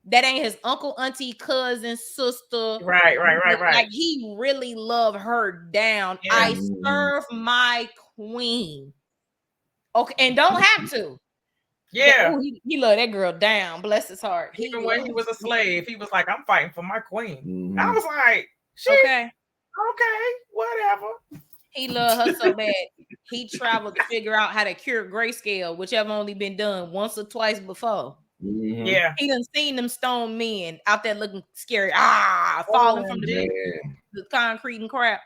That ain't his uncle, auntie, cousin, sister.
Right.
Like, he really loved her down. Yeah. I serve my queen. Okay, and don't have to.
Yeah.
He loved that girl down. Bless his heart.
Even when he was a slave, he was like, I'm fighting for my queen. I was like, okay, whatever.
He loved her so bad. He traveled to figure out how to cure grayscale, which have only been done once or twice before.
Yeah.
He done seen them stone men out there looking scary. Falling from the concrete and crap.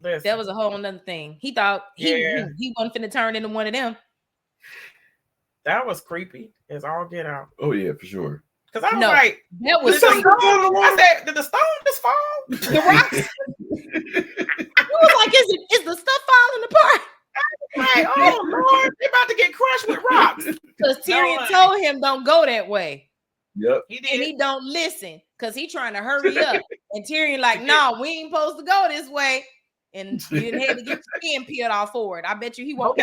Listen. That was a whole nother thing. He thought he wasn't finna turn into one of them.
That was creepy as all get out.
Oh yeah, for sure.
Because I was like,
that was creepy.
I said, did the stone just fall?
The rocks. It was like, is the stuff falling apart?
Like, oh Lord, you're about to get crushed with rocks.
Because Tyrion told him don't go that way.
Yep.
And he don't listen because he trying to hurry up. And Tyrion like, no, we ain't supposed to go this way. And you didn't have to get your skin peeled off for it. I bet you he won't.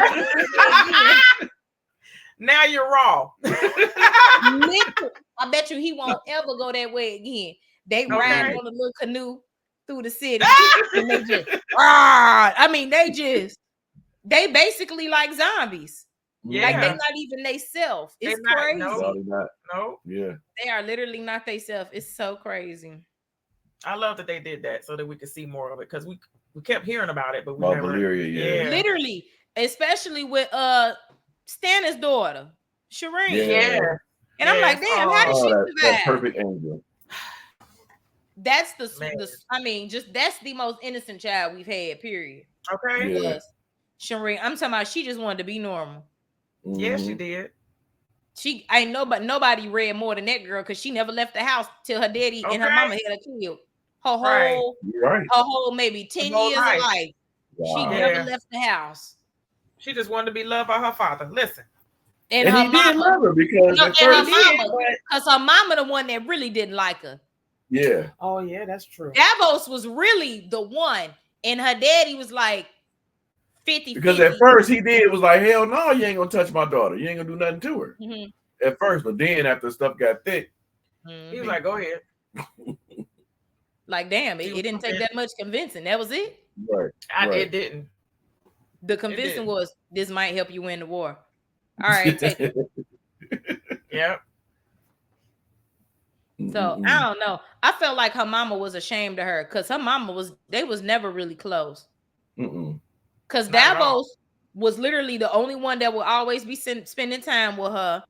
Now you're raw.
I bet you he won't ever go that way again. They ride on a little canoe through the city. And they just, they basically like zombies. Yeah. Like, they're not even they self. It's crazy.
No.
Yeah.
They are literally not they self. It's so crazy.
I love that they did that so that we could see more of it, because we kept hearing about it, but we never.
Valyria,
Literally, especially with Stannis' daughter, Shireen.
Yeah.
And I'm like, damn, how did she survive?
That perfect angel.
That's that's the most innocent child we've had, period.
Okay.
Yeah.
Shireen, I'm talking about, she just wanted to be normal.
Yeah, she did.
She ain't nobody read more than that girl, because she never left the house till her daddy and her mama had a kid. Her whole maybe 10 years of life. Wow. She never left the house.
She just wanted to be loved by her father. Listen.
And her
he didn't love her because
her mama the one that really didn't like her.
Yeah.
Oh yeah, that's true.
Davos was really the one, and her daddy was like 50.
Because at first he was like, hell no, you ain't gonna touch my daughter. You ain't gonna do nothing to her. Mm-hmm. At first, but then after stuff got thick,
he was like, go ahead.
Like, damn, it didn't take that much convincing. That was it.
Right.
It didn't.
The convincing was, this might help you win the war. All right, take it.
Yep.
So I don't know. I felt like her mama was ashamed of her, because her mama was never really close. Because Davos was literally the only one that would always be spending time with her.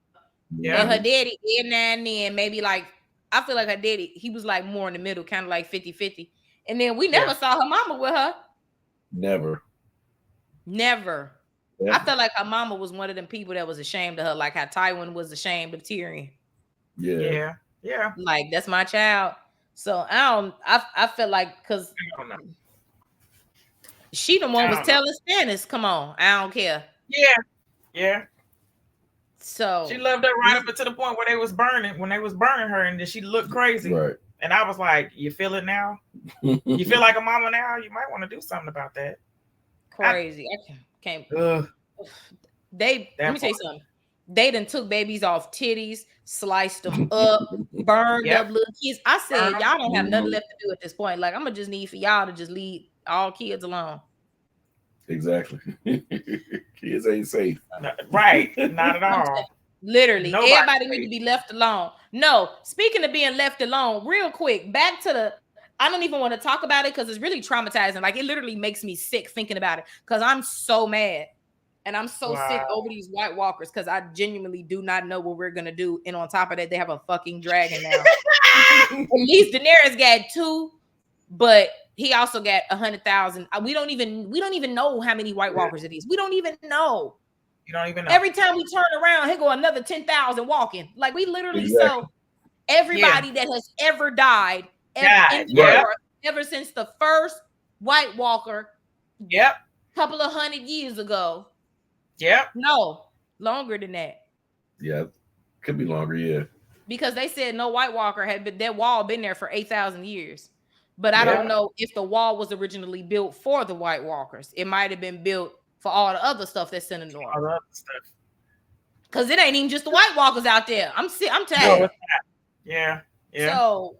Yeah.
And her daddy, every now and then, maybe like, I feel like her daddy, he was like more in the middle, kind of like 50-50. And then we never saw her mama with her.
Never.
I felt like her mama was one of them people that was ashamed of her, like how Tywin was ashamed of Tyrion.
Yeah.
Like, that's my child. So I felt like, because she the one was telling Stannis, come on, I don't care.
Yeah.
So
she loved her right up to the point where they was burning her, and then she looked crazy.
Right.
And I was like, you feel it now? You feel like a mama now? You might want to do something about that.
Crazy. I can't. Let me tell you something. They done took babies off titties, sliced them up, burned up little kids. I said, y'all don't have nothing left to do at this point. Like, I'm gonna just need for y'all to just leave all kids alone.
Exactly. Kids ain't safe.
Right. Not at all.
Literally. Everybody needs to be left alone. No, speaking of being left alone, real quick, back to I don't even want to talk about it because it's really traumatizing. Like, it literally makes me sick thinking about it because I'm so mad. And I'm so sick over these White Walkers because I genuinely do not know what we're going to do. And on top of that, they have a fucking dragon now. At least Daenerys got 2, but he also got 100,000. We don't even know how many White Walkers it is. We don't even know.
You don't even know.
Every time we turn around, here go another 10,000 walking. Like, we literally saw everybody that has ever died ever since the first White Walker. Couple of 100 years ago. No, longer than that.
Yeah, could be longer, yeah.
Because they said no White Walker had been, that wall been there for 8,000 years. But I don't know if the wall was originally built for the White Walkers. It might have been built for all the other stuff that's in the north.
All the other stuff.
Because it ain't even just the White Walkers out there. I'm tired.
Yeah.
So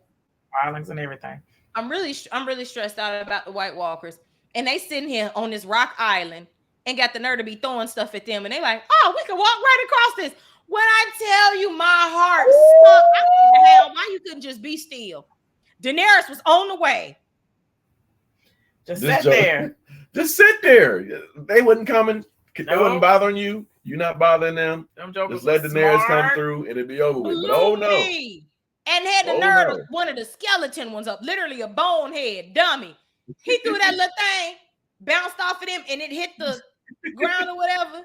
violence and everything.
I'm really stressed out about the White Walkers. And they sitting here on this rock island and got the nerve to be throwing stuff at them. And they like, oh, we can walk right across this. When I tell you my heart sucked, I said, hell, why you couldn't just be still? Daenerys was on the way.
Just sit there.
Just sit there. They wasn't coming. They wasn't bothering you. You're not bothering them. Just let Daenerys come through and it'd be over with. But oh no.
And had the nerve of one of the skeleton ones up, literally a bonehead dummy. He threw that little thing, bounced off of them, and it hit the ground or whatever.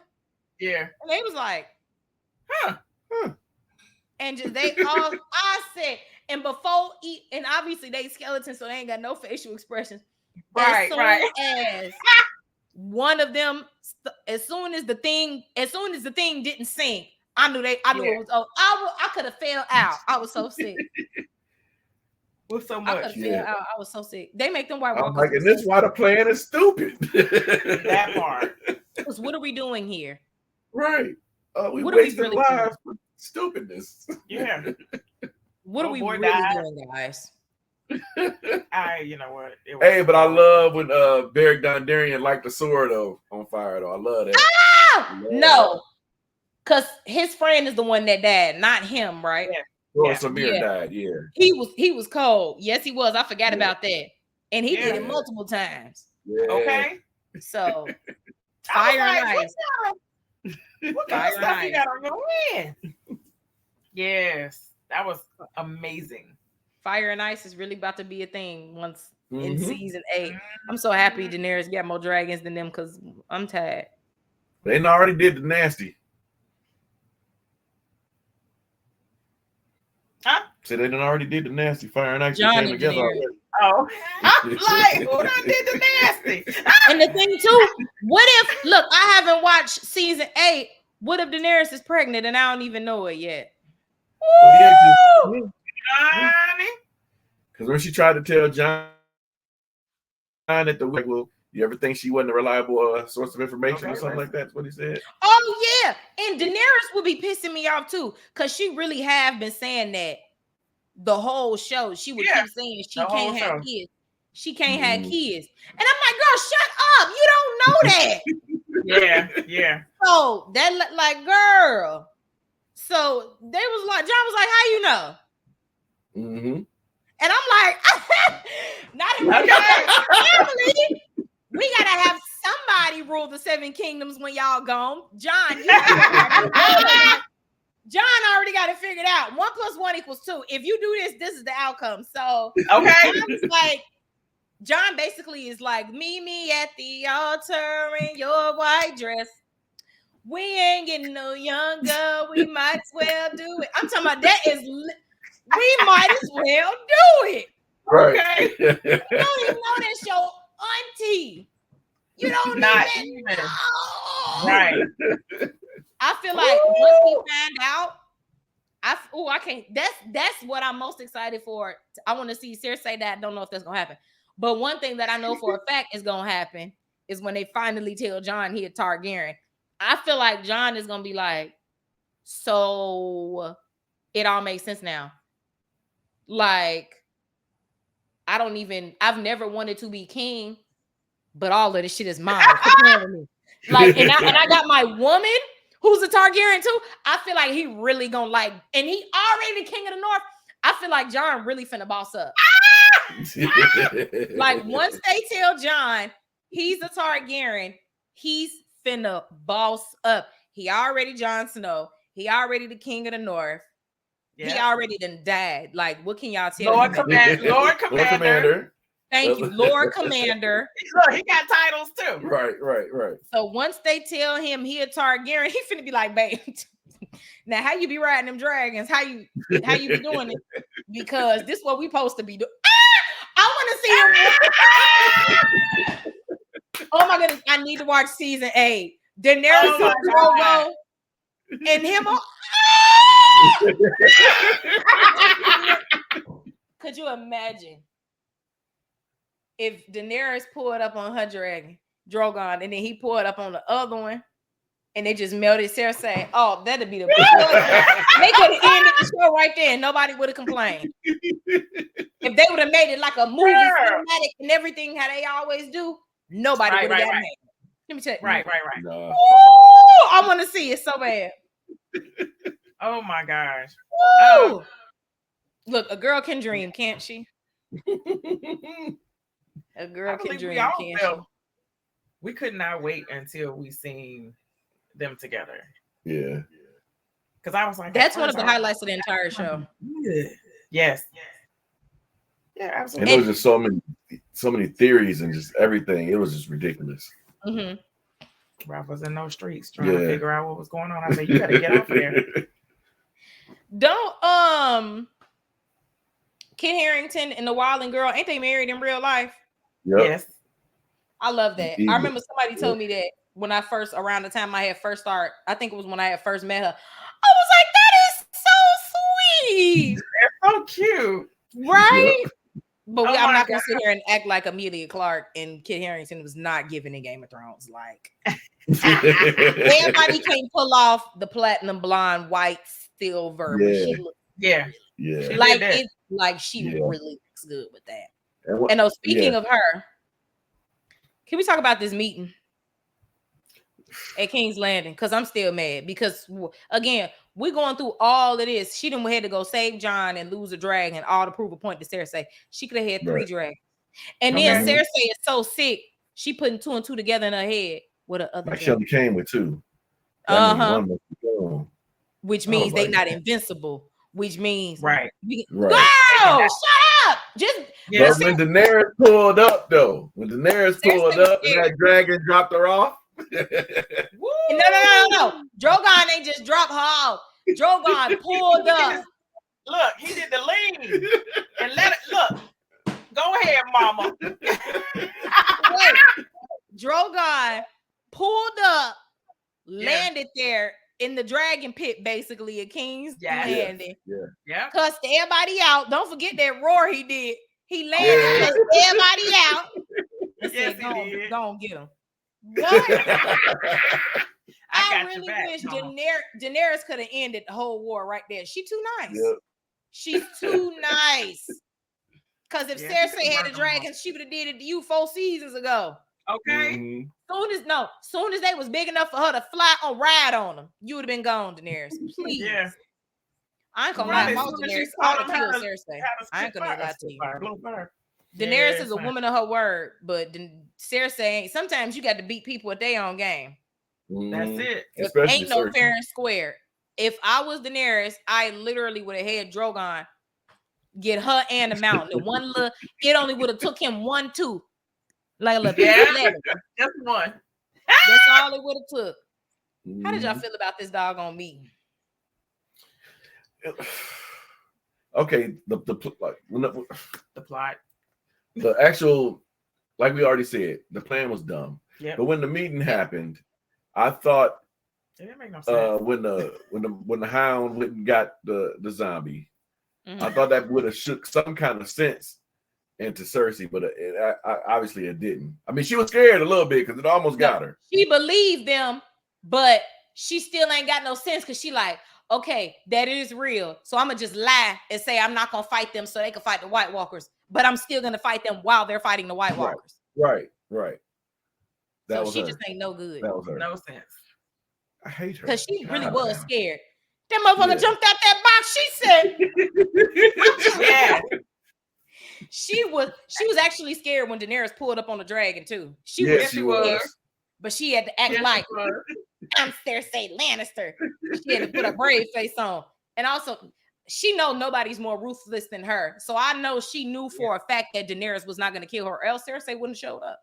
Yeah.
And they was like, huh. And just I said, and before and obviously they skeletons, so they ain't got no facial expressions.
Right.
As one of them, as soon as the thing didn't sink, I knew it was. Oh, I could have fell out. I was so sick.
With so much.
I could have fell out. I was so sick. They make them White Walkers.
Like, and this is why the plan is stupid.
That part.
Because what are we doing here?
Right. We wasted lives for stupidness.
Yeah.
What are we really doing, guys?
You know what?
Hey, but I love when Beric Dondarrion light the sword on fire though. I love that.
No, because his friend is the one that died, not him, right?
Samir died. Yeah,
he was cold. Yes, he was. I forgot about that, and he did it multiple times.
Yeah.
Okay,
so fire and ice.
What kind of stuff you got on your hand? Yes, that was amazing.
Fire and ice is really about to be a thing once in season 8. I'm so happy Daenerys got more dragons than them because I'm tired.
They already did the nasty.
Huh?
So they already did the nasty. Fire and ice
Jon
came together already.
Oh, I'm like, who done did the nasty?
And the thing too, what if? Look, I haven't watched season 8. What if Daenerys is pregnant and I don't even know it yet?
Because when she tried to tell Jon at the week, well, you ever think she wasn't a reliable source of information or something like that? That's what he said.
Oh yeah, and Daenerys would be pissing me off too, because she really have been saying that the whole show. She would keep saying she can't have kids. She can't have kids, and I'm like, girl, shut up! You don't know that.
Yeah.
So that like, girl. So they was like, Jon was like, how you know?
Mm-hmm.
And I'm like, not in my family. We gotta have somebody rule the 7 kingdoms when y'all gone. Jon, Jon already got it figured out. 1 + 1 = 2. If you do this, this is the outcome. So
okay.
Jon basically is like, meet me at the altar in your white dress. We ain't getting no younger. We might as well do it. I'm talking about we might as well do it.
Right.
Okay.
You don't even know that's your auntie. You don't even know.
Right.
I feel like once we find out, I can't. That's what I'm most excited for. I want to see Cersei die. I don't know if that's gonna happen. But one thing that I know for a fact is gonna happen is when they finally tell Jon he a Targaryen. I feel like Jon is gonna be like, so it all makes sense now. Like, I've never wanted to be king, but all of this shit is mine. Like, and I got my woman who's a Targaryen too. I feel like he really gonna like, and he already the king of the North. I feel like Jon really finna boss up. Like, once they tell Jon he's a Targaryen, he's finna boss up. He already Jon Snow. He already the king of the North. Yeah. He already done died. Like, what can y'all tell
Lord
me?
Lord Commander.
Thank you, Lord Commander.
Look, he got titles too.
Right.
So once they tell him he a Targaryen, he finna be like, babe, now how you be riding them dragons? How you be doing it? Because this is what we supposed to be doing. I want to see him. Oh my goodness, I need to watch season 8. Daenerys and him on. Could you imagine if Daenerys pulled up on her dragon, Drogon, and then he pulled up on the other one, and they just melted Cersei? Oh, that'd be the they could have ended the show right there, and nobody would have complained. If they would have made it like a movie, cinematic, and everything how they always do, nobody would have got mad. Let me tell you.
Right.
No.
Ooh, I want to see it so bad.
Oh my gosh.
Look, a girl can dream, can't she? A girl can dream, can't she?
We could not wait until we seen them together.
Yeah.
Because I was like,
that's one of the highlights of the entire show.
Yes. Yeah, absolutely.
And there was just so many theories and just everything. It was just ridiculous.
Mm-hmm.
Ralph was in those streets trying to figure out what was going on. I said, you gotta get out there.
Don't Kit Harington and the Wilding Girl, ain't they married in real life?
Yep.
Yes.
I love that. I remember somebody told me that when around the time I had first started, I think it was when I had first met her. I was like, that is so sweet.
They're so cute.
Right? Yep. But I'm not going to sit here and act like Amelia Clark and Kit Harington was not given in Game of Thrones. Like, everybody can't pull off the platinum blonde, white, silver.
Yeah.
Like, she really looks good with that. And speaking of her, can we talk about this meeting at King's Landing? Because I'm still mad. Because, again, we're going through all of this. She done had to go save Jon and lose a dragon, all to prove a point to Cersei. She could have had 3 dragons. And then Cersei is so sick, she putting 2 and 2 together in her head with her other.
Like she came with 2.
Which means they not invincible. Which means
right.
Girl, shut up!
But when Daenerys pulled up, though, and that dragon dropped her off.
No. Drogon ain't just dropped her off. Drogon pulled up.
Look, he did the lean and let it look. Go ahead, mama.
Wait. Drogon pulled up, landed there in the dragon pit, basically at King's Landing.
Yeah.
Cussed everybody out. Don't forget that roar he did. He landed, cussed everybody out. And said, go get him. I really wish Daenerys could have ended the whole war right there. She too nice. Yep. She's too nice. Because if Cersei had a dragon, she would have did it to you 4 seasons ago.
Okay.
Mm-hmm. Soon as they was big enough for her to ride on them, you would have been gone, Daenerys. Please.
Yeah.
I ain't gonna lie. If I was Daenerys, I would have killed Cersei. I ain't gonna lie to you. Daenerys is a woman of her word, but Cersei ain't. Sometimes you got to beat people at their own game.
That's it.
Ain't no fair and square. If I was Daenerys, I literally would have had Drogon get her and the mountain. The one look, it only would have took him 1, 2. Like a little
just one.
That's all it would have took. How did y'all feel about this doggone meeting?
Okay, the
plot.
The actual, like we already said, the plan was dumb.
Yep.
But when the meeting happened, I thought
it didn't make no sense.
When the Hound went and got the zombie, I thought that would have shook some kind of sense into Cersei, but obviously it didn't. I mean, she was scared a little bit because it almost got her.
She believed them, but she still ain't got no sense because she like, okay, that is real. So I'm gonna just lie and say I'm not gonna fight them so they can fight the White Walkers, but I'm still gonna fight them while they're fighting the White Walkers.
Right.
That was she her. Just ain't no good.
That was her.
No sense.
I hate her
because she really was scared. That motherfucker jumped out that box. She said, "Yeah." She was actually scared when Daenerys pulled up on the dragon too. She was, but she had to act like I'm Cersei Lannister. She had to put a brave face on, and also she know nobody's more ruthless than her. So I know she knew for a fact that Daenerys was not going to kill her, or else Cersei wouldn't have showed up.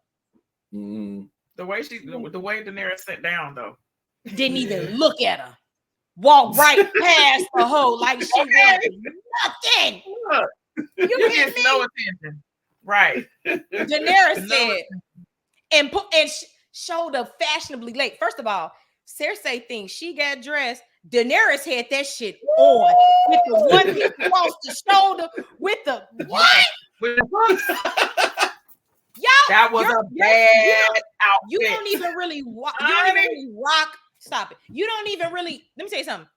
Mm-hmm.
The way Daenerys sat down though,
didn't even look at her. Walked right past the hoe like she wanted nothing.
You get no attention, right?
Daenerys said, and showed up fashionably late. First of all, Cersei thinks she got dressed. Daenerys had that shit on with the one piece across the shoulder with the what? Y'all,
that was a bad outfit.
You don't even really rock. You don't even really rock. Stop it. You don't even really. Let me tell you something.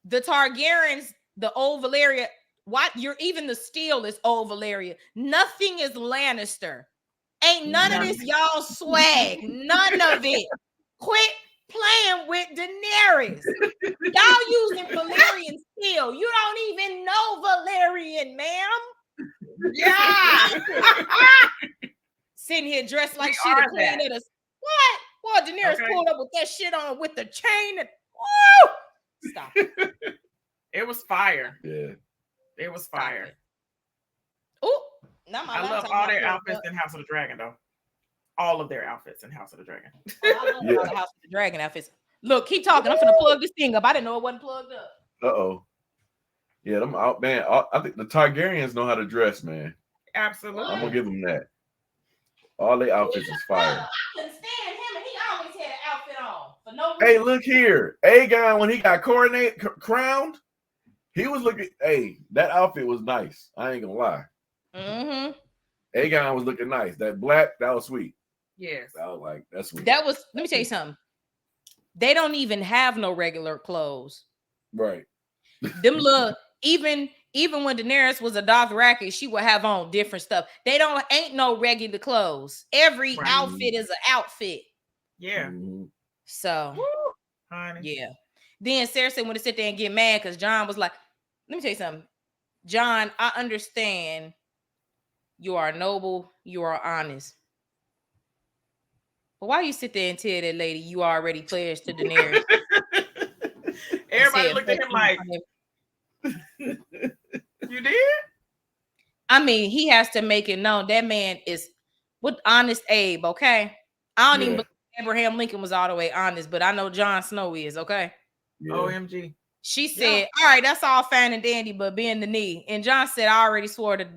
The Targaryens, the old Valyria. What? You're even the steel is old Valyria. Nothing is Lannister. Ain't none of this y'all swag. None of it. Quit playing with Daenerys. Y'all using Valyrian steel. You don't even know Valyrian, ma'am. Yeah. Sitting here dressed like she the queen of the what? Well, Daenerys pulled up with that shit on with the chain and woo! Stop.
It was fire.
Yeah.
It was fire.
Oh,
I love all their outfits in House of the Dragon, though. All of their outfits in House of the Dragon.
I love all the House of the Dragon outfits. Look, keep talking. I'm finna plug this thing up. I didn't know it wasn't plugged up.
Uh-oh. Yeah, them out, man. I think the Targaryens know how to dress, man.
Absolutely.
I'm gonna give them that. All their outfits is fire.
I couldn't stand him, and he always had an outfit on for no
reason. Hey, look here. Aegon, when he got crowned, he was looking. Hey, that outfit was nice. I ain't gonna lie.
Mm-hmm.
Aegon was looking nice. That black, that was sweet.
Yes.
I was like, that's sweet.
That was. Let me tell you something. They don't even have no regular clothes.
Right.
Them little even when Daenerys was a Dothraki, she would have on different stuff. They ain't no regular clothes. Every outfit is an outfit.
Yeah.
Mm-hmm.
So,
honey.
Yeah. Then Cersei went to sit there and get mad because Jon was like, let me tell you something. Jon, I understand you are noble, you are honest. But why you sit there and tell that lady you already pledged to Daenerys?
Everybody looked at him like, you did?
I mean, he has to make it known that man is with honest Abe, okay? I don't even believe Abraham Lincoln was all the way honest, but I know Jon Snow is, okay?
Yeah.
OMG.
She said, all right, that's all fine and dandy, but bend the knee. And Jon said, I already swore to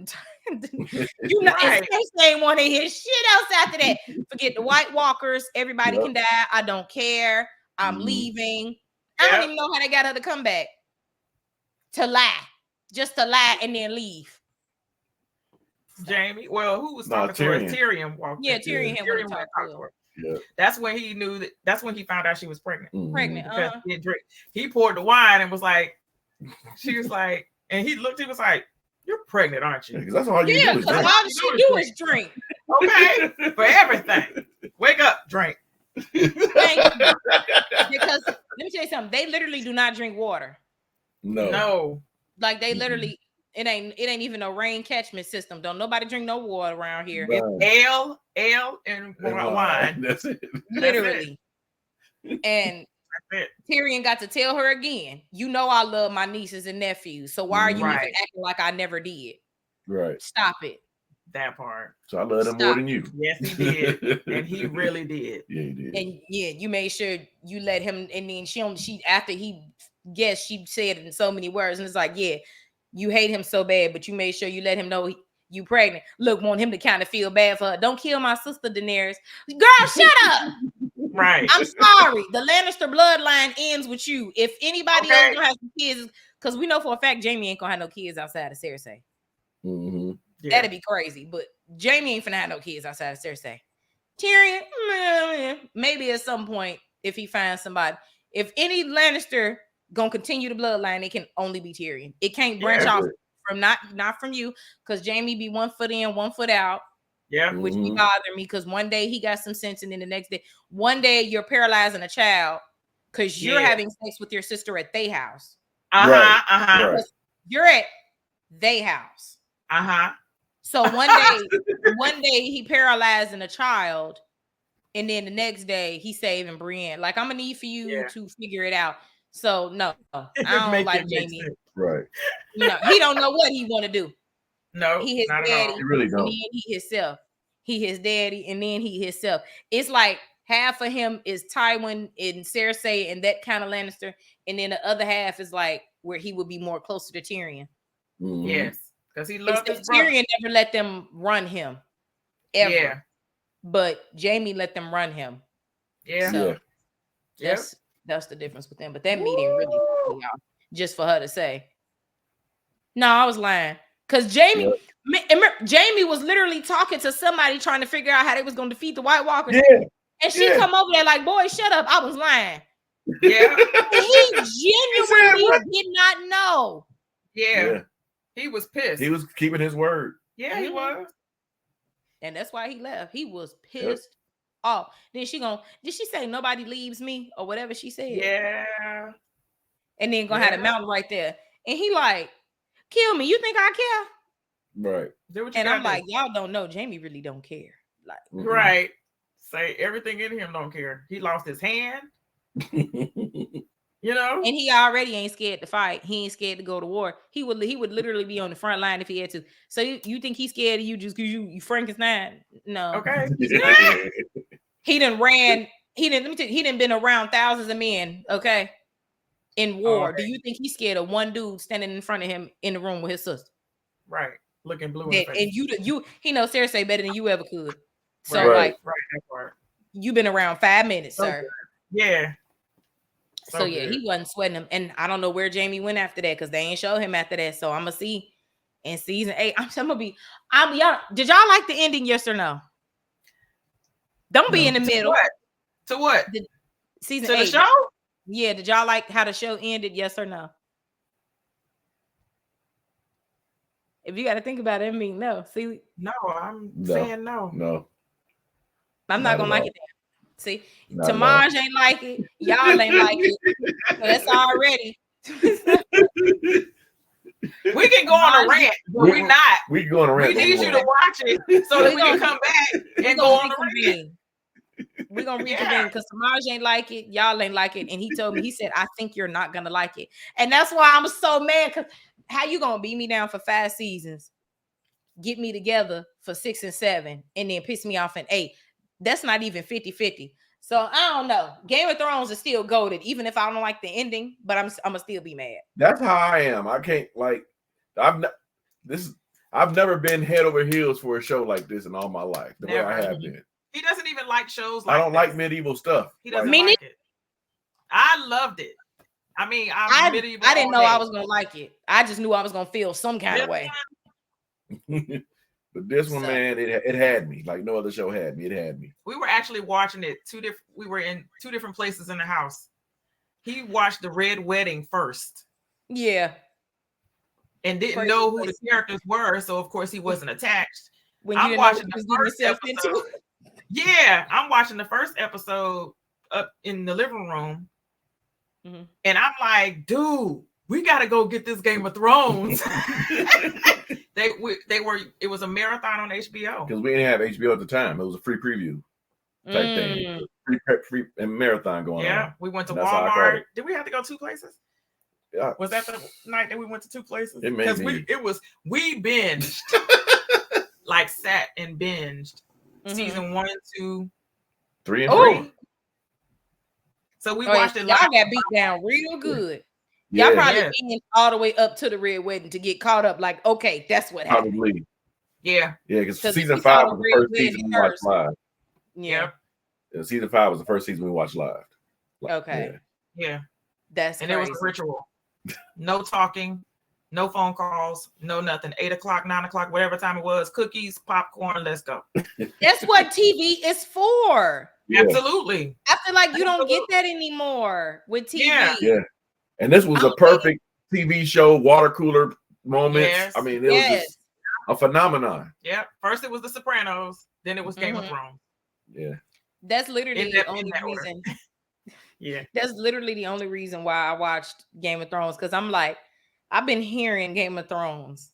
you know, Cersei ain't want to hear shit else after that. Forget the White Walkers, everybody can die. I don't care. I'm leaving. I don't even know how they got her to come back. To lie. Just to lie and then leave.
Jamie. Well, who was talking to her? Tyrion walked.
Yeah, Tyrion
talked to her. Yeah. That's when he knew that's when he found out she was pregnant.
Pregnant.
Because he poured the wine and was like, she was like, and he was like, you're pregnant, aren't you?
Because that's all you do.
Because all she do is drink.
Okay. For everything. Wake up, drink.
Thank you. Because let me tell you something. They literally do not drink water.
No.
Like they literally, It ain't even a rain catchment system. Don't nobody drink no water around here.
It's ale, and wine.
That's it.
Literally. And Tyrion got to tell her again, you know I love my nieces and nephews. So why are you even acting like I never did?
Right.
Stop it.
That part.
So I love them more than you.
Yes, he did. And he really did.
Yeah, he did.
And yeah, you made sure you let him, and then she after he guessed, she said it in so many words, and it's like, yeah, you hate him so bad, but you made sure you let him know you pregnant. Look, want him to kind of feel bad for her. Don't kill my sister Daenerys. Girl, shut up.
Right.
I'm sorry. The Lannister bloodline ends with you. If anybody else gonna have some kids, because we know for a fact Jaime ain't gonna have no kids outside of Cersei.
Mm-hmm.
Yeah. That'd be crazy. But Jaime ain't finna have no kids outside of Cersei. Tyrion, maybe at some point, if he finds somebody. If any Lannister gonna continue the bloodline, it can only be Tyrion. It can't branch off from not from you, because Jaime be 1 foot in, 1 foot out.
Yeah,
which be bothering me, because one day he got some sense, and then the next day, one day you're paralyzing a child because you're having sex with your sister at they house.
Right.
You're at they house. So one day he paralyzing a child, and then the next day he's saving Brienne. Like, I'm gonna need for you to figure it out. So no, I don't like Jaime.
Right.
You know, he don't know what he want to do.
No,
he his
not
daddy.
at all.
He really don't.
And then he himself. He his daddy, and then he himself. It's like half of him is Tywin and Cersei and that kind of Lannister, and then the other half is like where he would be more closer to Tyrion.
Mm-hmm.
Yes, because he loved his
Tyrion
brother.
never let them run him, ever.
Yeah.
But Jaime let them run him.
Yeah.
So that's the difference with them. But that meeting really pissed me off, just for her to say, "No, I was lying." Because Jaime was literally talking to somebody trying to figure out how they was going to defeat the White Walkers. Yeah. And she come over there like, boy, shut up. I was lying.
Yeah.
He genuinely did not know.
Yeah. He was pissed.
He was keeping his word.
Yeah, he was.
And that's why he left. He was pissed off. Then did she say nobody leaves me or whatever she said?
Yeah.
And then gonna have the mountain right there. And he like, kill me. You think I care?
Right.
And I'm like, y'all don't know. Jaime really don't care. Like,
right. Say everything in him don't care. He lost his hand. You know,
and he already ain't scared to fight. He ain't scared to go to war. He would literally be on the front line if he had to. So you think he's scared of you just because you Frankenstein? No.
Okay.
He done ran. He done been around thousands of men. Okay. In war. Do you think he's scared of one dude standing in front of him in the room with his sister?
Right. Looking blue in the face.
And he knows Cersei better than you ever could. So
right, that part.
You've been around 5 minutes, sir.
Yeah.
So he wasn't sweating him. And I don't know where Jaime went after that, because they ain't show him after that. So I'm gonna see in season 8. Y'all, did y'all like the ending, yes or no? Don't be in the middle.
To what?
Season
to
8.
The show?
Yeah, did y'all like how the show ended, yes or no? If you got to think about it, I mean, no. See,
no, I'm saying no.
No,
I'm not gonna like it. See, Tamaj ain't like it. Y'all ain't like it. So that's already.
We can go on a rant, but we're not.
We can go on a rant.
We need you to watch it so that we can come back and go on a rant.
We're gonna reconvene because Tamaj ain't like it, y'all ain't like it, and he told me, he said, I think you're not gonna like it. And that's why I'm so mad, because how you gonna beat me down for 5 seasons, get me together for 6 and 7, and then piss me off in 8? That's not even 50-50. So I don't know. Game of Thrones is still goated, even if I don't like the ending, but I'm gonna still be mad.
That's how I am. I can't I've never been head over heels for a show like this in all my life. The way I have been.
He doesn't even like shows like
I don't like medieval stuff.
He doesn't like it. I loved it. I mean, I
didn't know I was gonna like it. I just knew I was gonna feel some kind of way.
But this one, man, it had me like no other show had me. It had me.
We were actually watching it we were in 2 different places in the house. He watched the Red Wedding first.
Yeah.
And didn't know who the characters were, so of course he wasn't attached. I'm watching the first episode. Yeah, I'm watching the first episode up in the living room. Mm-hmm. And I'm like, dude, we got to go get this Game of Thrones. It was a marathon on HBO.
Because we didn't have HBO at the time. It was a free preview type thing. Free and marathon going on.
Yeah, we went to Walmart. Did we have to go 2 places?
Yeah.
Was that the night that we went to 2 places?
It may be.
We binged. Like sat and binged season 1 and 2.
3 and 4.
So we watched it.
Y'all got beat down real good. Y'all probably been all the way up to the Red Wedding to get caught up. Like, okay, that's what happened.
Probably.
Yeah.
Yeah, because season 5 was the first season we watched live.
Yeah.
Season 5 was the first season we watched live.
Okay.
Yeah.
That's
and
crazy.
It was a ritual. No talking, no phone calls, no nothing. 8 o'clock, 9 o'clock, whatever time it was. Cookies, popcorn. Let's go.
That's what TV is for.
Yeah. Absolutely.
I feel like you don't get that anymore with TV.
Yeah. And this was a perfect TV show, water cooler moments.
Yes.
I mean, it was just a phenomenon.
Yeah. First it was The Sopranos, then it was Game of Thrones.
Yeah.
That's literally the only reason.
Yeah.
That's literally the only reason why I watched Game of Thrones. Because I'm like, I've been hearing Game of Thrones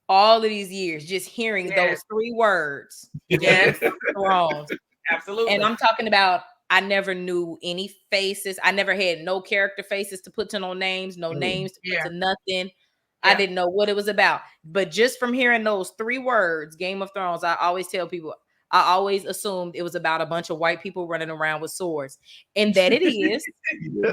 all of these years, just hearing those 3 words.
Yes.
Thrones.
Absolutely.
And I'm talking about, I never knew any faces. I never had no character faces to put to no names, no names to put to nothing. I didn't know what it was about. But just from hearing those 3 words, Game of Thrones, I always tell people, I always assumed it was about a bunch of white people running around with swords. And that it is,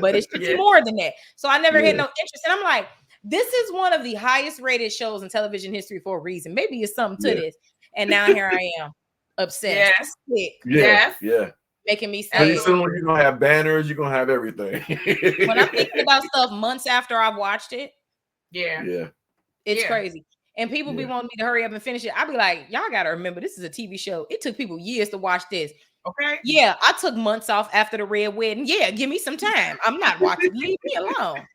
but it's just more than that. So I never had no interest. And I'm like, this is one of the highest rated shows in television history for a reason. Maybe it's something to this. And now here I am, obsessed.
Yes.
Yeah.
Making me say,
pretty soon you're gonna have banners, you're gonna have everything.
When I'm thinking about stuff months after I've watched it, it's crazy. And people be wanting me to hurry up and finish it. I'll be like, y'all gotta remember, this is a TV show. It took people years to watch this.
Okay.
Yeah, I took months off after the Red Wedding. Yeah, give me some time. I'm not watching. Leave me alone.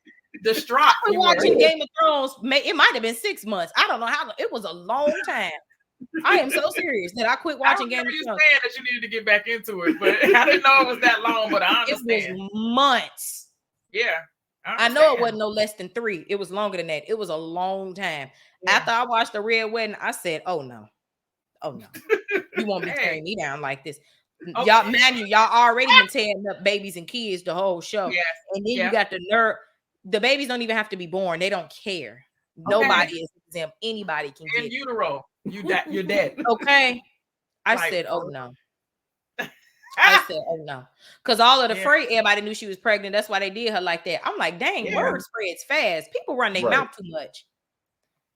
Distraught.
I was watching Game of Thrones. It might have been 6 months. I don't know how. It was a long time. I am so serious that I quit watching Game of Thrones.
Saying that you needed to get back into it, but I didn't know it was that long. But I understand.
It was months.
Yeah,
I know it wasn't no less than 3. It was longer than that. It was a long time. After I watched the Red Wedding, I said, "Oh no, you won't be tearing me down like this." Y'all, man, y'all already been tearing up babies and kids the whole show, and then you got the nerve. The babies don't even have to be born; they don't care. Nobody is exempt. Anybody can get
utero. You're dead.
Okay. I said, oh no. I said, oh no. Because all of the freight, everybody knew she was pregnant. That's why they did her like that. I'm like, dang, word spreads fast. People run their mouth too much.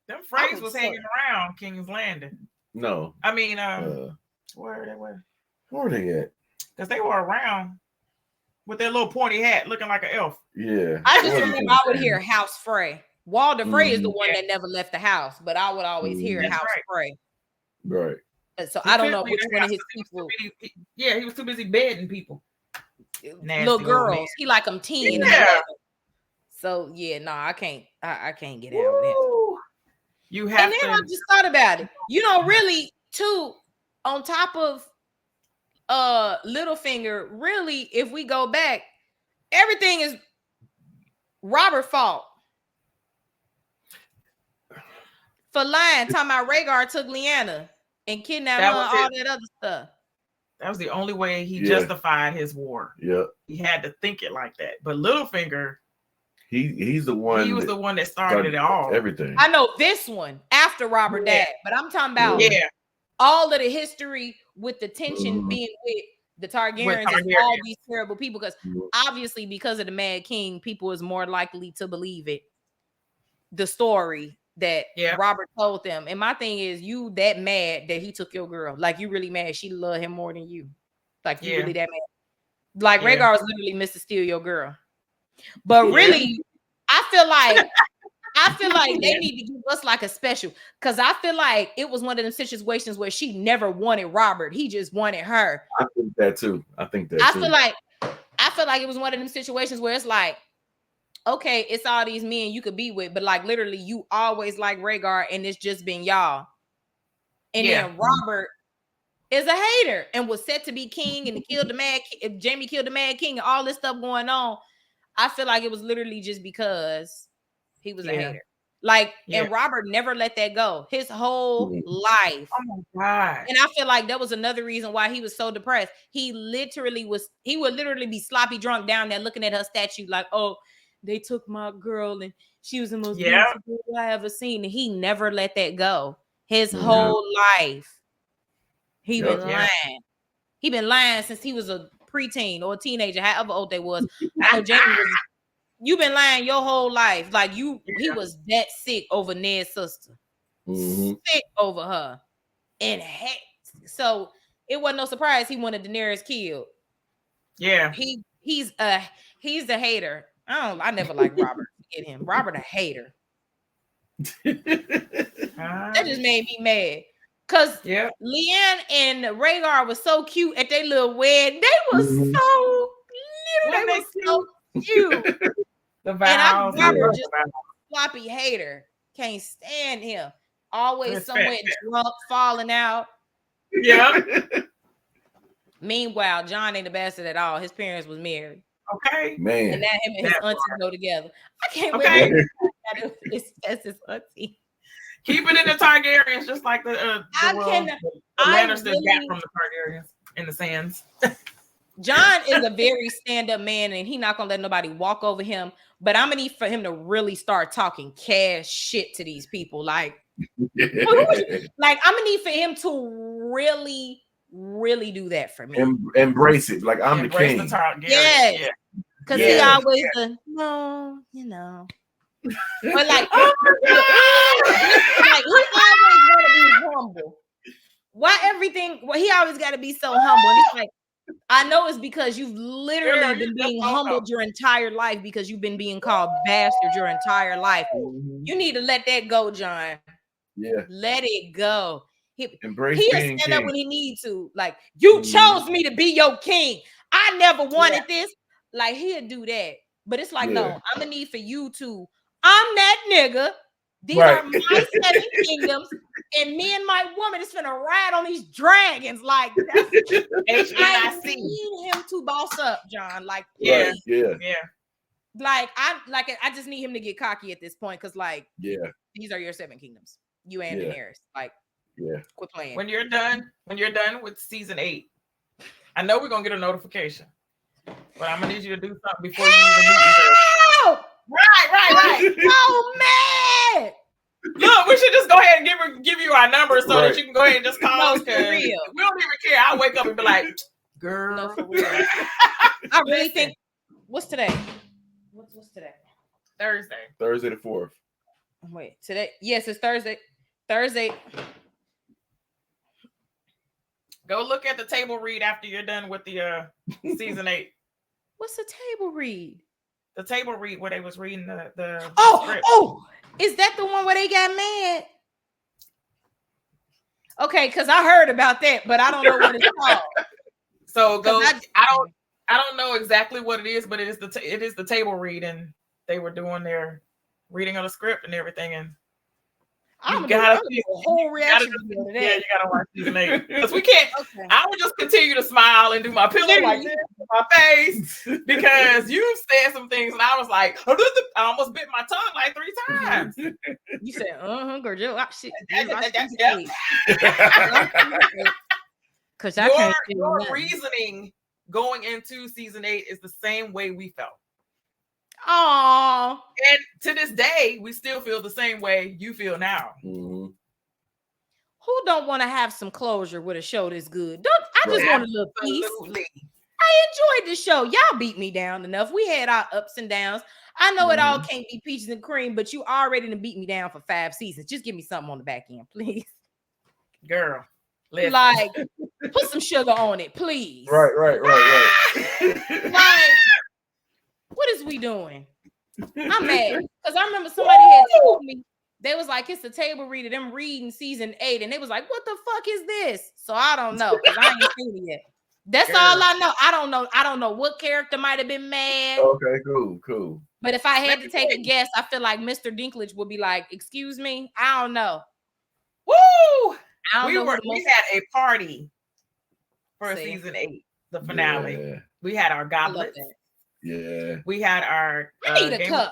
Them Freys was hanging around King's Landing.
No.
I mean, where they were?
Where are they at?
Because they were around with their little pointy hat looking like an elf.
Yeah.
I just remember I would hear House Frey. Walder Frey is the one that never left the house, but I would always hear House Frey.
Right.
So I don't know which one of his people.
He was too busy bedding people.
Little girls. He like them 10. Yeah. So I can't. I can't get out of that.
You have.
And then I just thought about it. You know, really, too. On top of Littlefinger, really, if we go back, everything is Robert's fault. For lying, talking about Rhaegar took Lyanna and kidnapped her and all that other stuff.
That was the only way he justified his war.
Yeah.
He had to think it like that. But Littlefinger,
he's the one.
He was the one that started it all.
Everything.
I know this one after Robert died, but I'm talking about all of the history with the tension being with the Targaryens and all these terrible people. Because obviously, because of the Mad King, people is more likely to believe it. The story that Robert told them. And my thing is, you that mad that he took your girl. Like, you really mad she loved him more than you. Like, you really that mad. Like, Rhaegar was literally Mr. Steal your girl. But really, I feel like they need to give us like a special. Because I feel like it was one of them situations where she never wanted Robert. He just wanted her.
I think that too. I
feel like it was one of them situations where it's like, okay, it's all these men you could be with, but like literally you always like Rhaegar and it's just been y'all. And then Robert is a hater and was set to be king and killed the mad. If Jaime killed the Mad King and all this stuff going on, I feel like it was literally just because He was a hater. Like, and Robert never let that go his whole life.
Oh my God.
And I feel like that was another reason why he was so depressed. He would literally be sloppy drunk down there looking at her statue like, oh, they took my girl and she was the most beautiful girl I ever seen. And he never let that go his whole life. He been lying. He been lying since he was a preteen or a teenager, however old they was. I know Jamie was. You've been lying your whole life. Like he was that sick over Ned's sister. Sick over her. And so it wasn't no surprise he wanted Daenerys killed.
Yeah.
He's a hater. I never liked Robert. Get him. Robert a hater. That just made me mad. Cause Leanne and Rhaegar was so cute at their little wedding. They was so little. They was so cute.
The vows.
And Robert just a sloppy hater. Can't stand him. Always somewhere drunk, falling out.
Yeah.
Meanwhile, Jon ain't a bastard at all. His parents was married.
Okay.
Man.
And now him and his auntie go together. I can't wait. That's his auntie.
Keep it in the Targaryens, just like the Lannisters got from the Targaryens in the sands.
Jon is a very stand-up man, and he's not gonna let nobody walk over him. But I'm gonna need for him to really start talking cash shit to these people. Like I'm gonna need for him to really, really do that for me.
Embrace it, like I'm the king.
Yes, because he always no, you know. But like, he always gotta be humble. Why everything? Well, he always gotta be so humble. And it's like, I know it's because you've literally been being humbled your entire life because you've been being called bastard your entire life. You need to let that go, Jon.
Yeah,
let it go. He'll stand up when he needs to. Like, you chose me to be your king. I never wanted this. Like, he'll do that. But it's like, no, I'm gonna need for you to. I'm that nigga. These are my 7 kingdoms, and me and my woman is finna ride on these dragons. Like, I need him to boss up, Jon. Like,
yeah.
Like, I just need him to get cocky at this point, because, like, these are your 7 kingdoms. You and Daenerys. Like, quit playing.
When you're done with season 8, I know we're gonna get a notification, but I'm gonna need you to do something before you even meet her. Right.
Oh man!
Look, we should just go ahead and give you our number so that you can go ahead and just call us.
For real.
We don't even care. I'll wake up and be like, girl.
No, for real. I really think. What's today? What's today?
Thursday
the 4th.
Wait, today? Yes, it's Thursday.
Go look at the table read after you're done with the season 8.
What's the table read?
The table read where they was reading the
script. Is that the one where they got mad? Okay, because I heard about that, but I don't know what it's called.
So go. I don't know exactly what it is, but it is the table read, and they were doing their reading of the script and everything, and
you gotta do a whole reaction
video today. Yeah, you gotta watch season 8 because we can't. Okay. I would just continue to smile and do my pillow like this with my face because you said some things, and I was like, I almost bit my tongue like 3 times.
You said, girl, shit. Because
your reasoning going into season 8 is the same way we felt.
Oh,
and to this day, we still feel the same way you feel now.
Mm-hmm.
Who don't want to have some closure with a show that's good? I just want a little peace. I enjoyed the show. Y'all beat me down enough. We had our ups and downs. I know it all can't be peaches and cream, but you already done beat me down for 5 seasons. Just give me something on the back end, please.
Girl. Listen.
Like, put some sugar on it, please.
Right.
Like, what is we doing? I'm mad because I remember somebody had told me, they was like, it's a table reader, them reading season 8, and they was like, what the fuck is this? So I don't know because I ain't seen it yet. That's all I know. I don't know what character might have been mad.
Okay, cool.
But if I had to take a guess, I feel like Mr. Dinklage would be like, excuse me, I don't know.
Woo! We had a party for season 8, the finale. Yeah. We had our goblets.
Yeah.
We had our
I need a cup.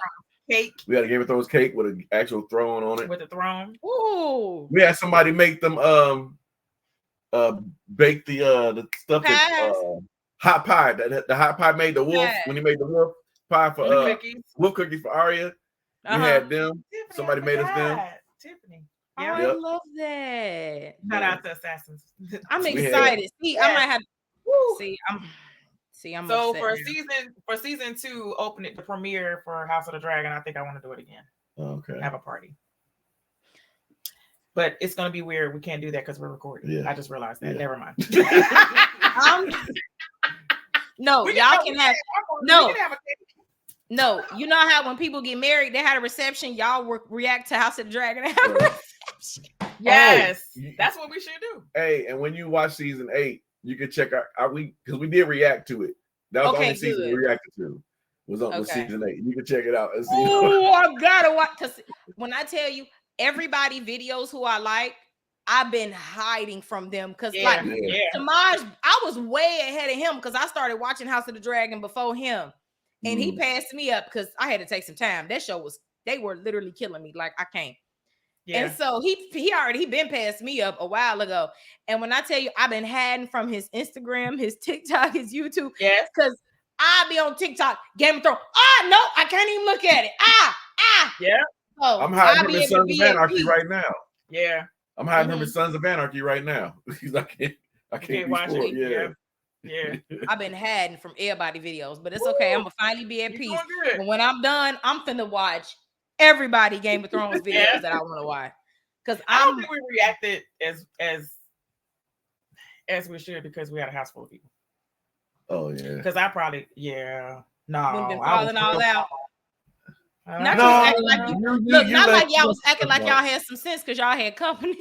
cake.
We had a Game of Thrones cake with an actual throne on it.
With a throne.
Ooh.
We had somebody make them bake the stuff that hot pie. The hot pie made the wolf when he made the wolf pie for wolf cookies for Arya. We had them.
Tiffany,
somebody made us them.
Tiffany.
Yeah. I love that.
Shout out to Assassins.
I'm excited. See, I might have. I'm
so for season 2, open it the premiere for House of the Dragon. I think I want to do it again.
Okay.
Have a party. But it's gonna be weird. We can't do that because we're recording. Yeah. I just realized that. Yeah. Never mind.
No, y'all can have no. No, you know how when people get married, they had a reception. Y'all react to House of the Dragon and have a reception.
Yes, that's what we should do.
Hey, and when you watch season 8, you can check our because we did react to it. That was the only season we reacted to. Was season 8. You can check it out.
Oh, I gotta watch. Because when I tell you everybody videos who I like, I've been hiding from them because Tamaj, I was way ahead of him because I started watching House of the Dragon before him. And he passed me up because I had to take some time. That show they were literally killing me. Like I can't. Yeah. And so he been past me up a while ago. And when I tell you, I've been hiding from his Instagram, his TikTok, his YouTube.
Yes.
Because I be on TikTok, Game of Thrones. No, I can't even look at it.
Yeah.
Oh, I'm hiding from his Sons of Anarchy right now.
Yeah.
I'm hiding from his Sons of Anarchy right now. I can't
watch it. Yeah.
I've been hiding from everybody videos, but it's okay. I'm gonna finally be at peace. And when I'm done, I'm finna watch everybody Game of Thrones videos that I want to watch. Because
I don't think we reacted as we should because we had a house full of people.
Oh yeah.
Because I probably no.
We've been falling all out. Not like y'all was acting like y'all had some sense because y'all had company.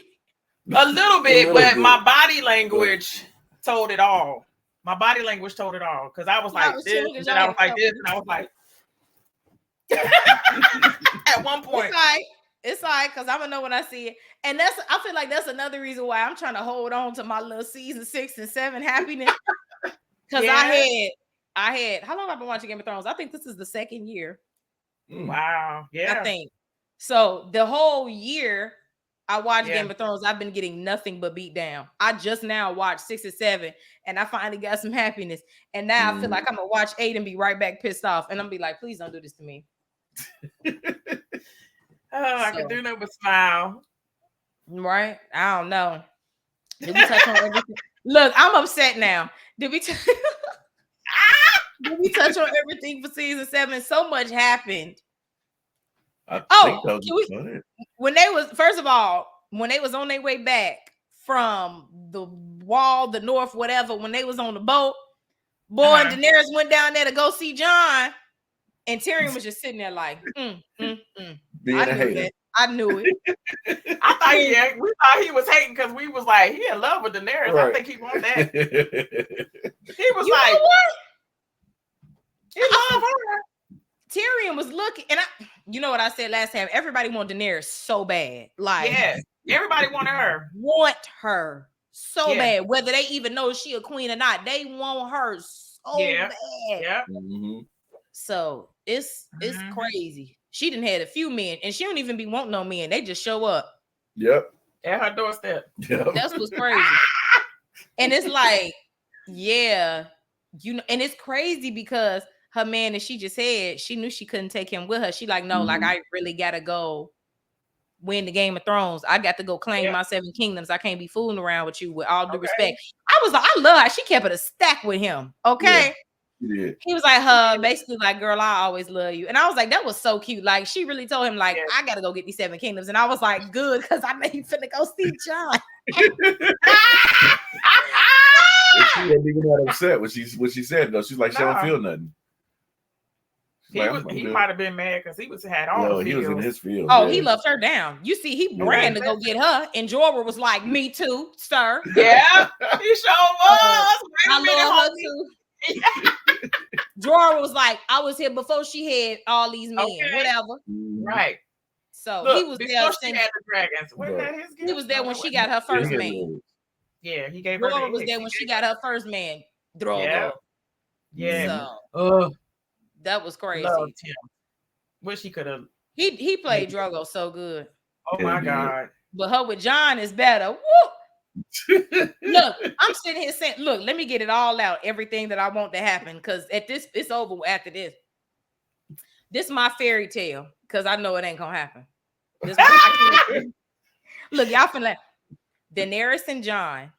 A little bit, but my body language told it all. My body language told it all because I was like this, and I was like this, and I was like at one point.
It's all right because I'm gonna know when I see it, and I feel like that's another reason why I'm trying to hold on to my little season 6 and 7 happiness because I had how long have I been watching Game of Thrones? I think this is the 2nd year.
Wow, yeah,
I think so. The whole year I watched Game of Thrones, I've been getting nothing but beat down. I just now watched 6 and 7, and I finally got some happiness. And now I feel like I'm gonna watch 8 and be right back pissed off. And I'm gonna be like, please don't do this to me.
I can do no but smile.
Right? I don't know. Did we touch on everything? Look, I'm upset now. Did we touch on everything for season 7? So much happened. When they was on their way back from the wall, the north, whatever, when they was on the boat, and Daenerys went down there to go see Jon, and Tyrion was just sitting there like, I knew it.
We thought he was hating because we was like, he in love with Daenerys. Right. I think he wants that. He was like,
what? He loved her. Tyrion was looking, and you know what I said last time? Everybody want Daenerys so bad. Like,
everybody wanted her.
Want her so bad. Whether they even know she a queen or not, they want her so bad.
Yeah.
Mm-hmm.
So it's crazy. She done had a few men, and she don't even be wanting no men. They just show up.
Yep.
At her doorstep.
Yep.
That's what's crazy. And it's like, and it's crazy because her man that she just had, she knew she couldn't take him with her. She like, no, like I really gotta go win the Game of Thrones. I got to go claim my 7 kingdoms. I can't be fooling around with you with all due respect. I was like, I love how she kept it a stack with him. Okay.
Yeah.
He was like, basically like, girl, I always love you. And I was like, that was so cute. Like she really told him like, I gotta go get these 7 kingdoms. And I was like, good, because I know you finna go see Jon.
She wasn't even that upset when she said though. She's like, she don't feel nothing.
He might have been mad because he had all the
he was in his field.
Oh, he loved her down. You see, he ran to go get her, and Jorah was like, "Me too, sir."
Yeah, he sure was.
I love her too. Jorah was like, "I was here before she had all these men, whatever."
Right.
So
look,
he was there.
She had the dragons.
He was there when she got her first man.
Yeah, he gave her.
Jorah was there when she got her first man. Drogo.
Yeah.
So, that was crazy.
Wish he could have.
He played Drogo so good.
Oh my God!
But her with Jon is better. Woo! Look, I'm sitting here saying, look, let me get it all out. Everything that I want to happen, because at this, it's over after this. This is my fairy tale, because I know it ain't gonna happen. Look, y'all finna Daenerys and Jon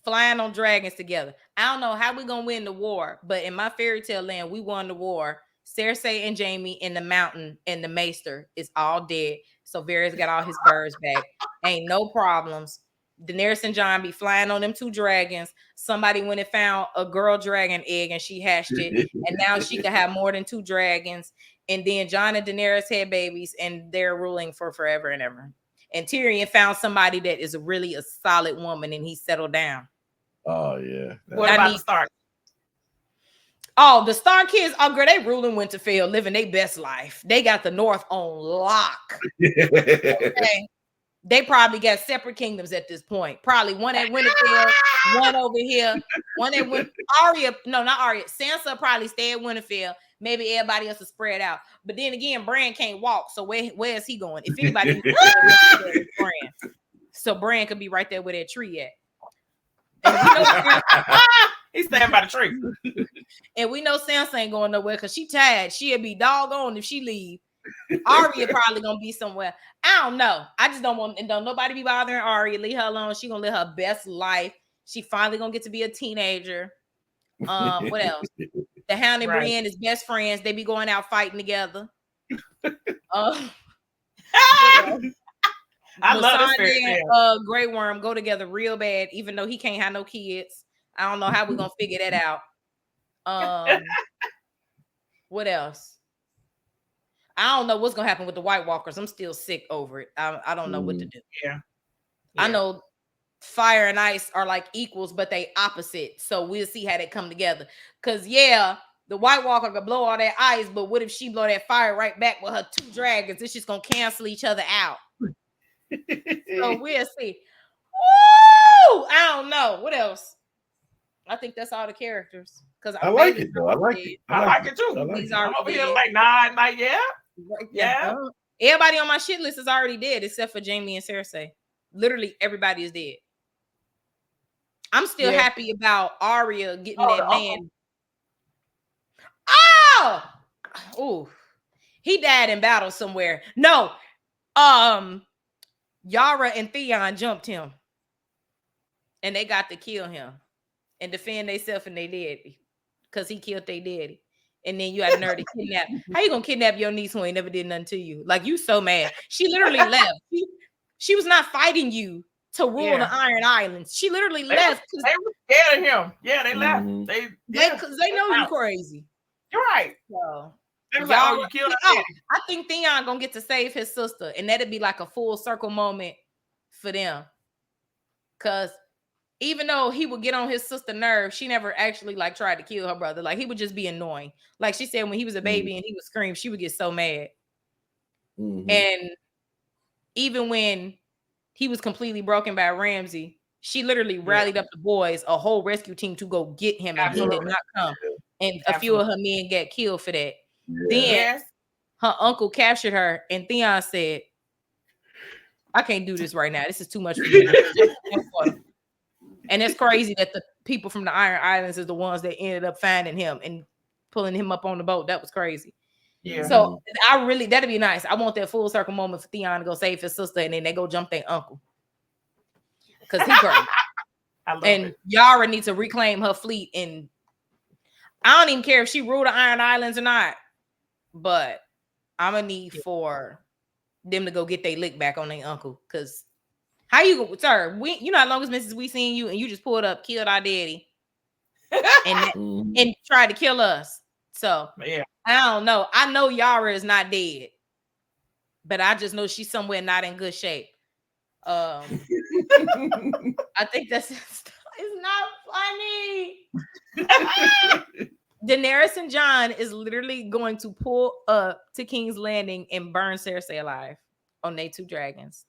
flying on dragons together. I don't know how we're gonna win the war, but in my fairy tale land, we won the war. Cersei and Jaime in the mountain and the maester is all dead. So Varys got all his birds back. Ain't no problems. Daenerys and Jon be flying on them 2 dragons. Somebody went and found a girl dragon egg and she hatched it. And now she can have more than 2 dragons. And then Jon and Daenerys had babies and they're ruling for forever and ever. And Tyrion found somebody that is really a solid woman and he settled down.
Oh, yeah.
What about the Stark?
Oh, the Stark kids, oh, girl, they ruling Winterfell, living their best life. They got the North on lock. Okay. They probably got separate kingdoms at this point. Probably one at Winterfell, one over here, one at Arya. No, not Arya. Sansa probably stay at Winterfell. Maybe everybody else is spread out. But then again, Bran can't walk. So where is he going? If anybody Bran. So Bran could be right there where that tree at.
He's standing by the tree.
And we know Sansa ain't going nowhere because she tired. She'll be doggone if she leave. Arya probably gonna be somewhere. I don't know. I just don't nobody be bothering Arya. Leave her alone. She gonna live her best life. She finally gonna get to be a teenager. What else? The Hound and Brienne is best friends. They be going out fighting together.
I love this
and Grey Worm go together real bad, even though he can't have no kids. I don't know how we're gonna figure that out. What else? I don't know what's gonna happen with the White Walkers. I'm still sick over it. I don't know what to do.
Yeah.
I know fire and ice are like equals, but they opposite. So we'll see how they come together. Cause the White Walker could blow all that ice, but what if she blow that fire right back with her 2 dragons? It's just gonna cancel each other out. So we'll see. Woo! I don't know. What else? I think that's all the characters. Because
I like it though. I like it.
I like it too. I'm over here like, nah, like, yeah.
Everybody on my shit list is already dead except for Jaime and Cersei. Literally everybody is dead. I'm still happy about Arya getting that man. Oh, he died in battle somewhere. No, Yara and Theon jumped him, and they got to kill him and defend themselves, and they did because he killed their daddy. And then you had a nerve to kidnap. How you gonna kidnap your niece who ain't never did nothing to you? Like, you so mad. She literally left. She was not fighting you to rule the Iron Islands. She literally left.
They were scared of him. Yeah, they left.
Because they know you crazy.
You're right.
So,
they was like, you killed her.
I think Theon gonna get to save his sister, and that'd be like a full circle moment for them. Because even though he would get on his sister nerves, she never actually like tried to kill her brother. Like, he would just be annoying. Like she said, when he was a baby and he would scream, she would get so mad. And even when he was completely broken by Ramsay, she literally rallied up the boys, a whole rescue team, to go get him, and he did not come. And a few of her men got killed for that. Then her uncle captured her, and Theon said, I can't do this right now. This is too much for you. And it's crazy that the people from the Iron Islands is the ones that ended up finding him and pulling him up on the boat. That was crazy. Yeah. So that'd be nice. I want that full circle moment for Theon to go save his sister, and then they go jump their uncle. Because he crazy. And Yara needs to reclaim her fleet. And I don't even care if she ruled the Iron Islands or not. But I'm going to need for them to go get their lick back on their uncle. Because how you go, sir? You know how long as Mrs. We seen you and you just pulled up, killed our daddy, and tried to kill us. So I don't know. I know Yara is not dead, but I just know she's somewhere not in good shape. I think it's not funny. Daenerys and Jon is literally going to pull up to King's Landing and burn Cersei alive on their 2 dragons.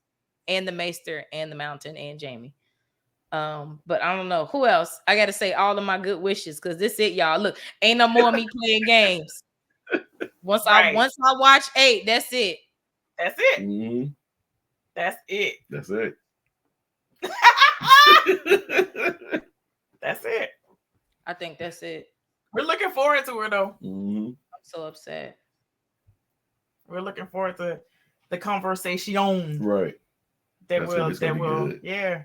And the Maester and the Mountain and Jaime. But I don't know who else. I gotta say all of my good wishes, because this it, y'all. Look, ain't no more me playing games. Once I watch 8, that's it.
That's it.
Mm-hmm.
That's it.
That's it.
That's it.
I think that's it.
We're looking forward to it though.
Mm-hmm.
I'm so upset.
We're looking forward to the conversation.
Right.
That will. Yeah.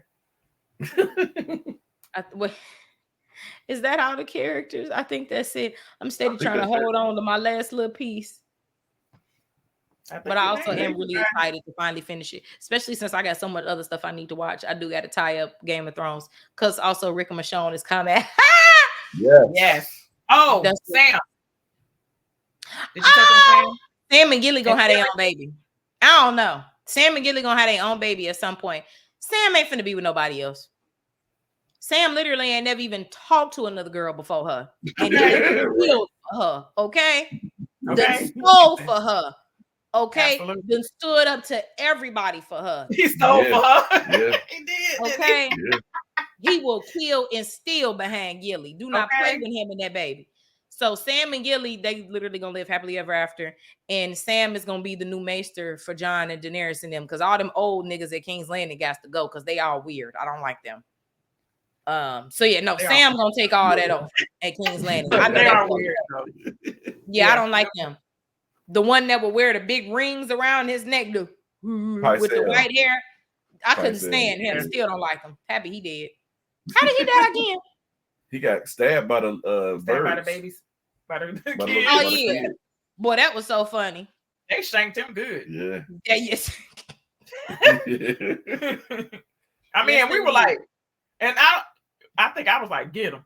Is that all the characters? I think that's it. I'm steady trying to hold on to my last little piece. But I also am really excited to finally finish it, especially since I got so much other stuff I need to watch. I do got to tie up Game of Thrones because also Rick and Michonne is coming.
Yes. Oh, that's Sam. Did you touch on Sam?
Sam and Gilly gonna have their own baby. I don't know. Sam and Gilly gonna have their own baby at some point. Sam ain't finna be with nobody else. Sam literally ain't never even talked to another girl before her. And he killed for her, okay? Then stole for her. Okay, absolutely. Then stood up to everybody for her.
He stole for her.
Yeah.
He did.
Okay. Yeah. He will kill and steal behind Gilly. Do not play with him and that baby. So Sam and Gilly, they literally gonna live happily ever after. And Sam is gonna be the new maester for Jon and Daenerys and them, because all them old niggas at King's Landing got to go because they all weird. I don't like them. So yeah, no, Sam gonna take all that off at King's Landing. I know they are weird. Yeah, I don't like them. The one that would wear the big rings around his neck, with the white hair. I couldn't stand him. Still don't like him. Happy he did. How did he die again?
He got stabbed by the birds.
By the babies. By the kids.
Oh yeah. Boy, that was so funny.
They shanked him good.
Yeah.
Yeah, yes.
I mean, we were like, and I think I was like, get him.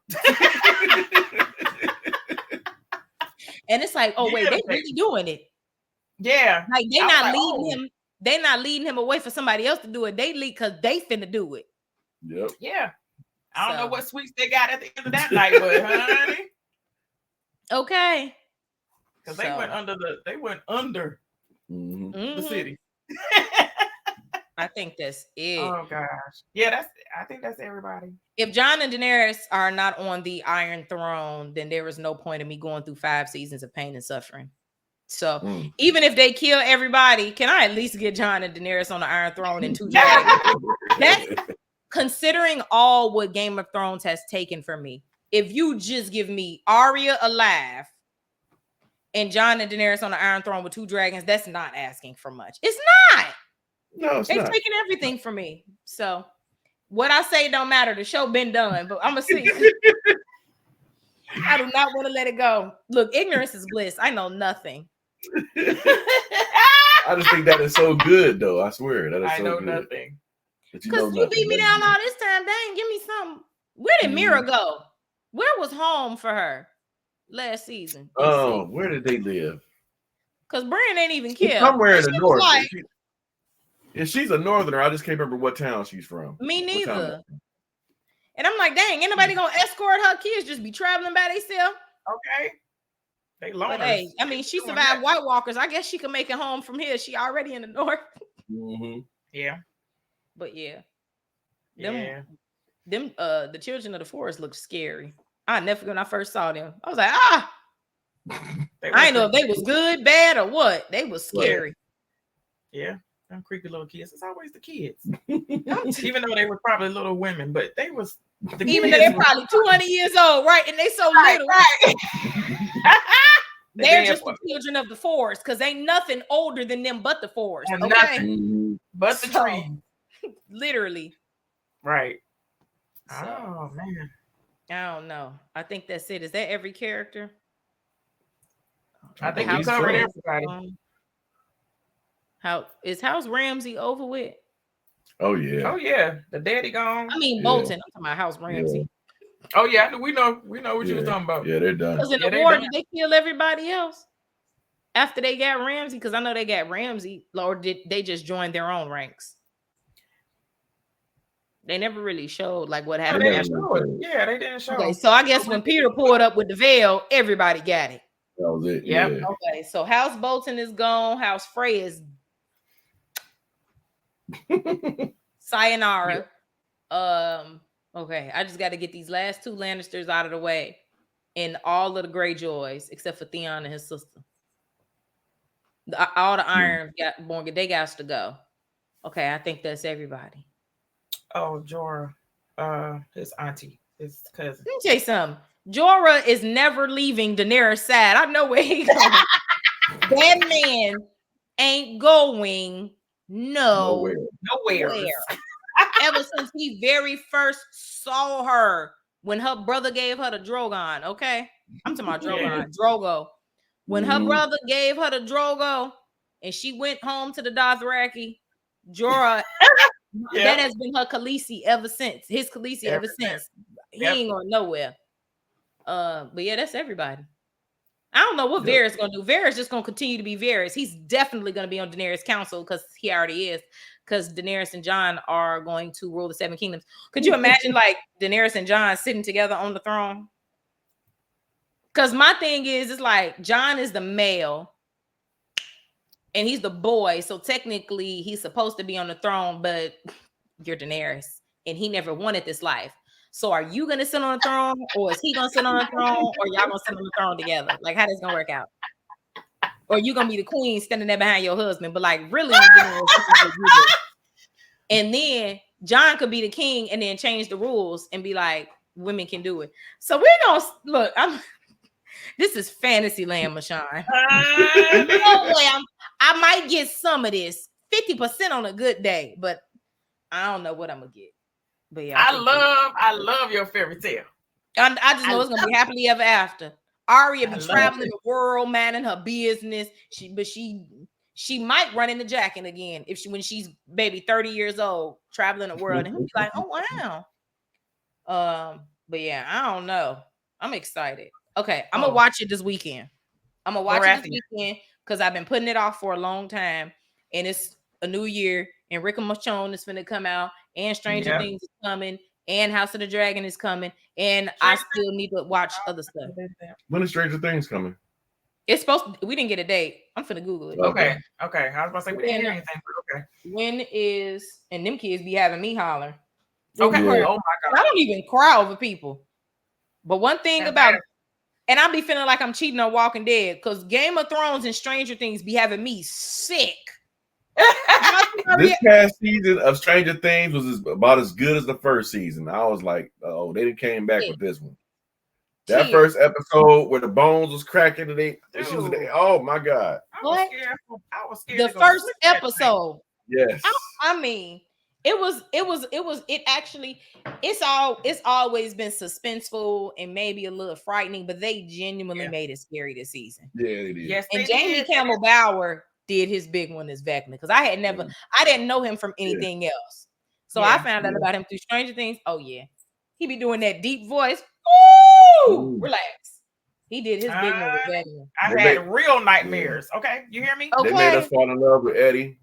And it's like, oh wait, they really doing it.
Yeah.
Like they not leading him. They not leading him away for somebody else to do it. They lead because they finna do it.
Yep.
Yeah. I don't know what sweets they got at the end of that night, but honey.
Okay.
Because they went under the city.
I think that's it.
Oh gosh. Yeah, I think that's everybody.
If Jon and Daenerys are not on the Iron Throne, then there is no point in me going through 5 seasons of pain and suffering. So even if they kill everybody, can I at least get Jon and Daenerys on the Iron Throne in 2 dragons? That's considering all what Game of Thrones has taken from me. If you just give me Arya alive and Jon and Daenerys on the Iron Throne with 2 dragons, that's not asking for much. It's not.
No, it's not.
They've taken everything from me. So what I say don't matter. The show been done, but I'm gonna see. I do not want to let it go. Look, ignorance is bliss. I know nothing.
I just think that is so good, though. I swear that is so good. I know
nothing.
Because you beat me down all this time. Dang, give me something. Where did Mira go? Where was home for her last season?
Oh, where did they live?
Because Bran ain't even killed.
Somewhere in the north. Like, if she's a northerner, I just can't remember what town she's from.
Me neither. And I'm like, dang, anybody gonna escort her kids just be traveling by themselves?
Okay. They loners.
But hey, I mean, she survived White Walkers. I guess she can make it home from here. She already in the north.
Mm-hmm.
Yeah.
But yeah. Them the children of the forest looked scary. I never when I first saw them. I was like, I didn't know if they was good, bad, or what. They was scary.
Yeah. Them creepy little kids. It's always the kids. Even though they were probably little women, but they was
even though they're probably 200 years old, right? And they so little. Right. They're just the children of the forest because ain't nothing older than them but the forest. Okay.
Nothing but the tree.
Literally.
Right.
So,
oh man.
I don't know. I think that's it. Is that every character?
I think you covered everybody.
House Ramsay over with?
Oh yeah.
Oh yeah. The daddy gone.
I mean Bolton. I'm talking about House Ramsay.
Yeah. Oh yeah, we know what you was talking about.
Yeah, they're done.
Because in the war, did they kill everybody else after they got Ramsay? Because I know they got Ramsay, or did they just join their own ranks? They never really showed like what happened.
Yeah, they didn't show.
Okay, so I guess when Peter pulled up with the veil, everybody got it.
That was it.
Yep.
Yeah.
Okay, so House Bolton is gone. House Frey is sayonara. Okay, I just got to get these last 2 Lannisters out of the way, and all of the Greyjoys except for Theon and his sister. All the Iron Born, they got to go. Okay, I think that's everybody.
Oh, Jorah, his auntie, his cousin.
Let me tell you something. Jorah is never leaving Daenerys' side. I know where he's going. That man ain't going nowhere. Ever since he very first saw her when her brother gave her the Drogon, okay? I'm talking about Drogon, Drogo. When her brother gave her the Drogo and she went home to the Dothraki, Jorah, that has been her Khaleesi ever since. His Khaleesi ever since. He ain't going nowhere. But yeah, that's everybody. I don't know what Varys gonna do. Varys just gonna continue to be Varys. He's definitely gonna be on Daenerys' council because he already is. Because Daenerys and Jon are going to rule the Seven Kingdoms. Could you imagine like Daenerys and Jon sitting together on the throne? Because my thing is, it's like Jon is the male and he's the boy. So technically he's supposed to be on the throne, but you're Daenerys and he never wanted this life. So are you going to sit on the throne or is he going to sit on the throne or y'all going to sit on the throne together? Like, how this going to work out? Or you going to be the queen standing there behind your husband, but like really, and then Jon could be the king and then change the rules and be like, women can do it. So we're going to look, this is fantasy land, Mashawn. No way, I might get some of this 50% on a good day, but I don't know what I'm going to get. But yeah,
I love your fairy tale.
I just know it's gonna be happily ever after. Arya be traveling the world, minding her business. She might run into Jaqen again when she's maybe 30 years old, traveling the world, and he'll be like, "Oh wow." But yeah, I don't know. I'm excited. Okay, I'm gonna watch it this weekend. I'm gonna watch it this weekend because I've been putting it off for a long time, and it's a new year, and Rick and Michonne is finna come out. And Stranger Things is coming, and House of the Dragon is coming, and I still need to watch other stuff.
When is Stranger Things coming?
It's supposed to, we didn't get a date. I'm finna Google it.
Okay. I was about to say we didn't hear anything, but okay.
When is, and them kids be having me holler.
Okay. Yeah. Oh my God.
I don't even cry over people. But one thing about, and I be feeling like I'm cheating on Walking Dead because Game of Thrones and Stranger Things be having me sick.
This past season of Stranger Things was about as good as the first season. I was like, oh, they came back with this one. That first episode where the bones was cracking and oh my God.
I was scared.
The first episode.
Yes.
I mean, it's always been suspenseful and maybe a little frightening, but they genuinely made it scary this season.
Yeah, they did.
Yes,
and Jamie Campbell Bower did his big one as Vecna because I didn't know him from anything else. So I found out about him through Stranger Things. Oh yeah, he be doing that deep voice. Ooh, relax. He did his big one with Vecna.
I had real nightmares. Okay, you hear me?
Okay. They made us fall in love with Eddie.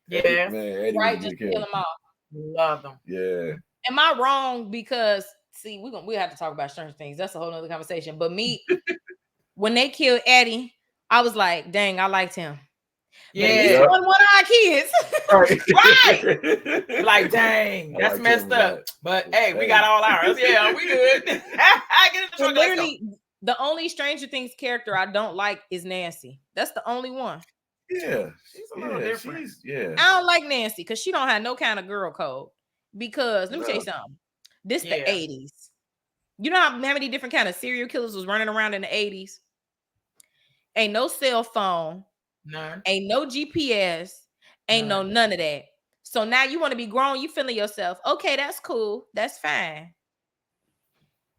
Yeah,
Eddie
right. Just kill him off.
Love them.
Yeah.
Am I wrong? Because see, we have to talk about Stranger Things. That's a whole nother conversation. But when they killed Eddie, I was like, dang, I liked him.
Yeah,
he's one of our kids.
Right. Like, dang, that's messed up. But hey, we got all ours. Yeah, we good. Get
so literally, the only Stranger Things character I don't like is Nancy. That's the only one.
Yeah,
she's a little different.
I don't like Nancy because she don't have no kind of girl code. Because let me tell you something. This the 80s. You know how many different kind of serial killers was running around in the 80s? Ain't no cell phone.
None.
Ain't no GPS. Ain't no none of that. So now you want to be grown. You feeling yourself. Okay, that's cool. That's fine.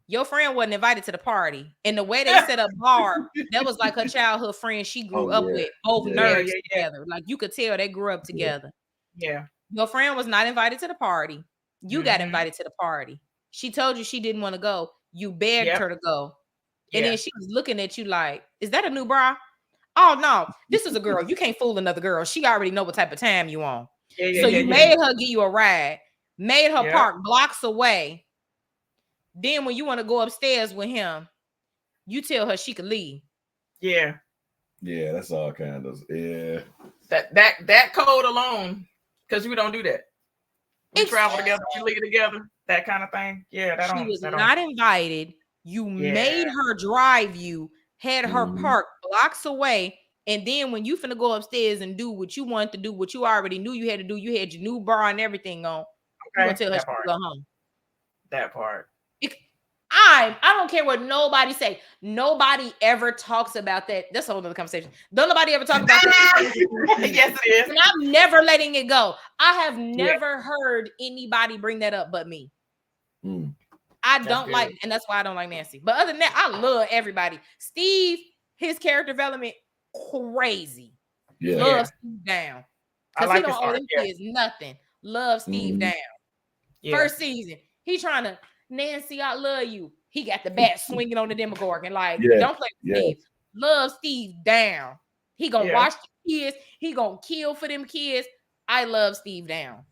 Your friend wasn't invited to the party. And the way they set up Barb, that was like her childhood friend she grew up with. Both nerds together. Like you could tell they grew up together.
Yeah.
Your friend was not invited to the party. You got invited to the party. She told you she didn't want to go. You begged her to go. And then she was looking at you like, is that a new bra? Oh, no, this is a girl. You can't fool another girl. She already know what type of time you on. So you made her give you a ride, made her park blocks away. Then when you want to go upstairs with him, you tell her she could leave.
Yeah.
Yeah, that's all kind of,
That code alone, because we don't do that. We travel together, we leave together, that kind of thing. Yeah,
she was not invited. You made her drive you, had her parked blocks away, and then when you finna go upstairs and do what you want to do, what you already knew you had to do, you had your new bra and everything on. You gonna tell her to go home.
That part.
I don't care what nobody say. Nobody ever talks about that. That's a whole other conversation. Don't nobody ever talk about that.
Yes, it is.
And I'm never letting it go. I have never heard anybody bring that up but me. I don't like, and that's why I don't like Nancy. But other than that, I love everybody. Steve, his character development, crazy. Love Steve down. Because he don't owe them kids nothing. Love Steve down. First season, he trying to, Nancy, I love you. He got the bat swinging on the Demogorgon. Like, don't play with Steve. Love Steve down. He gonna watch the kids. He gonna kill for them kids. I love Steve down.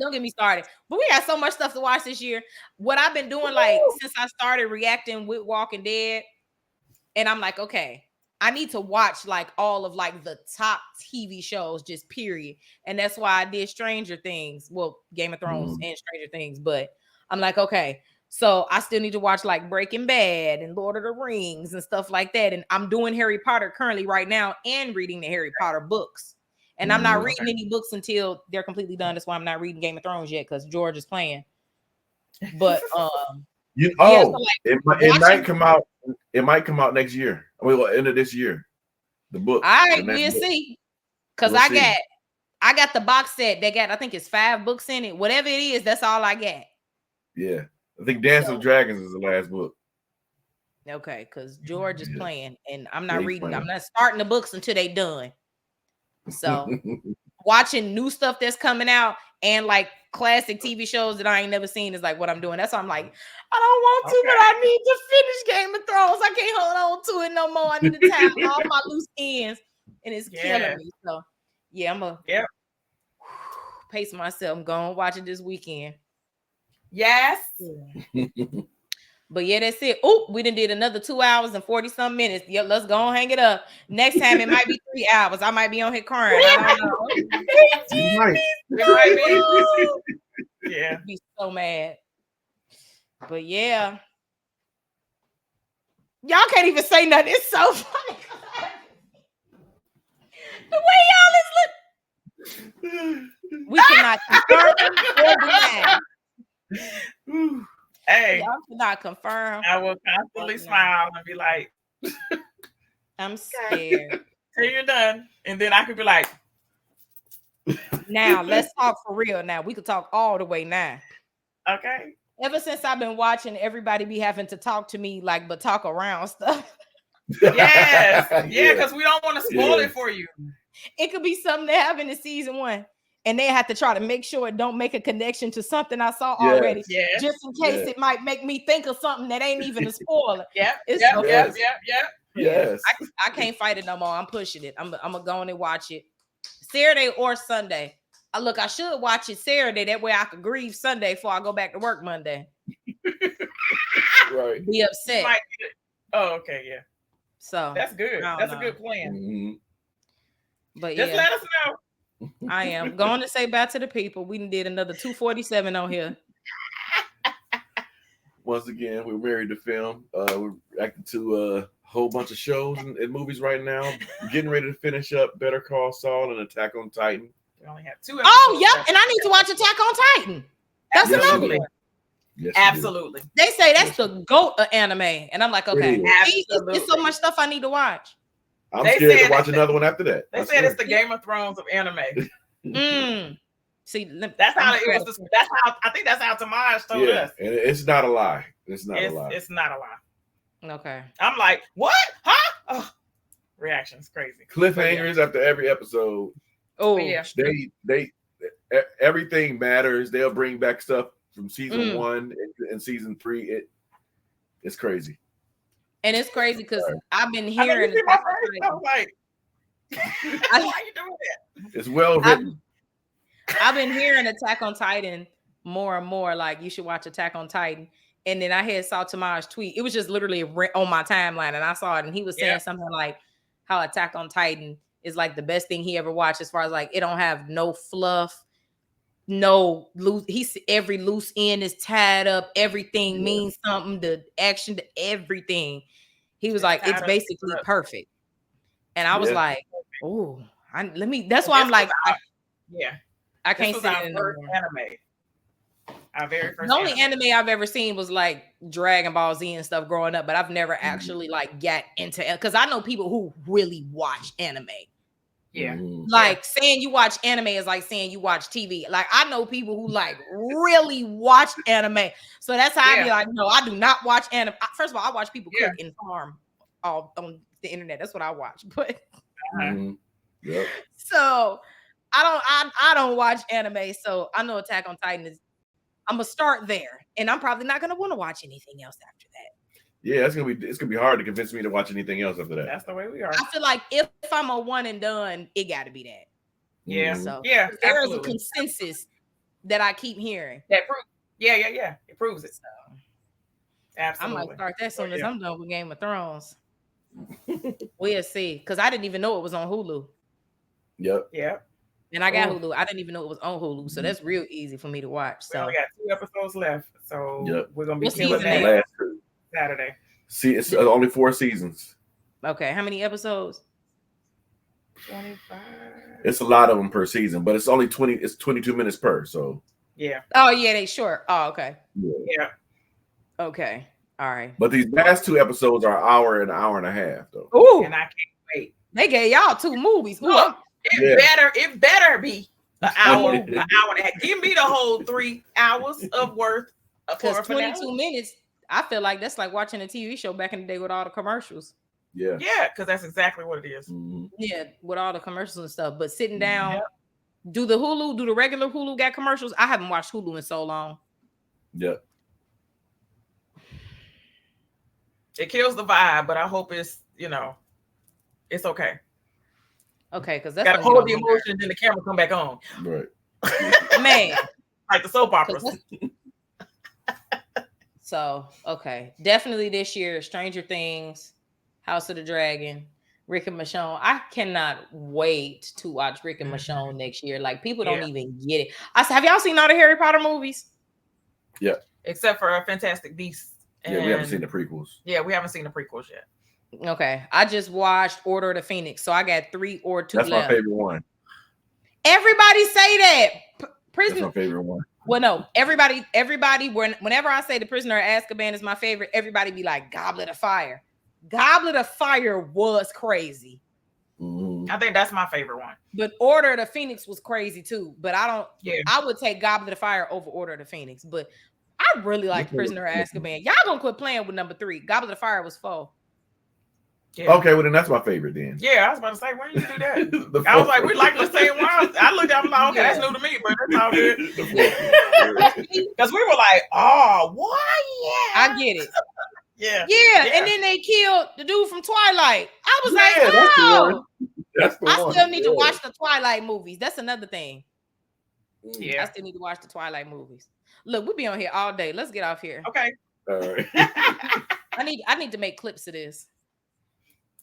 Don't get me started. But we got so much stuff to watch this year. What I've been doing, like, since I started reacting with Walking Dead, and I'm like, okay, I need to watch like all of like the top TV shows, just period. And that's why I did Stranger Things. Well, Game of Thrones and Stranger Things. But I'm like, okay, so I still need to watch like Breaking Bad and Lord of the Rings and stuff like that. And I'm doing Harry Potter currently right now and reading the Harry Potter books. And I'm not reading any books until they're completely done. That's why I'm not reading Game of Thrones yet, because George is playing. But
it might come out. It might come out next year. I mean, end of this year. The book.
All right, we'll see. Because I got the box set. They got, I think it's 5 books in it. Whatever it is, that's all I got.
Yeah, I think Dance of Dragons is the last book.
Okay, because George is playing, and I'm not reading. I'm not starting the books until they done. So watching new stuff that's coming out and like classic TV shows that I ain't never seen is like what I'm doing. That's why I'm like, I don't want to, but I need to finish Game of Thrones. I can't hold on to it no more. I need to tie all my loose ends, and it's killing me. So I'm gonna pace myself. I'm going to watch it this weekend.
Yes.
But that's it. Oh, we done did another 2 hours and 40-some minutes. Yeah, let's go and hang it up. Next time it might be 3 hours. I might be on here crying. I don't know. It might be. Yeah. I'd be so mad. But yeah. Y'all can't even say nothing. It's so funny. The way y'all is looking. We cannot confirm or deny.
Hey,
y'all cannot confirm.
I will constantly smile and be like,
I'm scared.
Till you're done. And then I could be like,
now let's talk for real. Now we could talk all the way now.
Okay.
Ever since I've been watching everybody be having to talk to me like, but talk around stuff.
Yes. Yeah, because we don't want to spoil it for you.
It could be something that happened in season 1. And they have to try to make sure it don't make a connection to something I saw already. Just in case it might make me think of something that ain't even a spoiler.
Yes.
I can't fight it no more. I'm pushing it. I'm gonna go on and watch it Saturday or Sunday. I should watch it Saturday. That way I could grieve Sunday before I go back to work Monday.
Right.
Be upset.
Oh, okay, yeah.
So
that's good. That's a good plan.
But
just let us know.
I am going to say bye to the people. We did another 247 on here.
Once again, we're married to film. We're acting to a whole bunch of shows and movies right now. Getting ready to finish up Better Call Saul and Attack on Titan.
We only have 2 episodes.
Oh, yep. And I need to watch Attack on Titan. That's another one.
Yes,
absolutely.
They say that's the GOAT of anime. And I'm like, okay. It's so much stuff I need to watch.
I'm scared to watch another one after that.
They said it's the Game of Thrones of anime.
See,
that's how it was. That's how I think that's how Tamaj told us.
And it's not a lie. It's not a lie.
It's not a lie.
Okay.
I'm like, what? Huh? Oh, reactions crazy.
Cliffhangers after every episode.
Oh
yeah.
They everything matters. They'll bring back stuff from season 1 and season 3. It's crazy.
And it's crazy because I've been hearing.
Why you doing that?
It's well written.
I've been hearing Attack on Titan more and more. Like, you should watch Attack on Titan. And then I saw Tamaj's tweet. It was just literally on my timeline, and I saw it. And he was saying something like how Attack on Titan is like the best thing he ever watched, as far as like it don't have no fluff. no loose. Every loose end is tied up. Everything means something. The action, everything. He was like, it's basically perfect. And I was like, oh, that's why I'm like, I can't see it anymore.
Anime. Our very first.
The only anime I've ever seen was like Dragon Ball Z and stuff growing up, but I've never actually like got into it because I know people who really watch anime.
Yeah.
Like saying you watch anime is like saying you watch TV. Like I know people who like really watch anime. So that's how I be like, no, I do not watch anime. First of all, I watch people cook and farm all on the internet. That's what I watch. But so I don't watch anime. So I know Attack on Titan is. I'm gonna start there, and I'm probably not gonna want to watch anything else after that.
Yeah, it's gonna be hard to convince me to watch anything else after that.
That's the way we are.
I feel like if I'm a one and done, it got to be that.
Yeah.
So
there
is a consensus that I keep hearing.
That proves. Yeah. It proves it.
So
absolutely.
I might start that soon as I'm done with Game of Thrones. We'll see, because I didn't even know it was on Hulu.
Yep.
And I got Hulu. I didn't even know it was on Hulu, so that's real easy for me to watch. So
we got 2 episodes left, so we're gonna be killing
that last
Saturday.
See, it's only 4 seasons.
Okay, how many episodes?
25.
It's a lot of them per season, but it's only 20. It's 22 minutes per. So
Oh yeah, they short. Oh okay.
Yeah.
Okay. All right.
But these last 2 episodes are an hour and a half, though.
Ooh,
and I can't wait.
They gave y'all 2 movies. Ooh,
It better be an hour, an hour and a half. Give me the whole 3 hours of worth.
Because 22 minutes, I feel like that's like watching a TV show back in the day with all the commercials.
Yeah,
because that's exactly what it is.
Mm-hmm.
Yeah, with all the commercials and stuff. But sitting down, do the regular Hulu got commercials? I haven't watched Hulu in so long.
Yeah.
It kills the vibe, but I hope it's it's okay.
Okay, because that's
gotta hold the emotion, then the camera come back on.
Right.
Man.
Like the soap operas.
So, okay. Definitely this year, Stranger Things, House of the Dragon, Rick and Michonne. I cannot wait to watch Rick and Michonne next year. Like, people don't even get it. I said, have y'all seen all the Harry Potter movies?
Yeah.
Except for Fantastic Beasts.
We haven't seen the prequels.
Yeah, we haven't seen the prequels yet.
Okay. I just watched Order of the Phoenix. So I got 3 or 2
left. That's my favorite one.
Everybody say that.
That's my favorite one.
Well, no, everybody, whenever I say The Prisoner of Azkaban is my favorite, everybody be like, Goblet of Fire. Goblet of Fire was crazy.
Mm-hmm.
I think that's my favorite one.
But Order of the Phoenix was crazy too. But I would take Goblet of Fire over Order of the Phoenix. But I really like Prisoner of Azkaban. Y'all gonna quit playing with number 3. Goblet of Fire was 4.
Yeah. Okay, well then that's my favorite then.
Yeah, I was about to say, when did you do that? I was like, we like the same one. I looked at him like, okay, that's new to me, but that's all good. Because we were like, oh, what? Yeah.
I get it.
Yeah.
And then they killed the dude from Twilight. I was like, oh.
That's the one.
I still need to watch the Twilight movies. That's another thing.
Yeah.
I still need to watch the Twilight movies. Look, we'll be on here all day. Let's get off here.
Okay.
All right.
I need to make clips of this.